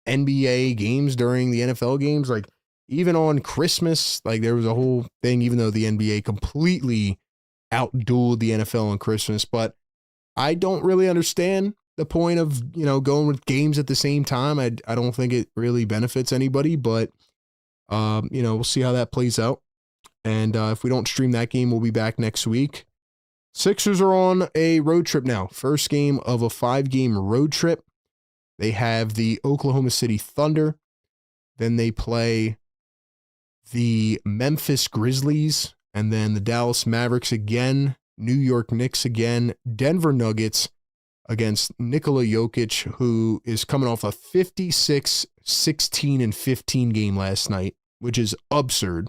NBA games during the NFL games. Like, even on Christmas, like there was a whole thing, even though the NBA completely outdueled the NFL on Christmas. But I don't really understand the point of, going with games at the same time. I don't think it really benefits anybody, but, we'll see how that plays out. And if we don't stream that game, we'll be back next week. Sixers are on a road trip now. First game of a 5-game road trip. They have the Oklahoma City Thunder. Then they play the Memphis Grizzlies, and then the Dallas Mavericks again, New York Knicks again, Denver Nuggets against Nikola Jokic, who is coming off a 56, 16, and 15 game last night, which is absurd.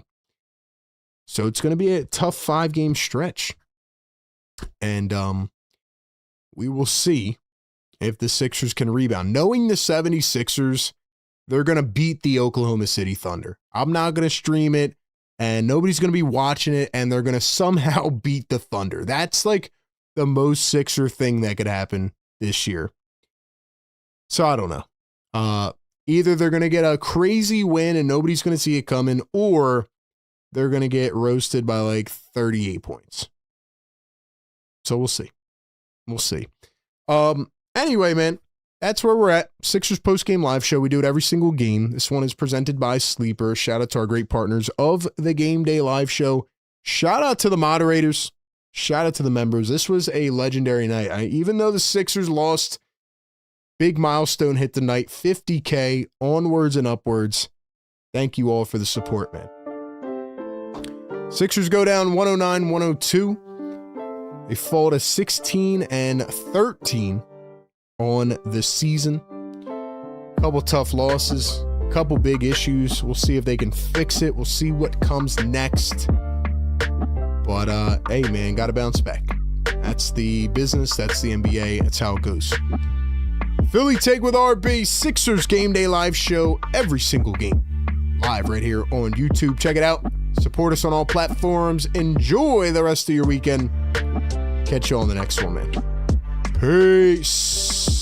So it's going to be a tough 5-game stretch. And we will see if the Sixers can rebound. Knowing the 76ers, they're going to beat the Oklahoma City Thunder. I'm not going to stream it, and nobody's going to be watching it, and they're going to somehow beat the Thunder. That's like the most Sixer thing that could happen this year. So I don't know. Either they're going to get a crazy win and nobody's going to see it coming, or they're going to get roasted by like 38 points. So we'll see. We'll see. Anyway, man. That's where we're at. Sixers Postgame Live Show. We do it every single game. This one is presented by Sleeper. Shout out to our great partners of the Game Day Live Show. Shout out to the moderators. Shout out to the members. This was a legendary night. Even though the Sixers lost, big milestone hit the night. 50K onwards and upwards. Thank you all for the support, man. Sixers go down 109-102. They fall to 16-13. On the season. Couple tough losses, couple big issues. We'll see if they can fix it. We'll see what comes next. But, hey, man, got to bounce back. That's the business. That's the NBA. That's how it goes. Philly Take with RB, Sixers Game Day Live show every single game. Live right here on YouTube. Check it out. Support us on all platforms. Enjoy the rest of your weekend. Catch you on the next one, man. Peace.